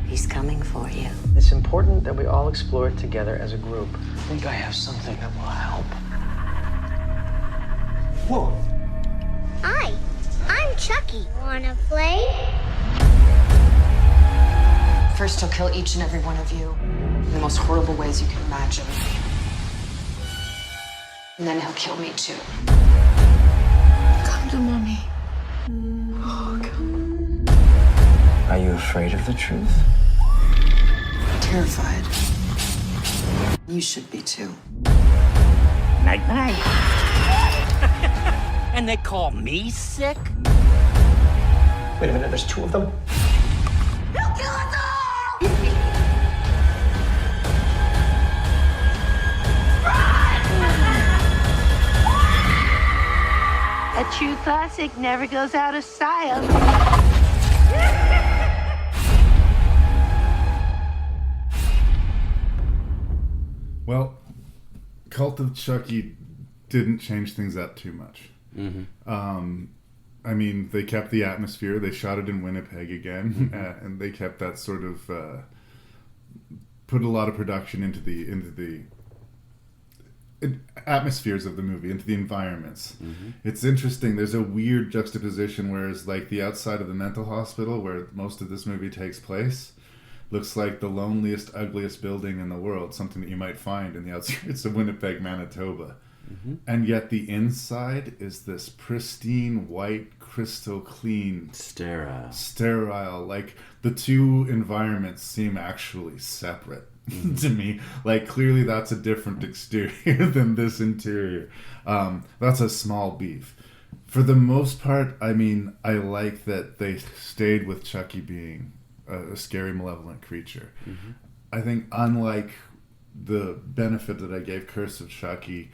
He's coming for you. It's important that we all explore it together as a group. I think I have something that will help. Whoa. Hi, I'm Chucky. Wanna play? First, he'll kill each and every one of you in the most horrible ways you can imagine. And then he'll kill me too. Come to mommy. Oh, God. Are you afraid of the truth? Terrified. You should be too. Night-night. And they call me sick? Wait a minute, there's two of them? He'll kill us all! A true classic never goes out of style. Well, Cult of Chucky didn't change things up too much. Mm-hmm. I mean, they kept the atmosphere. They shot it in Winnipeg again, and they kept that sort of put a lot of production into the atmospheres of the movie, into the environments. Mm-hmm. It's interesting. There's a weird juxtaposition, whereas like the outside of the mental hospital, where most of this movie takes place, looks like the loneliest, ugliest building in the world, something that you might find in the outskirts of Winnipeg, Manitoba. Mm-hmm. And yet the inside is this pristine, white, crystal clean, sterile. Like the two environments seem actually separate to me. Like clearly that's a different exterior than this interior. That's a small beef. For the most part, I mean, I like that they stayed with Chucky being a scary, malevolent creature. Mm-hmm. I think unlike the benefit that I gave Curse of Chucky,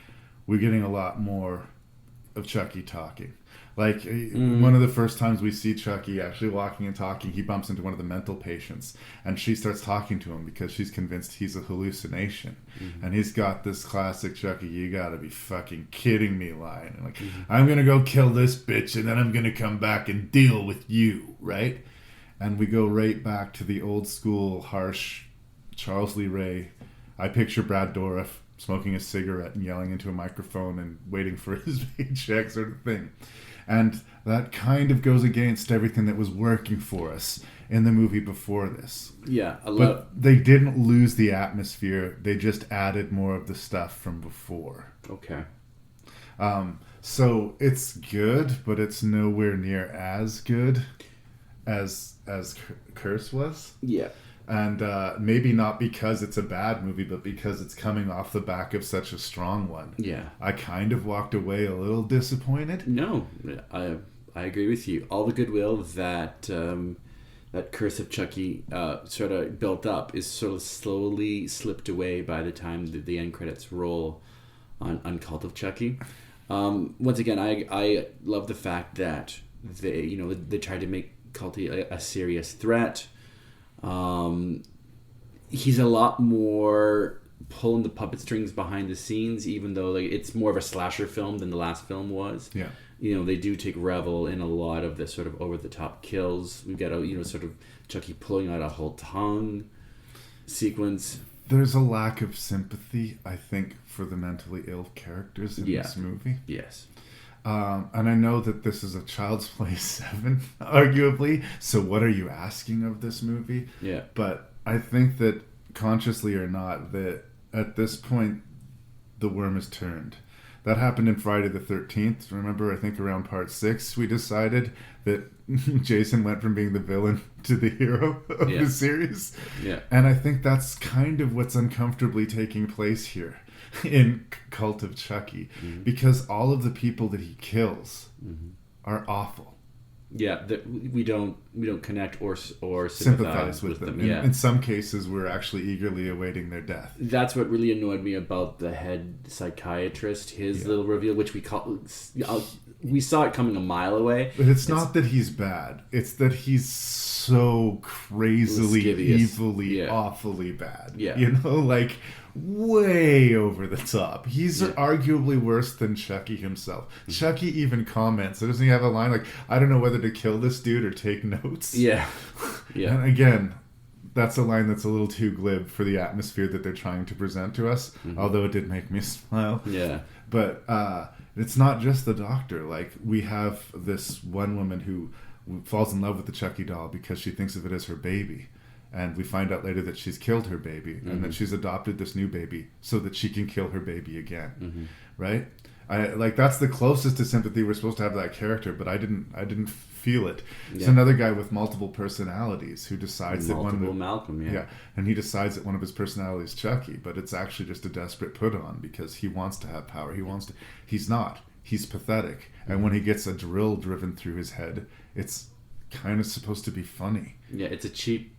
we're getting a lot more of Chucky talking. Like, one of the first times we see Chucky actually walking and talking, he bumps into one of the mental patients, and she starts talking to him because she's convinced he's a hallucination. Mm-hmm. And he's got this classic Chucky, you gotta be fucking kidding me line. And like, I'm gonna go kill this bitch, and then I'm gonna come back and deal with you, right? And we go right back to the old school, harsh Charles Lee Ray. I picture Brad Dourif smoking a cigarette and yelling into a microphone and waiting for his paycheck sort of thing. And that kind of goes against everything that was working for us in the movie before this. Yeah, but they didn't lose the atmosphere. They just added more of the stuff from before. Okay. So it's good, but it's nowhere near as good as Curse was. Yeah. And maybe not because it's a bad movie, but because it's coming off the back of such a strong one. Yeah. I kind of walked away a little disappointed. No, I agree with you. All the goodwill that that Curse of Chucky sort of built up is sort of slowly slipped away by the time the end credits roll on Cult of Chucky. Once again, I love the fact that they tried to make Culty a serious threat. He's a lot more pulling the puppet strings behind the scenes, even though it's more of a slasher film than the last film was. Yeah. They do take revel in a lot of the sort of over-the-top kills. We've got sort of Chucky pulling out a whole tongue sequence. There's a lack of sympathy, I think, for the mentally ill characters in this movie. Yes. And I know that this is a Child's Play 7, arguably, so what are you asking of this movie? Yeah. But I think that, consciously or not, that at this point, the worm is turned. That happened in Friday the 13th. Remember, I think around part 6, we decided that Jason went from being the villain to the hero of the series. Yeah. And I think that's kind of what's uncomfortably taking place here in Cult of Chucky. Because all of the people that he kills are awful. Yeah, we don't connect or sympathize with them. Yeah. In some cases, we're actually eagerly awaiting their death. That's what really annoyed me about the head psychiatrist. His little reveal, which we saw it coming a mile away. But it's not that he's bad. It's that he's so crazily, evilly, awfully bad. Yeah. You know, like way over the top. He's arguably worse than Chucky himself. Chucky even comments. Doesn't he have a line like, I don't know whether to kill this dude or take notes? Yeah. Yeah. And again, that's a line that's a little too glib for the atmosphere that they're trying to present to us, although it did make me smile. Yeah. But it's not just the doctor. Like, we have this one woman who falls in love with the Chucky doll because she thinks of it as her baby. And we find out later that she's killed her baby and that she's adopted this new baby so that she can kill her baby again. Right? That's the closest to sympathy we're supposed to have to that character, but I didn't feel it. It's another guy with multiple personalities who decides that Malcolm, and he decides that one of his personalities is Chucky, but it's actually just a desperate put on because he wants to have power. He's not. He's pathetic. And when he gets a drill driven through his head, it's kind of supposed to be funny. Yeah, it's a cheap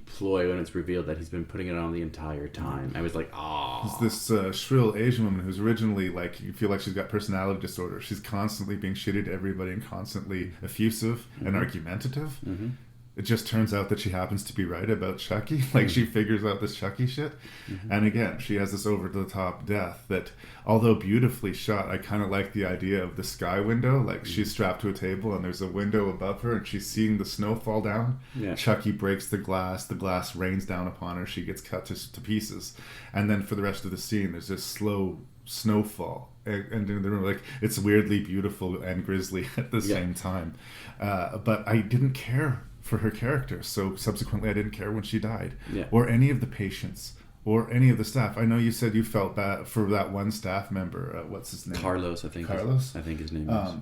ploy when it's revealed that he's been putting it on the entire time. I was like, oh. It's this shrill Asian woman who's originally, like, you feel like she's got personality disorder. She's constantly being shitty to everybody and constantly effusive and argumentative. It just turns out that she happens to be right about Chucky. Like, she figures out this Chucky shit. And again, she has this over-the-top death that, although beautifully shot, I kind of like the idea of the sky window. Like, she's strapped to a table and there's a window above her and she's seeing the snow fall down. Yeah. Chucky breaks the glass rains down upon her, she gets cut to pieces. And then for the rest of the scene, there's this slow snowfall. And in the room, like, it's weirdly beautiful and grisly at the same time. But I didn't care for her character, so subsequently I didn't care when she died, or any of the patients, or any of the staff. I know you said you felt bad for that one staff member. What's his name? Carlos, I think. Carlos? I think his name is.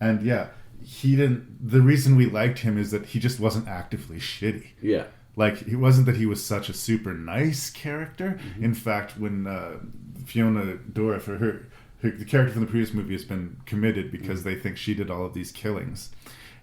And yeah, he didn't. The reason we liked him is that he just wasn't actively shitty. Yeah. Like, it wasn't that he was such a super nice character. In fact, when Fiona Dourif, the character from the previous movie, has been committed because they think she did all of these killings.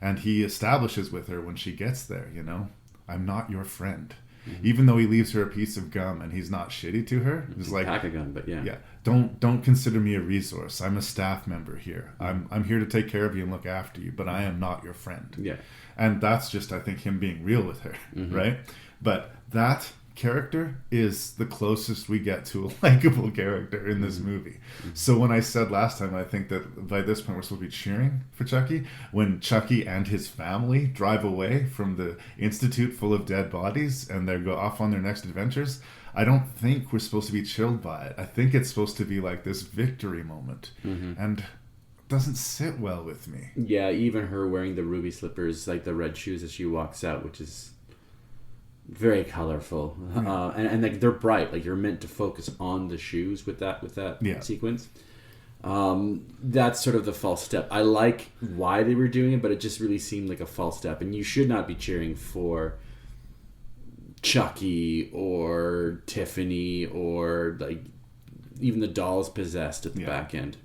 And he establishes with her when she gets there, you know, I'm not your friend. Even though he leaves her a piece of gum and he's not shitty to her. He's like, pack a gun, but yeah. Don't consider me a resource. I'm a staff member here. I'm here to take care of you and look after you, but I am not your friend. Yeah. And that's just, I think, him being real with her, right? But that character is the closest we get to a likable character in this movie. So when I said last time, I think that by this point we're supposed to be cheering for Chucky, when Chucky and his family drive away from the institute full of dead bodies and they go off on their next adventures, I don't think we're supposed to be chilled by it. I think it's supposed to be like this victory moment. And it doesn't sit well with me. Yeah, even her wearing the ruby slippers, like the red shoes as she walks out, which is very colorful, and like they're bright. Like, you're meant to focus on the shoes with that sequence. That's sort of the false step. I like why they were doing it, but it just really seemed like a false step. And you should not be cheering for Chucky or Tiffany or like even the dolls possessed at the back end.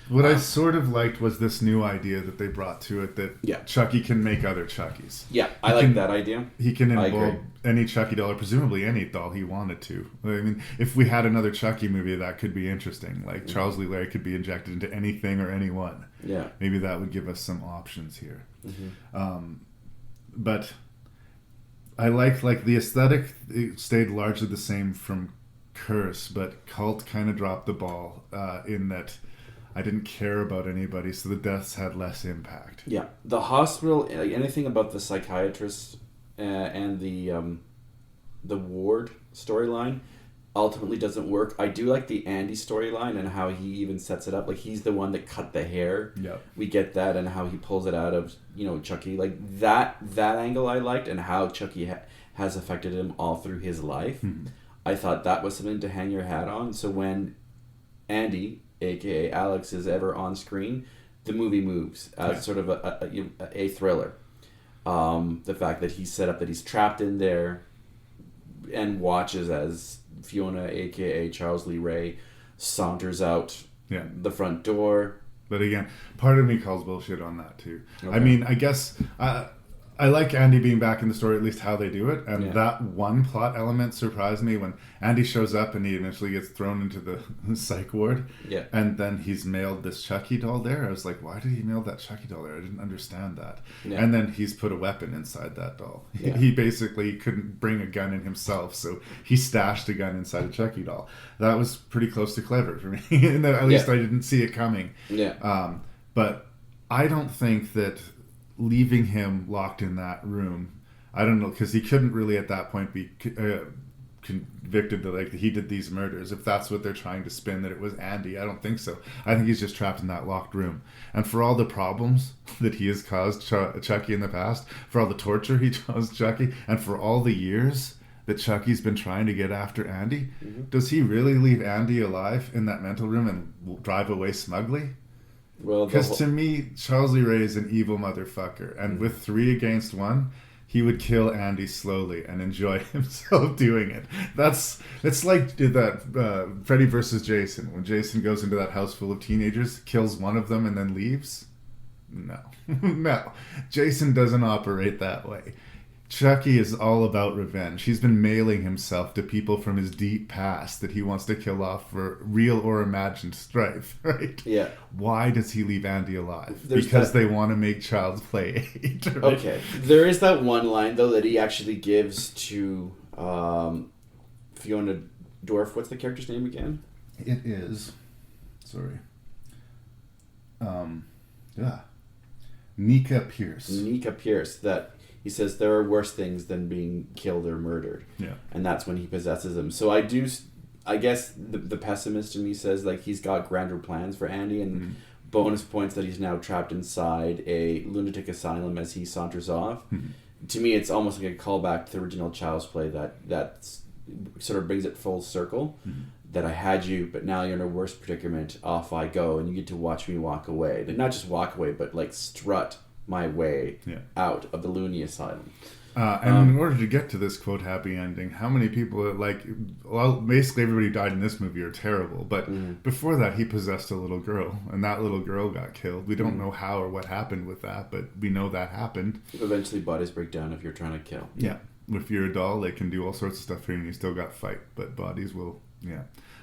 What I sort of liked was this new idea that they brought to it that Chucky can make other Chuckies. Yeah, I like that idea. He can involve any Chucky doll, or presumably any doll he wanted to. I mean, if we had another Chucky movie, that could be interesting. Like, Charles Lee Larry could be injected into anything or anyone. Yeah. Maybe that would give us some options here. But I like the aesthetic, it stayed largely the same from Curse, but Cult kind of dropped the ball in that I didn't care about anybody, so the deaths had less impact. Yeah, the hospital, like anything about the psychiatrist and the ward storyline ultimately doesn't work. I do like the Andy storyline and how he even sets it up. Like, he's the one that cut the hair. Yeah, we get that, and how he pulls it out of Chucky. Like that angle I liked, and how Chucky has affected him all through his life. I thought that was something to hang your hat on. So when Andy aka Alex, is ever on screen, the movie moves as sort of a thriller. The fact that he's set up, that he's trapped in there, and watches as Fiona, aka Charles Lee Ray, saunters out the front door. But again, part of me calls bullshit on that too. Okay. I mean, I guess I like Andy being back in the story, at least how they do it. And that one plot element surprised me when Andy shows up and he eventually gets thrown into the psych ward. Yeah. And then he's mailed this Chucky doll there. I was like, why did he mail that Chucky doll there? I didn't understand that. Yeah. And then he's put a weapon inside that doll. Yeah. He basically couldn't bring a gun in himself, so he stashed a gun inside a Chucky doll. That was pretty close to clever for me. And at least I didn't see it coming. Yeah. But I don't think that leaving him locked in that room, I don't know, because he couldn't really at that point be convicted that like he did these murders, if that's what they're trying to spin, that it was Andy. I don't think so. I think he's just trapped in that locked room, and for all the problems that he has caused Chucky in the past, for all the torture he caused Chucky, and for all the years that Chucky's been trying to get after Andy, does he really leave Andy alive in that mental room and drive away smugly? Well, because to me, Charles Lee Ray is an evil motherfucker, and with 3 against 1, he would kill Andy slowly and enjoy himself doing it. It's like that Freddy versus Jason, when Jason goes into that house full of teenagers, kills one of them, and then leaves. No, no, Jason doesn't operate that way. Chucky is all about revenge. He's been mailing himself to people from his deep past that he wants to kill off for real or imagined strife, right? Yeah. Why does he leave Andy alive? Because they want to make Child's Play 8, right? Okay. There is that one line, though, that he actually gives to Fiona Dorff. What's the character's name again? It is... Sorry. Nika Pierce. Nika Pierce, that... He says there are worse things than being killed or murdered. Yeah. And that's when he possesses him. So I guess the pessimist in me says like he's got grander plans for Andy, and bonus points that he's now trapped inside a lunatic asylum as he saunters off. To me, it's almost like a callback to the original Child's Play that sort of brings it full circle. That I had you, but now you're in a worse predicament. Off I go, and you get to watch me walk away. Like, not just walk away, but like strut my way out of the loony asylum. And in order to get to this quote happy ending, how many people basically everybody died in this movie are terrible, but before that he possessed a little girl, and that little girl got killed. We don't know how or what happened with that, but we know that happened. Eventually bodies break down if you're trying to kill. Yeah. If you're a doll, they can do all sorts of stuff for you and you still got fight, but bodies will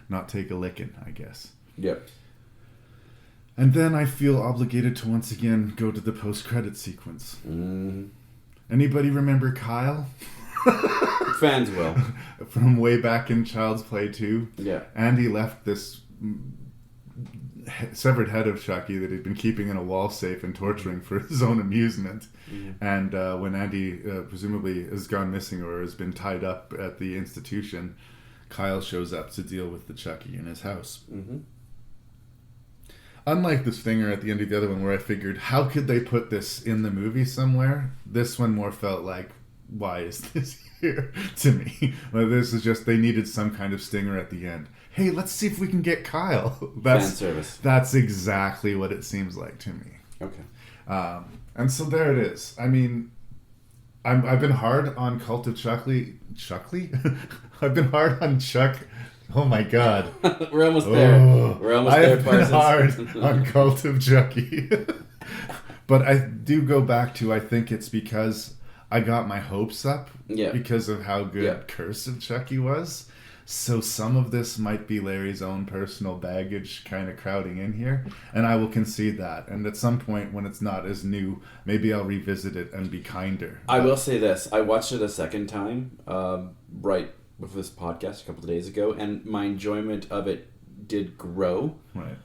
not take a licking, I guess. Yep. And then I feel obligated to once again go to the post-credit sequence. Anybody remember Kyle? Fans will. From way back in Child's Play 2. Yeah. Andy left this severed head of Chucky that he'd been keeping in a wall safe and torturing for his own amusement. And when Andy presumably has gone missing or has been tied up at the institution, Kyle shows up to deal with the Chucky in his house. Unlike the stinger at the end of the other one where I figured, how could they put this in the movie somewhere? This one more felt like, why is this here to me? Well, this is just, they needed some kind of stinger at the end. Hey, let's see if we can get Kyle. Fan service. That's exactly what it seems like to me. Okay. And so there it is. I mean, I've been hard on Cult of Chucky? I've been hard on Chuck... Oh my God. We're almost there. We're almost there, Parsons. I have been hard on Cult of Chucky. But I do go back to, I think it's because I got my hopes up because of how good Curse of Chucky was. So some of this might be Larry's own personal baggage kind of crowding in here. And I will concede that. And at some point when it's not as new, maybe I'll revisit it and be kinder. I will say this. I watched it a second time, right before this podcast a couple of days ago, and my enjoyment of it did grow. Right.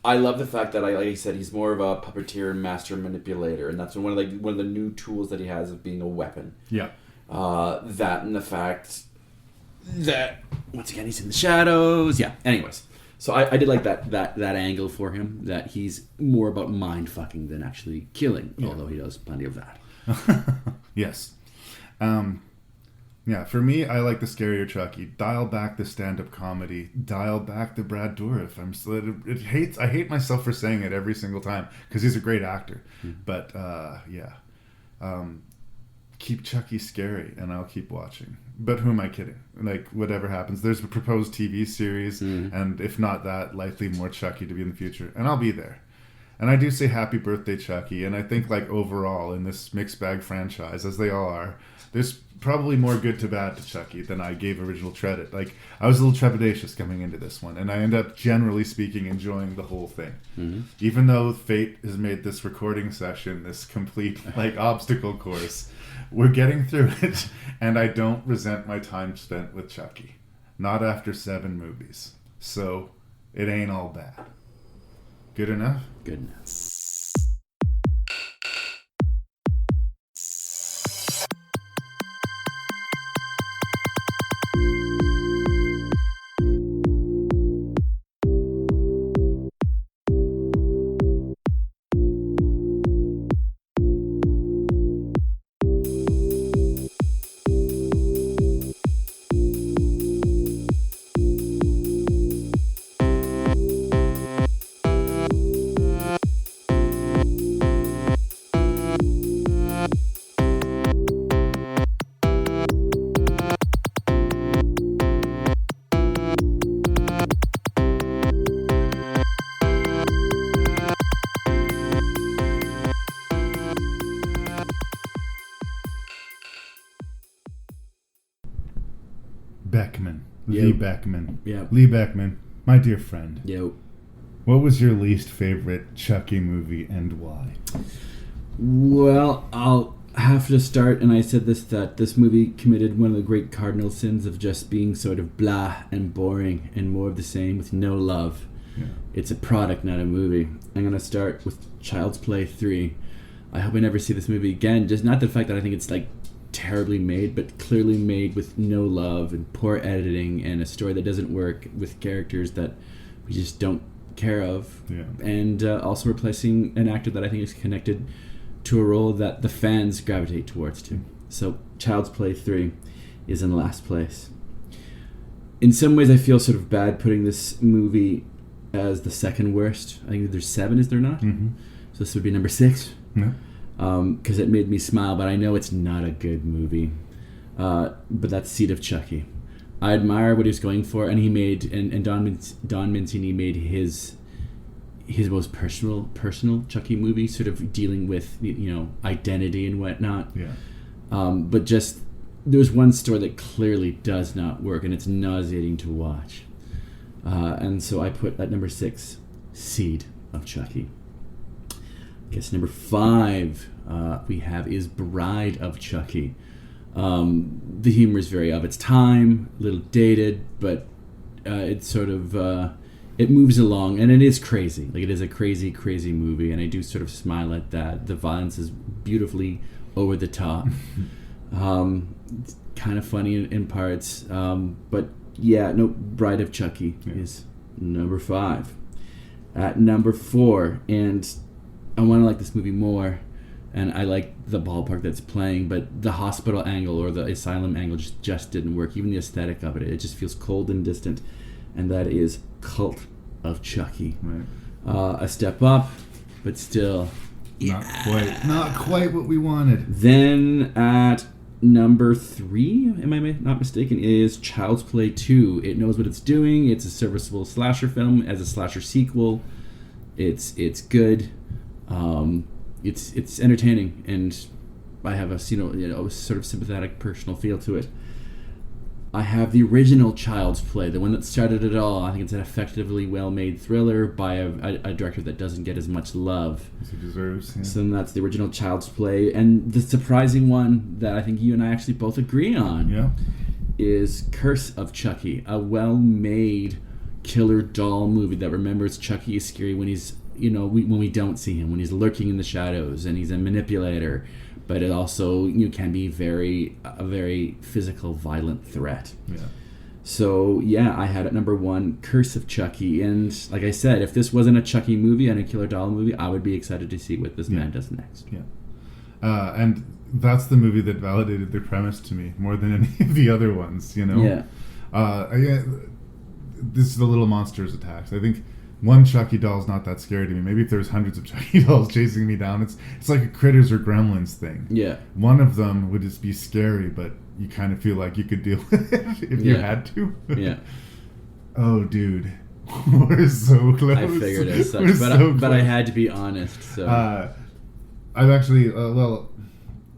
I love the fact that, like I said, he's more of a puppeteer and master manipulator, and that's one of the new tools that he has of being a weapon. Yeah. That and the fact that once again he's in the shadows. Yeah. Anyways, so I did like that angle for him, that he's more about mind fucking than actually killing, although he does plenty of that. Yes. Yeah, for me, I like the scarier Chucky. Dial back the stand-up comedy. Dial back the Brad Dourif. I hate myself for saying it every single time because he's a great actor. But keep Chucky scary, and I'll keep watching. But who am I kidding? Like, whatever happens, there's a proposed TV series, and if not that, likely more Chucky to be in the future, and I'll be there. And I do say happy birthday, Chucky. And I think, like, overall in this mixed bag franchise, as they all are, there's probably more good to bad to Chucky than I gave original credit. Like, I was a little trepidatious coming into this one, and I end up, generally speaking, enjoying the whole thing. Even though fate has made this recording session this complete, like, obstacle course, we're getting through it, and I don't resent my time spent with Chucky. Not after 7 movies. So, it ain't all bad. Good enough? Good enough. Beckmann. Lee Beckmann. Yep. Lee Beckmann, my dear friend. Yep. What was your least favorite Chucky movie and why? Well, I'll have to start, and I said that this movie committed one of the great cardinal sins of just being sort of blah and boring and more of the same with no love. Yeah. It's a product, not a movie. I'm going to start with Child's Play 3. I hope I never see this movie again. Just not the fact that I think it's like terribly made, but clearly made with no love and poor editing and a story that doesn't work with characters that we just don't care of. Yeah. And also replacing an actor that I think is connected to a role that the fans gravitate towards too. So Child's Play 3 is in last place. In some ways I feel sort of bad putting this movie as the second worst. I think there's 7, is there not? Mm-hmm. So this would be number 6. Yeah. Because it made me smile, but I know it's not a good movie. But that's Seed of Chucky. I admire what he was going for, and he made, and Don Mancini made his most personal Chucky movie, sort of dealing with identity and whatnot. Yeah. But just there's one story that clearly does not work, and it's nauseating to watch. And so I put at number 6, Seed of Chucky. I guess number 5 we have is Bride of Chucky. The humor is very of its time, a little dated, but it's sort of it moves along, and it is crazy. Like, it is a crazy, crazy movie, and I do sort of smile at that. The violence is beautifully over the top. It's kind of funny in parts, but yeah, no. Bride of Chucky is number 5. At number 4, and I want to like this movie more, and I like the ballpark that's playing, but the hospital angle or the asylum angle just didn't work. Even the aesthetic of it just feels cold and distant, and that is Cult of Chucky. Right. A step up, but still not quite what we wanted. Then at number 3, am I not mistaken, is Child's Play 2. It knows what it's doing. It's a serviceable slasher film as a slasher sequel. It's good. It's entertaining, and I have a sort of sympathetic personal feel to it. I have the original Child's Play, the one that started it all. I think it's an effectively well-made thriller by a director that doesn't get as much love as he deserves. Yeah. So then that's the original Child's Play, and the surprising one that I think you and I actually both agree on is Curse of Chucky, a well-made killer doll movie that remembers Chucky is scary when he's when we don't see him, when he's lurking in the shadows and he's a manipulator, but it also can be a very physical, violent threat. Yeah. So yeah, I had at number 1 Curse of Chucky, and like I said, if this wasn't a Chucky movie and a killer doll movie, I would be excited to see what this man does next. Yeah. And that's the movie that validated the premise to me more than any of the other ones, you know? Yeah. This is the little monsters attacks. I think one Chucky doll is not that scary to me. Maybe if there's hundreds of Chucky dolls chasing me down, it's like a Critters or Gremlins thing. Yeah. One of them would just be scary, but you kind of feel like you could deal with it if you had to. Yeah. Oh, dude. We're so close. I figured as such, but I had to be honest. So I've actually,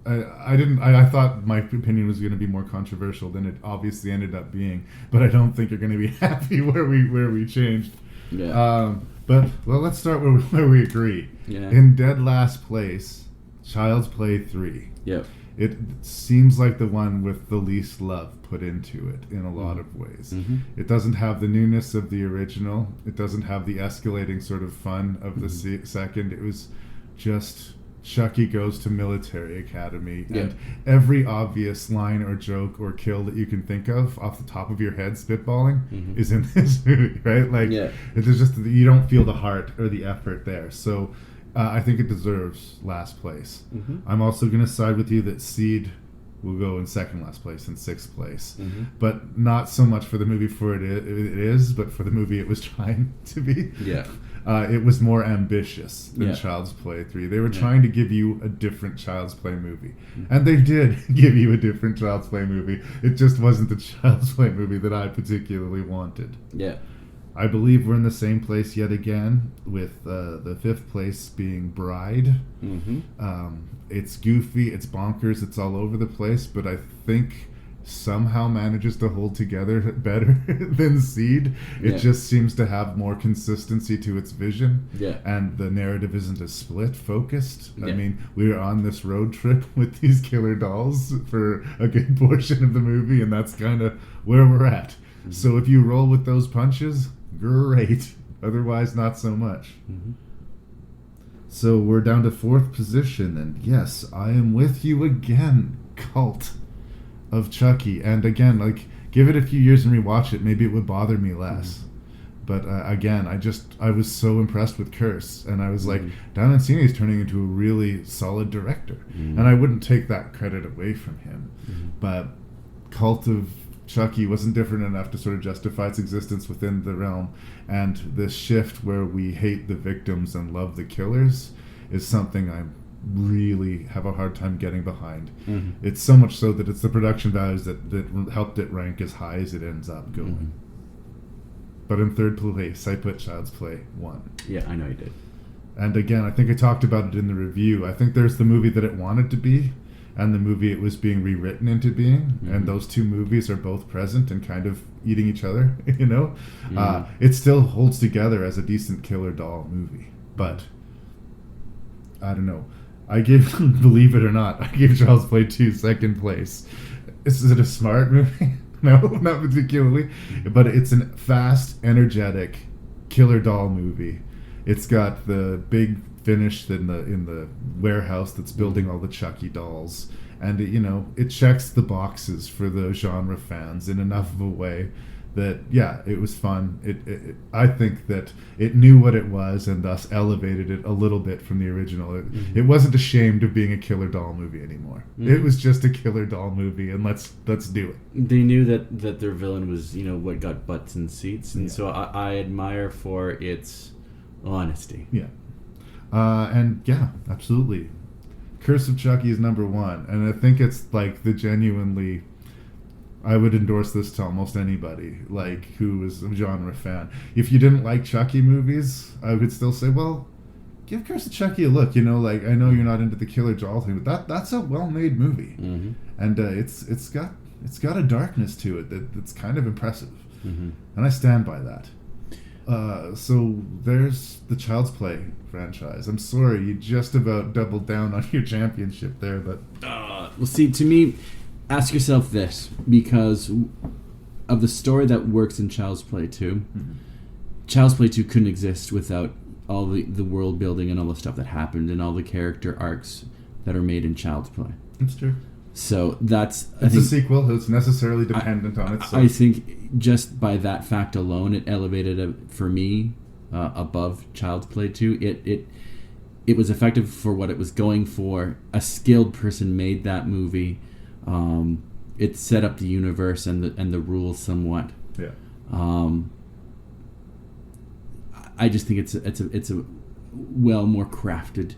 I thought my opinion was going to be more controversial than it obviously ended up being, but I don't think you're going to be happy where we changed. Yeah. But let's start where we agree. Yeah. In dead last place, Child's Play 3. Yep. It seems like the one with the least love put into it in a lot of ways. Mm-hmm. It doesn't have the newness of the original. It doesn't have the escalating sort of fun of the second. It was just Chucky goes to military academy, and every obvious line or joke or kill that you can think of off the top of your head spitballing is in this movie, right? Like, there's just, you don't feel the heart or the effort there. So I think it deserves last place. I'm also going to side with you that Seed will go in second last place and sixth place, but not so much for the movie it is, but for the movie it was trying to be. Yeah. It was more ambitious than Child's Play 3. They were trying to give you a different Child's Play movie. And they did give you a different Child's Play movie. It just wasn't the Child's Play movie that I particularly wanted. Yeah. I believe we're in the same place yet again, with the fifth place being Bride. It's goofy, it's bonkers, it's all over the place, but I think somehow manages to hold together better than Seed. It just seems to have more consistency to its vision, and the narrative isn't as split focused. I mean, we were on this road trip with these killer dolls for a good portion of the movie, and that's kind of where we're at. So if you roll with those punches, great. Otherwise, not so much. So we're down to fourth position, and yes, I am with you again, Cult of Chucky. And again, like, give it a few years and rewatch it, maybe it would bother me less. But again, I was so impressed with Curse, and I was like, Dan Mancini is turning into a really solid director, and I wouldn't take that credit away from him. But Cult of Chucky wasn't different enough to sort of justify its existence within the realm, and this shift where we hate the victims and love the killers is something I really have a hard time getting behind. It's so much so that it's the production values that helped it rank as high as it ends up going. But in third place, I put Child's Play 1. Yeah, I know you did. And again, I think I talked about it in the review. I think there's the movie that it wanted to be, and the movie it was being rewritten into being, and those two movies are both present and kind of eating each other, you know? It still holds together as a decent killer doll movie, but I don't know. I give, believe it or not, I gave Child's Play 2 second place. Is it a smart movie? No, not particularly, but it's a fast, energetic killer doll movie. It's got the big finish in the warehouse that's building all the Chucky dolls, and it checks the boxes for the genre fans in enough of a way that it was fun. I think that it knew what it was and thus elevated it a little bit from the original. It wasn't ashamed of being a killer doll movie anymore. It was just a killer doll movie, and let's do it. They knew that their villain was what got butts in seats, and so I admire for its honesty. Absolutely. Curse of Chucky is number 1, and I think it's like the genuinely, I would endorse this to almost anybody who is a genre fan. If you didn't like Chucky movies, I would still say, well, give Curse of Chucky a look. I know you're not into the killer doll thing, but that's a well-made movie, and it's got a darkness to it that's kind of impressive, and I stand by that. So there's the Child's Play franchise. I'm sorry, you just about doubled down on your championship there, but well, see, to me, ask yourself this, because of the story that works in Child's Play 2. Child's Play 2 couldn't exist without all the world building and all the stuff that happened and all the character arcs that are made in Child's Play. That's true. So that's... It's a sequel, it's necessarily dependent on itself. I think just by that fact alone, it elevated it, for me, above Child's Play 2. it was effective for what it was going for. A skilled person made that movie. It set up the universe and the rules somewhat. Yeah. I just think it's a well more crafted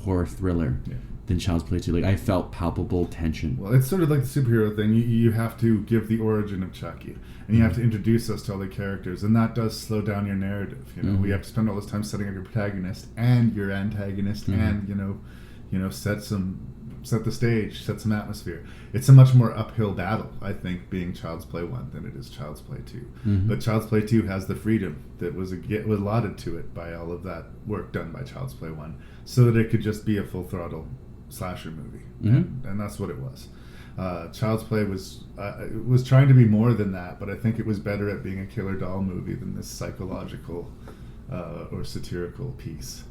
horror thriller than Child's Play 2. Like, I felt palpable tension. Well, it's sort of like the superhero thing. You have to give the origin of Chucky, and you have to introduce us to all the characters, and that does slow down your narrative. You know, we have to spend all this time setting up your protagonist and your antagonist, and set the stage, set some atmosphere. It's a much more uphill battle, I think, being Child's Play 1 than it is Child's Play 2. But Child's Play 2 has the freedom that was allotted to it by all of that work done by Child's Play 1, so that it could just be a full throttle slasher movie, and that's what it was. Child's Play was trying to be more than that, but I think it was better at being a killer doll movie than this psychological or satirical piece.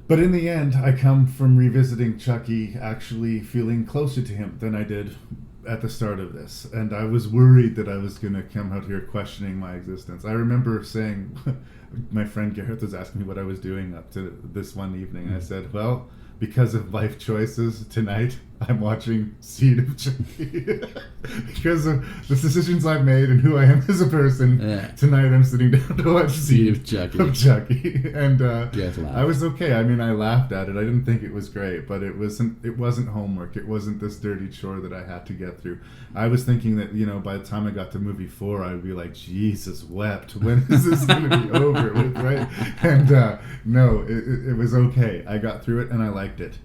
But in the end, I come from revisiting Chucky actually feeling closer to him than I did at the start of this. And I was worried that I was going to come out here questioning my existence. I remember saying, my friend Gareth was asking me what I was doing up to this one evening. I said, well, because of life choices tonight, I'm watching Seed of Chucky. Because of the decisions I've made and who I am as a person, tonight I'm sitting down to watch Seed of Chucky. And I was okay. I mean, I laughed at it. I didn't think it was great, but it wasn't homework. It wasn't this dirty chore that I had to get through. I was thinking that, by the time I got to movie 4, I would be like, Jesus wept. When is this going to be over with, right? And no, it was okay. I got through it and I liked it.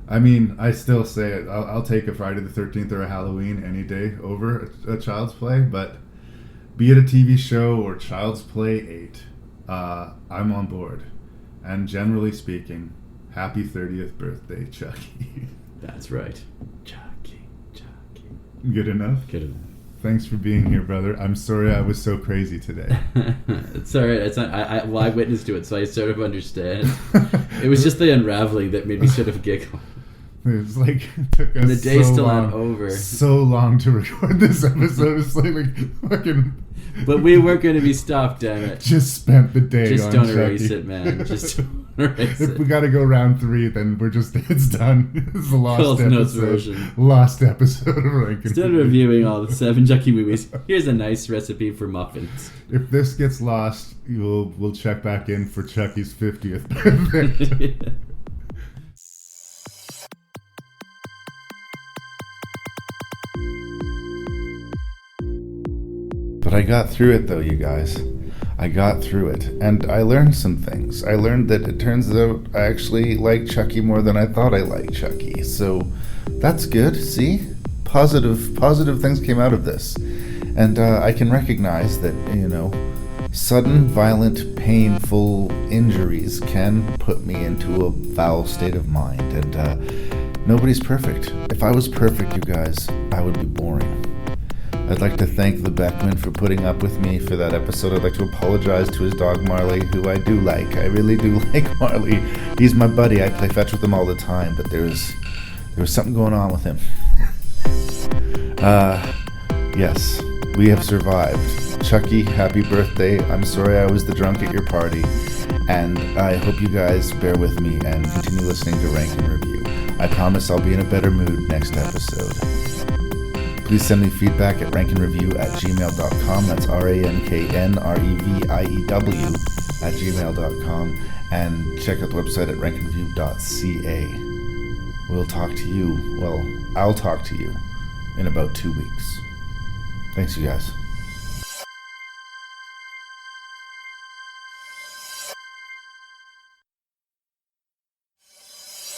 I mean, I still say it. I'll take a Friday the 13th or a Halloween any day over a Child's Play, but be it a TV show or Child's Play 8, I'm on board. And generally speaking, happy 30th birthday, Chucky. That's right. Chucky. Good enough? Good enough. Thanks for being here, brother. I'm sorry I was so crazy today. It's all right. It's not. I witnessed to it, so I sort of understand. It was just the unraveling that made me sort of giggle. It's like it took us and the day's still not over. So long to record this episode. It's like fucking. But we weren't going to be stopped, damn it. Just spent the day. Just on don't Chucky. erase it, man. Just don't erase it. If we got to go round 3, then it's done. It's a lost episode. Lost episode of Ranknreview. Instead of reviewing all the 7 Chucky movies, here's a nice recipe for muffins. If this gets lost, we'll check back in for Chucky's 50th birthday. But I got through it, though, you guys. I got through it, and I learned some things. I learned that it turns out I actually like Chucky more than I thought I liked Chucky. So that's good. See? Positive things came out of this. And I can recognize that, sudden, violent, painful injuries can put me into a foul state of mind. And nobody's perfect. If I was perfect, you guys, I would be boring. I'd like to thank the Beckmann for putting up with me for that episode. I'd like to apologize to his dog Marley, who I do like. I really do like Marley. He's my buddy. I play fetch with him all the time, but there was something going on with him. Yes, we have survived. Chucky, happy birthday. I'm sorry I was the drunk at your party. And I hope you guys bear with me and continue listening to Ranknreview. I promise I'll be in a better mood next episode. Please send me feedback at ranknreview@gmail.com. That's ranknreview@gmail.com. And check out the website at ranknreview.ca. We'll talk to you, I'll talk to you in about 2 weeks. Thanks, you guys.